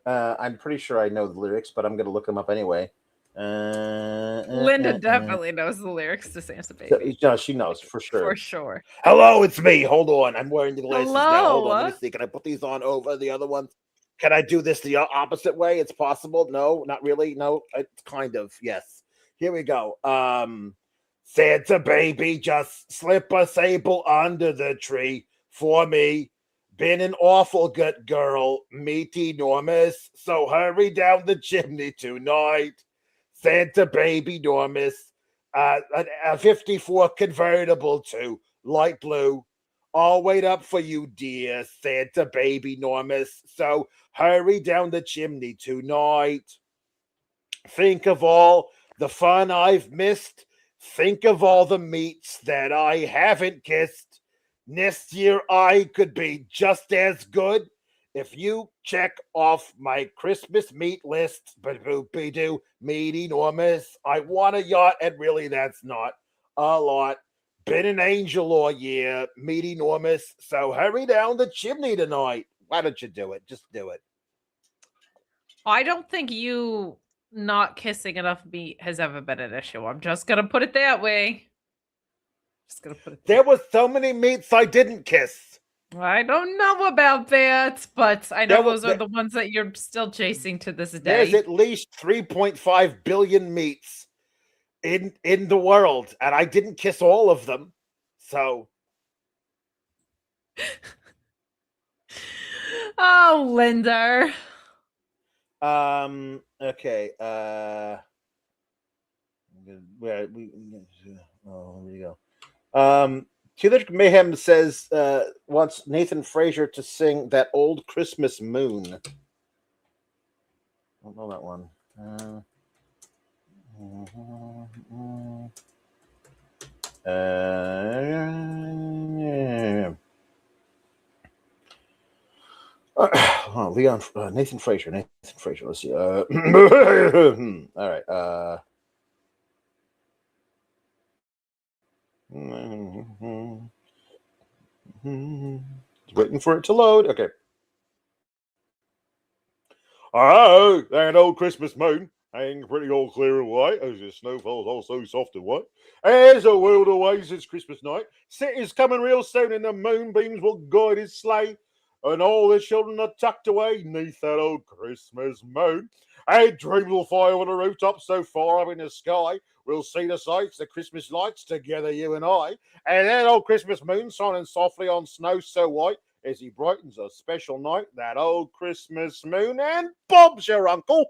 I'm pretty sure I know the lyrics, but I'm going to look them up anyway. Linda definitely knows the lyrics to Santa Baby. No, she knows for sure. For sure. Hello, it's me. Hold on. I'm wearing the glasses now. Hold on. Hello. Let me see. Can I put these on over the other ones? Can I do this the opposite way? It's possible. No, not really. No, it's kind of. Yes. Here we go. Santa Baby, just slip a sable under the tree for me. Been an awful good girl, meet enormous. So hurry down the chimney tonight. Santa Baby enormous. A 54 convertible too, light blue. I'll wait up for you, dear Santa baby Normus. So hurry down the chimney tonight. Think of all the fun I've missed. Think of all the meats that I haven't kissed. Next year I could be just as good if you check off my Christmas meat list. But boopy-doo, meat enormous. I want a yacht, and really that's not a lot. Been an angel all year, meat enormous. So hurry down the chimney tonight. Why don't you do it? Just do it. I don't think you not kissing enough meat has ever been an issue. I'm just gonna put it that way. Just gonna put it. There were so many meats I didn't kiss. I don't know about that, but I know There those are the ones that you're still chasing to this There's day. at least 3.5 billion meats in the world, and I didn't kiss all of them. So Oh, Linda. okay. Where we here we go. Teeler Mayhem says wants Nathan Frazier to sing that old Christmas moon. I don't know that one. Leon, Nathan Frazier. Let's see. All right. Waiting for it to load. Okay. Oh, that old Christmas moon hanging pretty all clear and white as the snow falls all so soft and white. As a world away since Christmas night, Santa's coming real soon and the moonbeams will guide his sleigh. And all the children are tucked away neath that old Christmas moon. A dream will fly on the rooftop so far up in the sky. We'll see the sights, the Christmas lights together, you and I. And that old Christmas moon shining softly on snow so white as he brightens a special night. That old Christmas moon, and Bob's your uncle.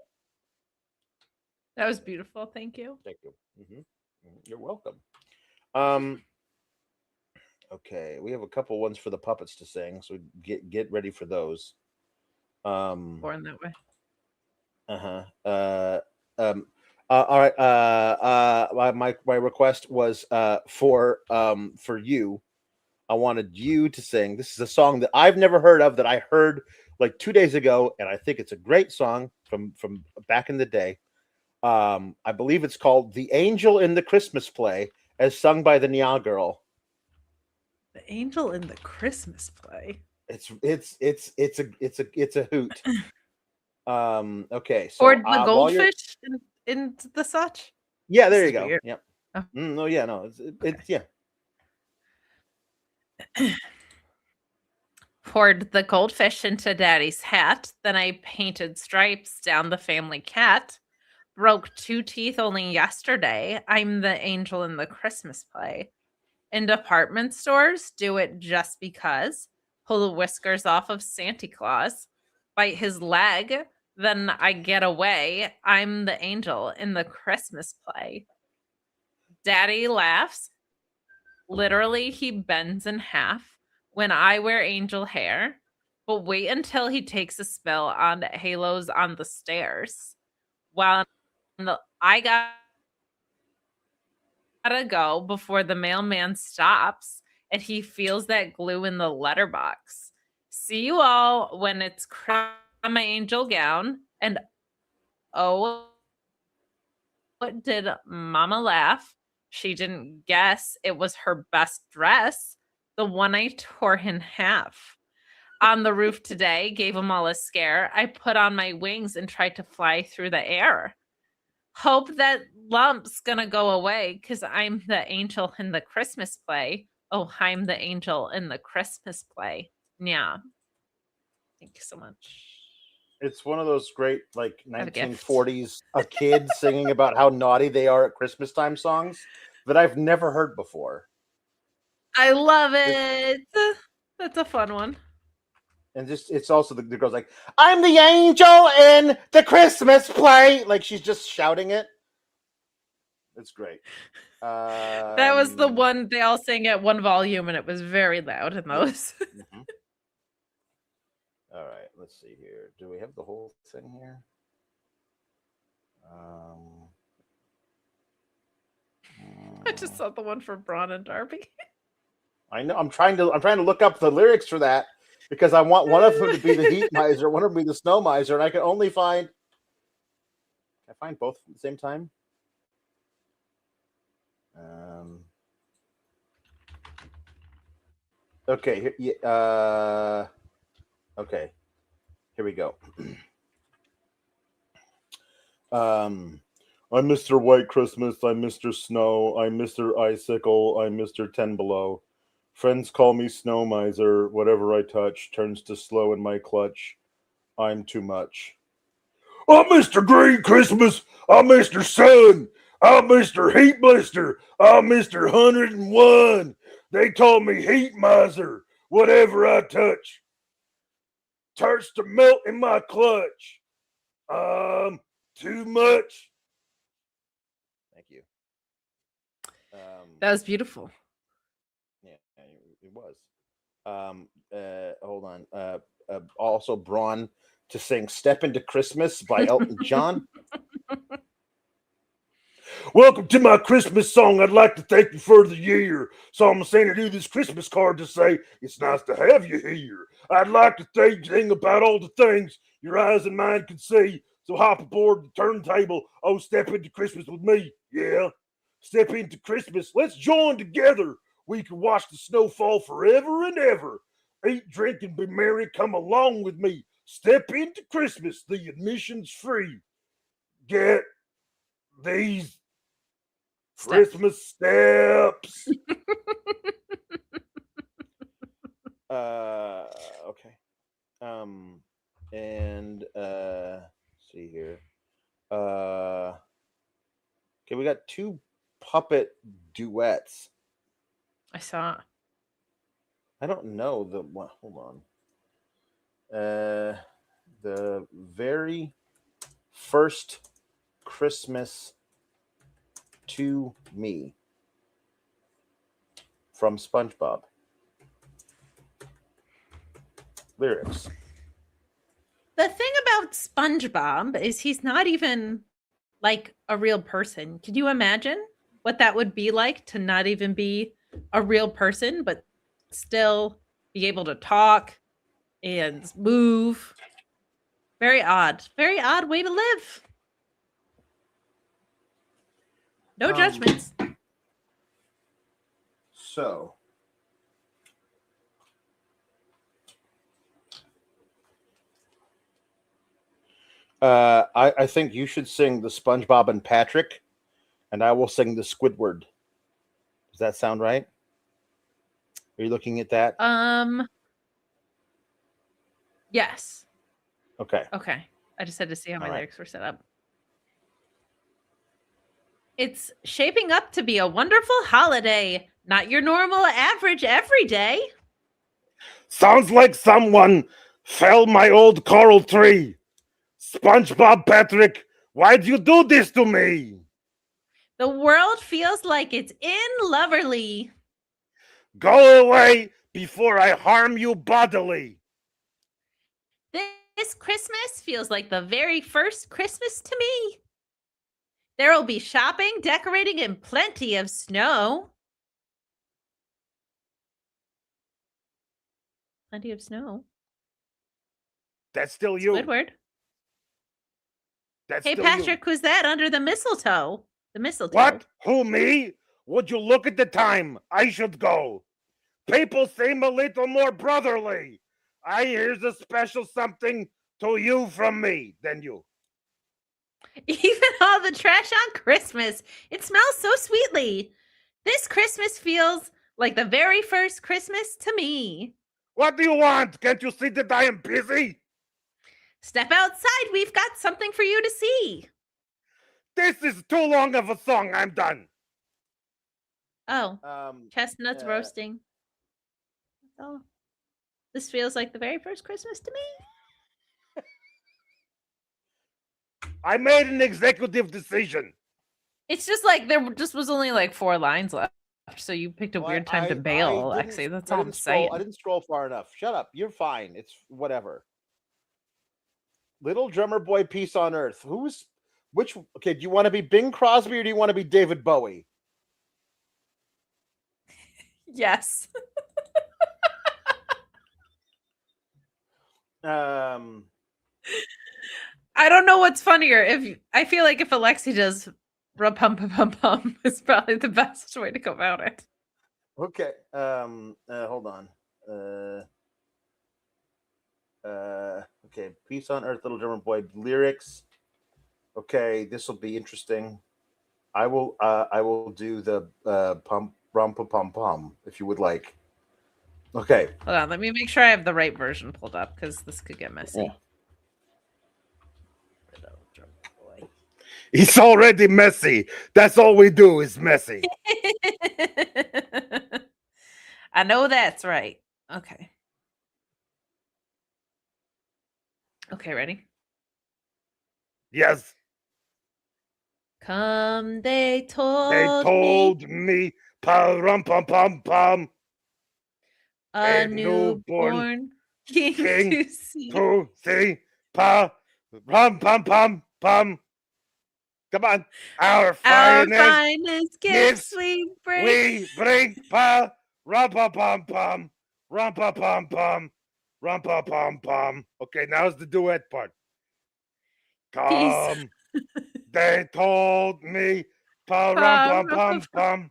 That was beautiful. Thank you. Thank you. You're welcome. Okay, we have a couple ones for the puppets to sing, so get ready for those. Born that way. All right. My request was for you. I wanted you to sing. This is a song that I've never heard of, that I heard like 2 days ago, and I think it's a great song from back in the day. I believe it's called "The Angel in the Christmas Play," as sung by the Nya Girl. The Angel in the Christmas Play. It's a hoot. Okay, so Or the goldfish in the such. Yeah, there you go. Weird. Yep. Oh. No, yeah, no, it's yeah. Poured the goldfish into Daddy's hat. Then I painted stripes down the family cat. Broke 2 teeth only yesterday. I'm the angel in the Christmas play. In department stores, do it just because. Pull the whiskers off of Santa Claus. Bite his leg. Then I get away. I'm the angel in the Christmas play. Daddy laughs. Literally, he bends in half when I wear angel hair. But wait until he takes a spill on halos on the stairs. While I gotta go before the mailman stops and he feels that glue in the letterbox. See you all when it's my angel gown. And oh, what did Mama laugh? She didn't guess it was her best dress, the one I tore in half. On the roof today, gave them all a scare. I put on my wings and tried to fly through the air. Hope that lump's gonna go away because I'm the angel in the Christmas play. Oh, I'm the angel in the Christmas play. Yeah. Thank you so much. It's one of those great, like, 1940s, a kid singing about how naughty they are at Christmas time songs that I've never heard before. I love it. That's a fun one. And just, it's also the girl's like, I'm the angel in the Christmas play. Like, she's just shouting it. It's great. That was the one they all sang at one volume, and it was very loud in those. Mm-hmm. All right, let's see here. Do we have the whole thing here? I just saw the one for Braun and Darby. I know. I'm trying to look up the lyrics for that because I want one of them to be the heat miser, one of them to be the snow miser, and I can only find. Can I find both at the same time? Okay. Okay. Here we go. I'm Mr. White Christmas. I'm Mr. Snow. I'm Mr. Icicle. I'm Mr. 10 Below. Friends call me Snow Miser. Whatever I touch turns to slow in my clutch. I'm too much. I'm Mr. Green Christmas. I'm Mr. Sun. I'm Mr. Heat Blister. I'm Mr. 101. They call me Heat Miser. Whatever I touch turns to melt in my clutch. Too much. Thank you. That was beautiful. Yeah, it was. Hold on. Also, Braun to sing "Step Into Christmas" by Elton John. Welcome to my Christmas song. I'd like to thank you for the year. So I'm sending you this Christmas card to say it's nice to have you here. I'd like to think about all the things your eyes and mine can see. So hop aboard the turntable. Oh, step into Christmas with me. Yeah. Step into Christmas. Let's join together. We can watch the snow fall forever and ever. Eat, drink, and be merry. Come along with me. Step into Christmas. The admission's free. Get these Christmas steps. Okay. And see here. Okay, we got two puppet duets. I saw. I don't know the one. Hold on. The very first Christmas to me from SpongeBob. Lyrics. The thing about SpongeBob is he's not even like a real person. Can you imagine what that would be like to not even be a real person, but still be able to talk and move? Very odd way to live. No judgments. So, I think you should sing the SpongeBob and Patrick, and I will sing the Squidward. Does that sound right? Are you looking at that? Yes. Okay. I just had to see how my All right. lyrics were set up. It's shaping up to be a wonderful holiday, not your normal average every day. Sounds like someone fell my old coral tree. SpongeBob Patrick, why'd you do this to me? The world feels like it's in Loverly. Go away before I harm you bodily. This Christmas feels like the very first Christmas to me. There will be shopping, decorating, and plenty of snow. Plenty of snow. That's still you. Squidward. That's Hey, still Patrick, you. who's that under the mistletoe? The mistletoe. What? Who, me? Would you look at the time? I should go. People seem a little more brotherly. Here's a special something to you from me than you. Even all the trash on Christmas. It smells so sweetly. This Christmas feels like the very first Christmas to me. What do you want? Can't you see that I am busy? Step outside. We've got something for you to see. This is too long of a song. I'm done. Oh, chestnuts roasting. Oh, this feels like the very first Christmas to me. I made an executive decision. It's just like there just was only like 4 lines left. So you picked a Well, weird time to I bail, didn't Alexi. That's I all I'm didn't scroll. I saying. didn't scroll far enough. Shut up. You're fine. It's whatever. Little drummer boy, peace on earth. Who's which? Okay, do you want to be Bing Crosby or do you want to be David Bowie? Yes. Um, I don't know what's funnier. If I feel like if Alexi does pum pum pum pum is probably the best way to go about it. okay. Hold on. Okay. Peace on earth, little drummer boy. Lyrics. Okay, this will be interesting. I will do the pump rum pum pum pum if you would like. Okay. Hold on, let me make sure I have the right version pulled up because this could get messy. Yeah. It's already messy. That's all we do is messy. I know that's right. Okay. Okay, ready? Yes. Come, they They told told me pum pum pum pum. a newborn king to see. To see pa rum pum pum pum. Come on, our finest gifts gifts we bring. we bring pa rum pum pum pum rum pum pum pum rum pum pum pum. Okay, now's the duet part. Peace. Come, they told me pa rum pum pum pum.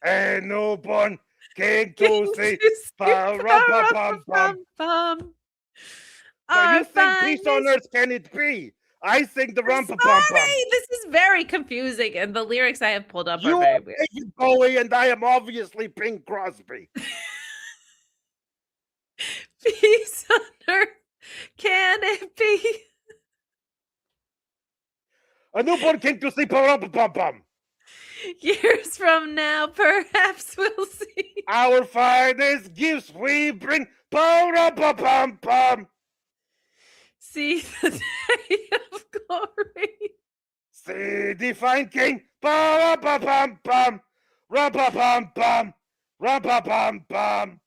A newborn king to see pa rum pum pum pum. Now you think peace on earth can it be? I think the rum pum pum pum. This is very confusing, and the lyrics I have pulled up You are very are weird. David Bowie, and I am obviously Bing Crosby. Peace on earth, can it be? A newborn king to see pa rum pum pum. Years from now, perhaps we'll see. Our finest gifts we bring pa rum pum pum pum. See the day of glory. See the fine king pa rum pum pum pum. Rum pum pum pum. Rum pum pum pum.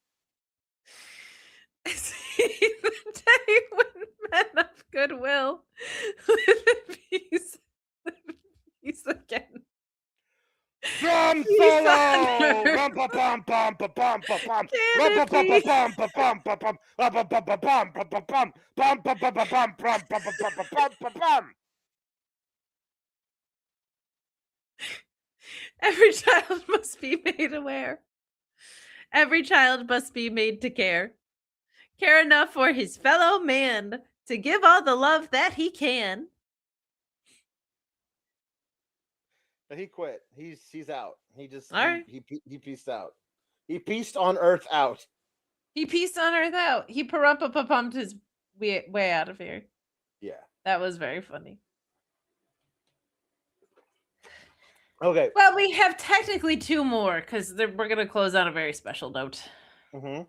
See the day when men of goodwill live in peace again. Drum solo! Rum pum pum pum pum pum pum pum. Rum pum pum pum pum pum pum pum. Rum pum pum pum pum pum pum pum. Pum pum pum pum pum pum pum pum pum pum pum. Every child must be made aware. Every child must be made to care. Care enough for his fellow man to give all the love that he can. He quit. He's out. He just All right. he pieced out. He pieced on earth out. He pieced on earth out. He pumped his way out of here. Yeah. That was very funny. Okay. Well, we have technically 2 more because we're going to close on a very special note. Mm-hmm.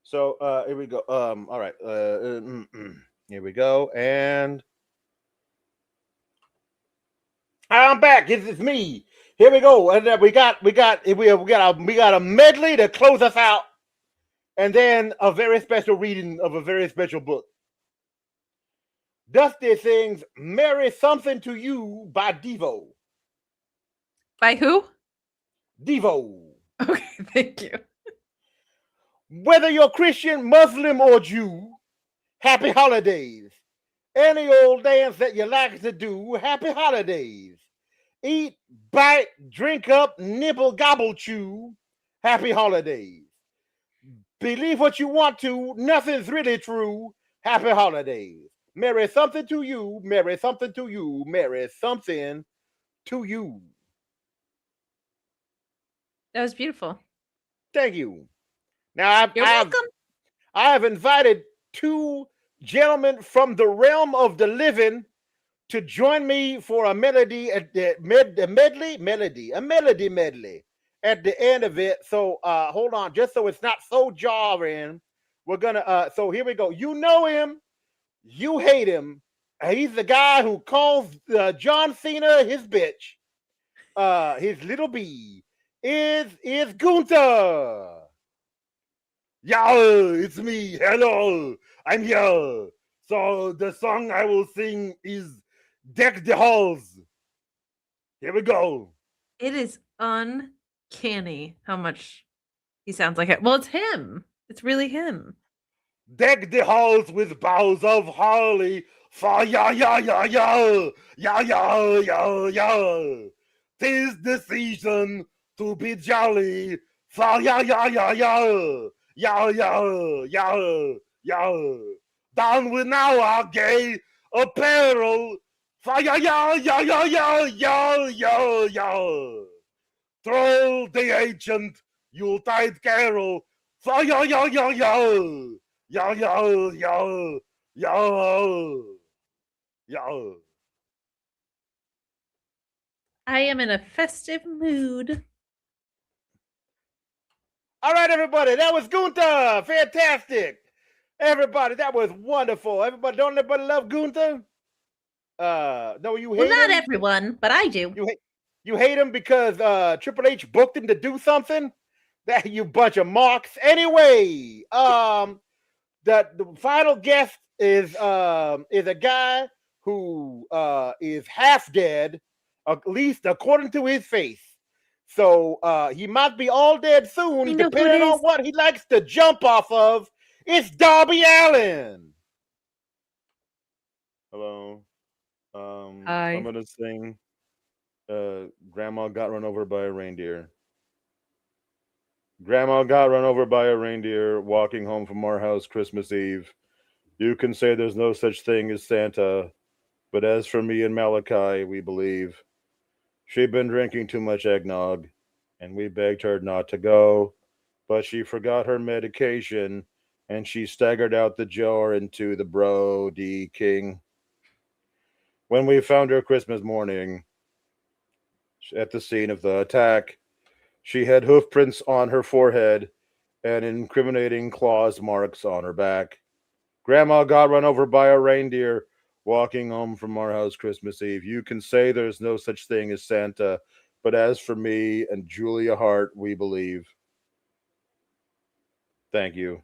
So here we go. All right. Here we go. And I'm back. It's me. Here we go. And we got a medley to close us out. And then a very special reading of a very special book. Dusty sings Marry Something to You by Devo. By who? Devo. Okay, thank you. Whether you're Christian, Muslim, or Jew, happy holidays. Any old dance that you like to do, happy holidays. Eat, bite, drink up, nibble, gobble, chew, happy holidays. Believe what you want to, nothing's really true, happy holidays. Marry something to you, marry something to you, marry something to you. That was beautiful. Thank you. Now, You're welcome. I have invited 2 gentlemen from the realm of the living to join me for a melody at the medley at the end of it. So hold on, just so it's not so jarring. We're gonna so here we go. You know him, you hate him, He's the guy who calls John Cena his bitch. His little B is Gunther. Yeah, it's me. Hello, I'm here. So the song I will sing is Deck the Halls. Here we go. It is uncanny how much he sounds like it. Well, it's him. It's really him. Deck the halls with boughs of holly. For ya ya ya ya ya ya ya ya. 'Tis the season to be jolly. For ya ya ya ya ya ya ya ya. Down with now our gay apparel. For ya ya ya ya ya ya ya ya. Troll the ancient Yuletide carol. For ya ya ya ya. Yo, yo, yo, yo, yo. I am in a festive mood. All right, everybody, that was Gunther. Fantastic. Everybody, that was wonderful. Everybody, don't everybody love Gunther? No, you hate Well, not him? everyone, but I do. You hate him because Triple H booked him to do something? That you bunch of marks. Anyway, the final guest is a guy who is half dead, at least according to his face. So he might be all dead soon, depending on what he likes to jump off of. It's Darby Allin. Hello. Hi. I'm gonna sing Grandma Got Run Over by a Reindeer. Grandma got run over by a reindeer walking home from our house Christmas Eve. You can say there's no such thing as Santa, but as for me and Malachi, we believe. She'd been drinking too much eggnog, and we begged her not to go, but she forgot her medication, and she staggered out the jar into the Brody King. When we found her Christmas morning at the scene of the attack, she had hoof prints on her forehead and incriminating claws marks on her back. Grandma got run over by a reindeer walking home from our house Christmas Eve. You can say there's no such thing as Santa, but as for me and Julia Hart, we believe. Thank you.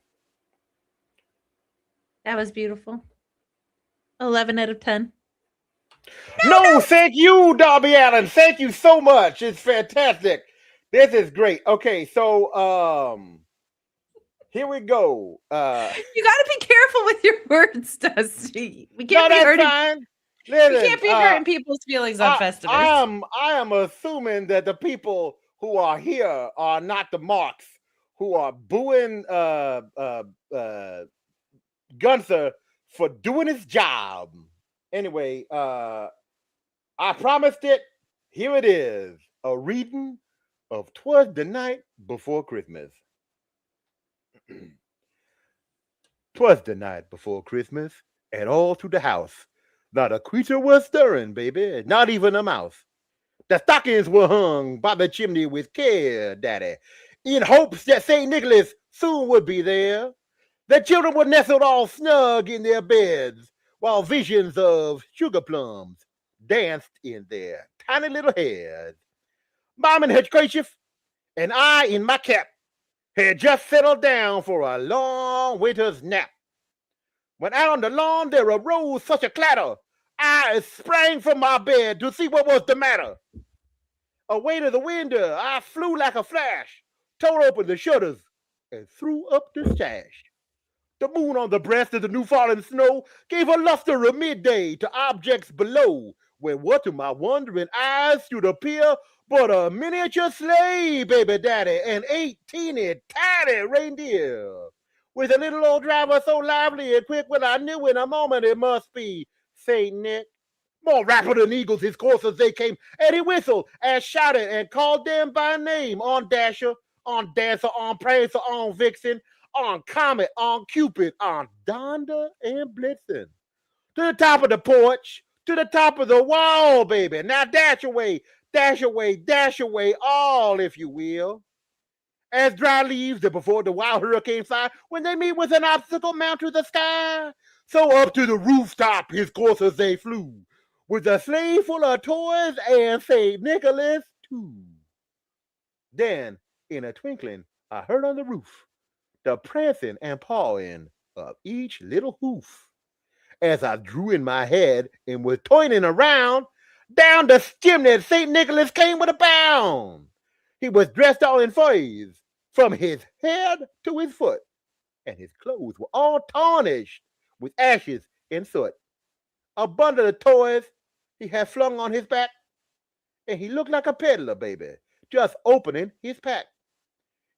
That was beautiful. 11 out of 10. No, thank you, Darby Allin. Thank you so much. It's fantastic. This is great. Okay, so here we go. You got to be careful with your words, Dusty. We can't be hurting. Fine. Listen, we can't be hurting people's feelings on Festivus. I am assuming that the people who are here are not the marks who are booing Gunther for doing his job. Anyway, I promised it. Here it is. A reading of 'Twas the Night Before Christmas. 'Twas the night before Christmas, and all through the house, not a creature was stirring, baby, not even a mouse. The stockings were hung by the chimney with care, Daddy, in hopes that St. Nicholas soon would be there. The children were nestled all snug in their beds, while visions of sugar plums danced in their tiny little heads. Mom in her kerchief, and I in my cap, had just settled down for a long winter's nap. When out on the lawn there arose such a clatter, I sprang from my bed to see what was the matter. Away to the window I flew like a flash, tore open the shutters, and threw up the sash. The moon on the breast of the new fallen snow gave a luster of midday to objects below, where what to my wondering eyes should appear but a miniature sleigh, baby daddy, and 8 teeny tiny reindeer. With a little old driver so lively and quick, when I knew in a moment it must be Saint Nick. More rapid than eagles his coursers they came, and he whistled and shouted and called them by name. On Dasher, on Dancer, on Prancer, on Vixen, on Comet, on Cupid, on Donda and Blitzen. To the top of the porch, to the top of the wall, baby. Now dash away, dash away, dash away, all, if you will. As dry leaves that before the wild hurricane fly, when they meet with an obstacle mount to the sky, So up to the rooftop his coursers they flew, with a sleigh full of toys and St. Nicholas too. Then, in a twinkling, I heard on the roof the prancing and pawing of each little hoof. As I drew in my head and was toiling around, down the chimney St. Nicholas came with a bound. He was dressed all in furs, from his head to his foot, and his clothes were all tarnished with ashes and soot. A bundle of toys he had flung on his back, and he looked like a peddler, baby, just opening his pack.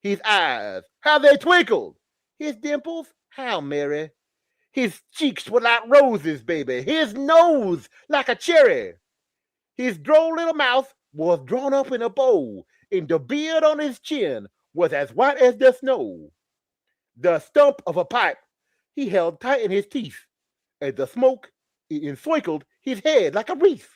His eyes, how they twinkled! His dimples, how merry! His cheeks were like roses, baby, his nose like a cherry. His droll little mouth was drawn up in a bow, and the beard on his chin was as white as the snow. The stump of a pipe he held tight in his teeth, and the smoke encircled his head like a wreath.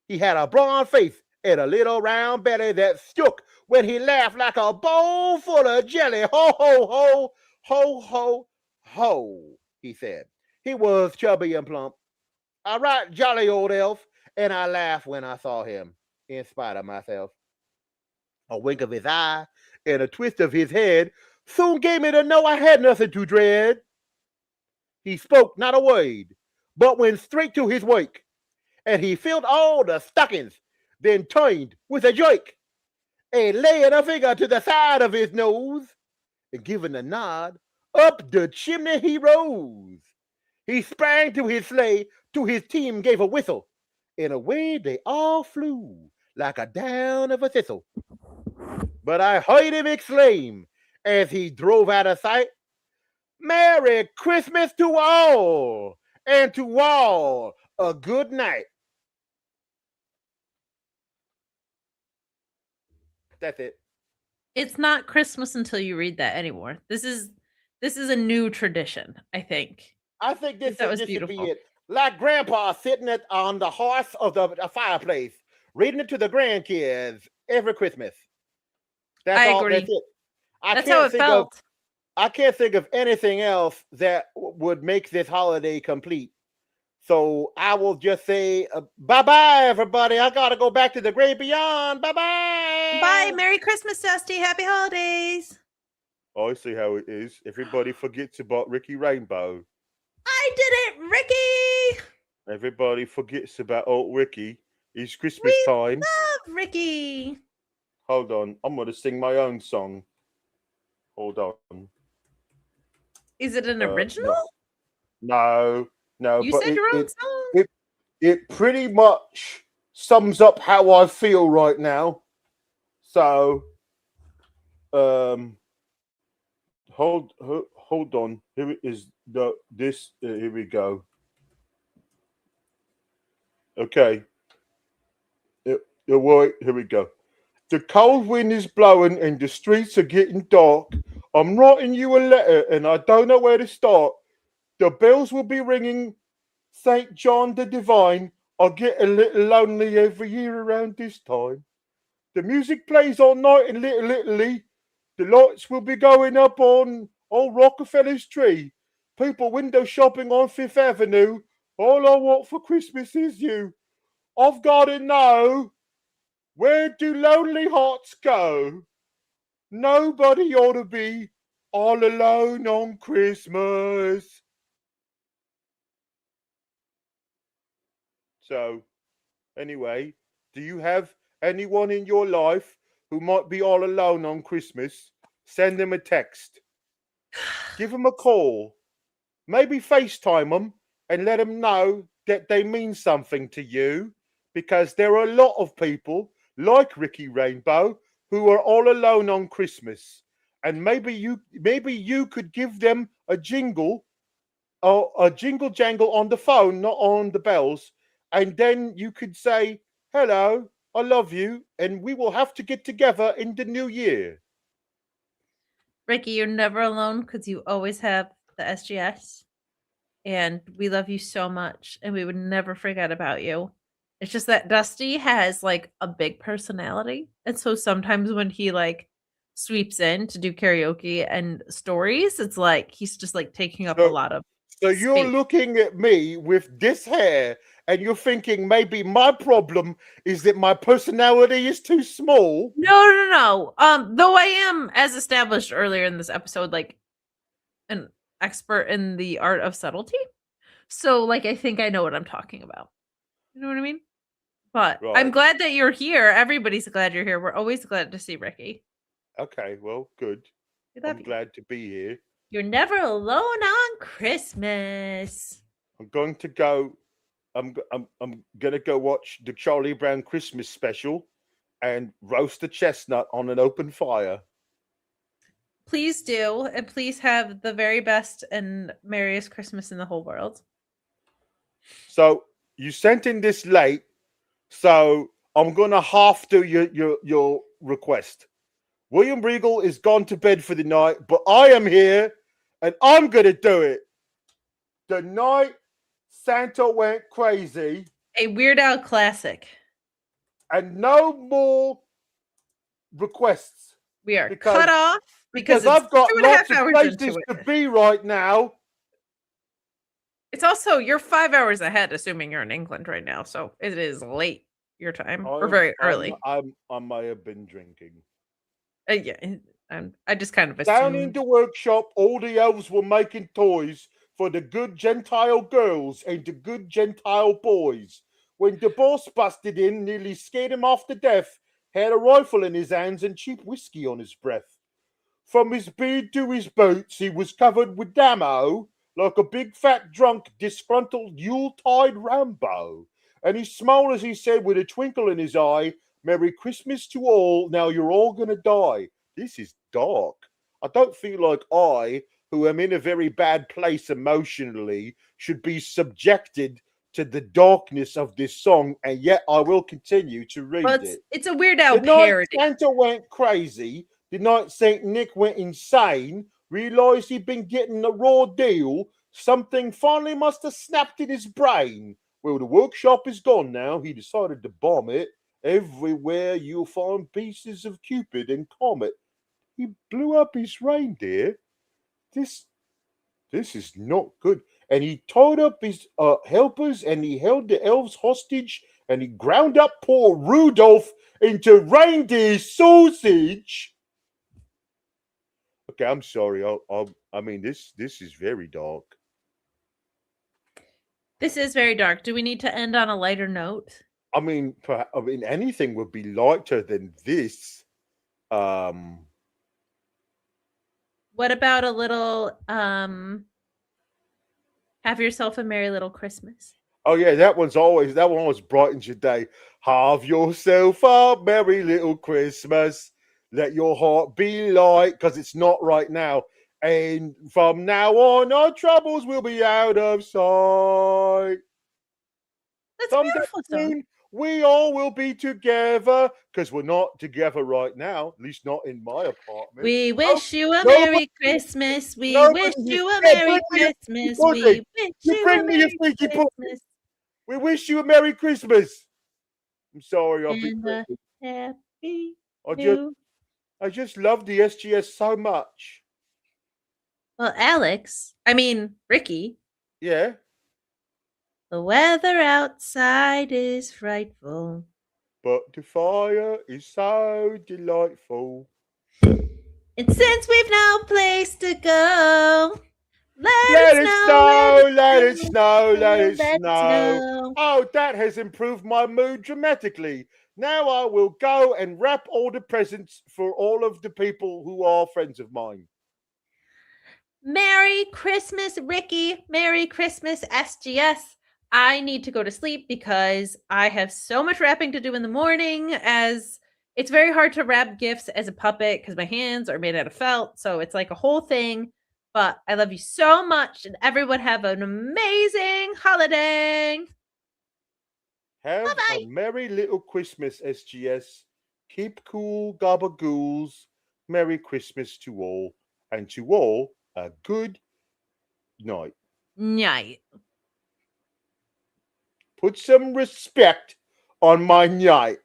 He had a broad face and a little round belly that shook when he laughed like a bowl full of jelly. Ho, ho, ho, ho, ho, ho, he said. He was chubby and plump, a right jolly old elf, and I laughed when I saw him, in spite of myself. A wink of his eye and a twist of his head soon gave me to know I had nothing to dread. He spoke not a word, but went straight to his work, and he filled all the stockings, then turned with a jerk, and laying a finger to the side of his nose, and giving a nod, up the chimney he rose. He sprang to his sleigh, to his team gave a whistle, and away they all flew like a down of a thistle. But I heard him exclaim, as he drove out of sight, Merry Christmas to all, and to all a good night. That's it. It's not Christmas until you read that anymore. This is a new tradition, I think. I think this That was should be beautiful. it. Like Grandpa sitting on the hearth of the fireplace, reading it to the grandkids every Christmas. That's I all. agree. That's it. That's how it felt. I can't think of anything else that would make this holiday complete. So I will just say bye-bye, everybody. I got to go back to the great beyond. Bye-bye. Bye. Merry Christmas, Dusty. Happy holidays. I see how it is. Everybody forgets about Ricky Rainbow. I did it, Ricky. Everybody forgets about old Ricky. It's Christmas time. Love Ricky. Hold on. I'm going to sing my own song. Hold on. Is it an original? No. You but said your own song? It pretty much sums up how I feel right now. So, hold on. Here is this. Here we go. Okay. Right, here we go. The cold wind is blowing and the streets are getting dark. I'm writing you a letter and I don't know where to start. The bells will be ringing. St. John the Divine. I get a little lonely every year around this time. The music plays all night in Little Italy. The lights will be going up on old Rockefeller's tree. People window shopping on Fifth Avenue. All I want for Christmas is you. I've got to know, where do lonely hearts go? Nobody ought to be all alone on Christmas. So, anyway, do you have anyone in your life who might be all alone on Christmas? Send them a text. Give them a call. Maybe FaceTime them and let them know that they mean something to you, because there are a lot of people like Ricky Rainbow who are all alone on Christmas. And maybe you could give them a jingle or a jingle jangle on the phone, not on the bells. And then you could say, hello, I love you, and we will have to get together in the new year. Ricky, you're never alone because you always have the SGS. And we love you so much, and we would never forget about you. It's just that Dusty has like a big personality. And so sometimes when he like sweeps in to do karaoke and stories, it's like he's just like taking up a lot of So you're Speak. looking at me with this hair and you're thinking maybe my problem is that my personality is too small. No. Though I am, as established earlier in this episode, like an expert in the art of subtlety. So, like, I think I know what I'm talking about. You know what I mean? But I'm Right. glad that you're here. Everybody's glad you're here. We're always glad to see Ricky. Okay, well, good. We love I'm you. glad to be here. You're never alone on Christmas. I'm going to go. I'm gonna go watch the Charlie Brown Christmas special and roast a chestnut on an open fire. Please do, and please have the very best and merriest Christmas in the whole world. So you sent in this late, so I'm gonna half do your request. William Regal is gone to bed for the night, but I am here and I'm gonna do it. The night Santa went crazy, A Weird Al classic. and no more requests. We are Because- cut off Because because I've it's got 2.5 lots of hours places into to it. be right now. It's also you're 5 hours ahead, assuming you're in England right now, so it is late your time or very early. I may have been drinking. Yeah, I just kind of Down in assumed. the workshop, all the elves were making toys for the good Gentile girls and the good Gentile boys. When the boss busted in, nearly scared him off to death, had a rifle in his hands and cheap whiskey on his breath. From his beard to his boots, he was covered with damo, like a big fat drunk, disgruntled Yuletide Rambo. And he smiled as he said with a twinkle in his eye, "Merry Christmas to all, now you're all gonna die." This is dark. I don't feel like I, who am in a very bad place emotionally, should be subjected to the darkness of this song, and yet I will continue to read Well, it. it's a Weird Al The night parody. Santa went crazy, the night St. Nick went insane, realized he'd been getting a raw deal, something finally must have snapped in his brain. Well, the workshop is gone now, he decided to bomb it. Everywhere you'll find pieces of Cupid and Comet. He blew up his reindeer. This is not good. And he tied up his helpers and he held the elves hostage and he ground up poor Rudolph into reindeer sausage. Okay, I'm sorry. I mean, this is very dark. This is very dark. Do we need to end on a lighter note? I mean, anything would be lighter than this. What about a little have yourself a merry little Christmas? Oh yeah, that one always brightens your day. Have yourself a merry little Christmas. Let your heart be light, because it's not right now. And from now on, our troubles will be out of sight. That's Someday beautiful song. soon, we all will be together, because we're not together right now, at least not in my apartment. We wish you a nobody- Merry Christmas. We nobody- wish you a yeah, Merry bring me a Christmas. pudding. We wish You you bring a me a Merry freaky pudding. Christmas We wish you a Merry Christmas. I'm sorry, I'll be and a crazy. happy I new. just love the SGS so much. Well, Ricky, Yeah. the weather outside is frightful. But the fire is so delightful. And since we've no place to go, Let it snow, let it snow, let it let it snow. snow. Oh, that has improved my mood dramatically. Now I will go and wrap all the presents for all of the people who are friends of mine. Merry Christmas, Ricky. Merry Christmas, SGS. I need to go to sleep because I have so much wrapping to do in the morning, as it's very hard to wrap gifts as a puppet because my hands are made out of felt. So it's like a whole thing. But I love you so much, and everyone have an amazing holiday. Have Bye-bye. a merry little Christmas, SGS. Keep cool, gabagools. Merry Christmas to all. And to all, a good night. Night. Put some respect on my night.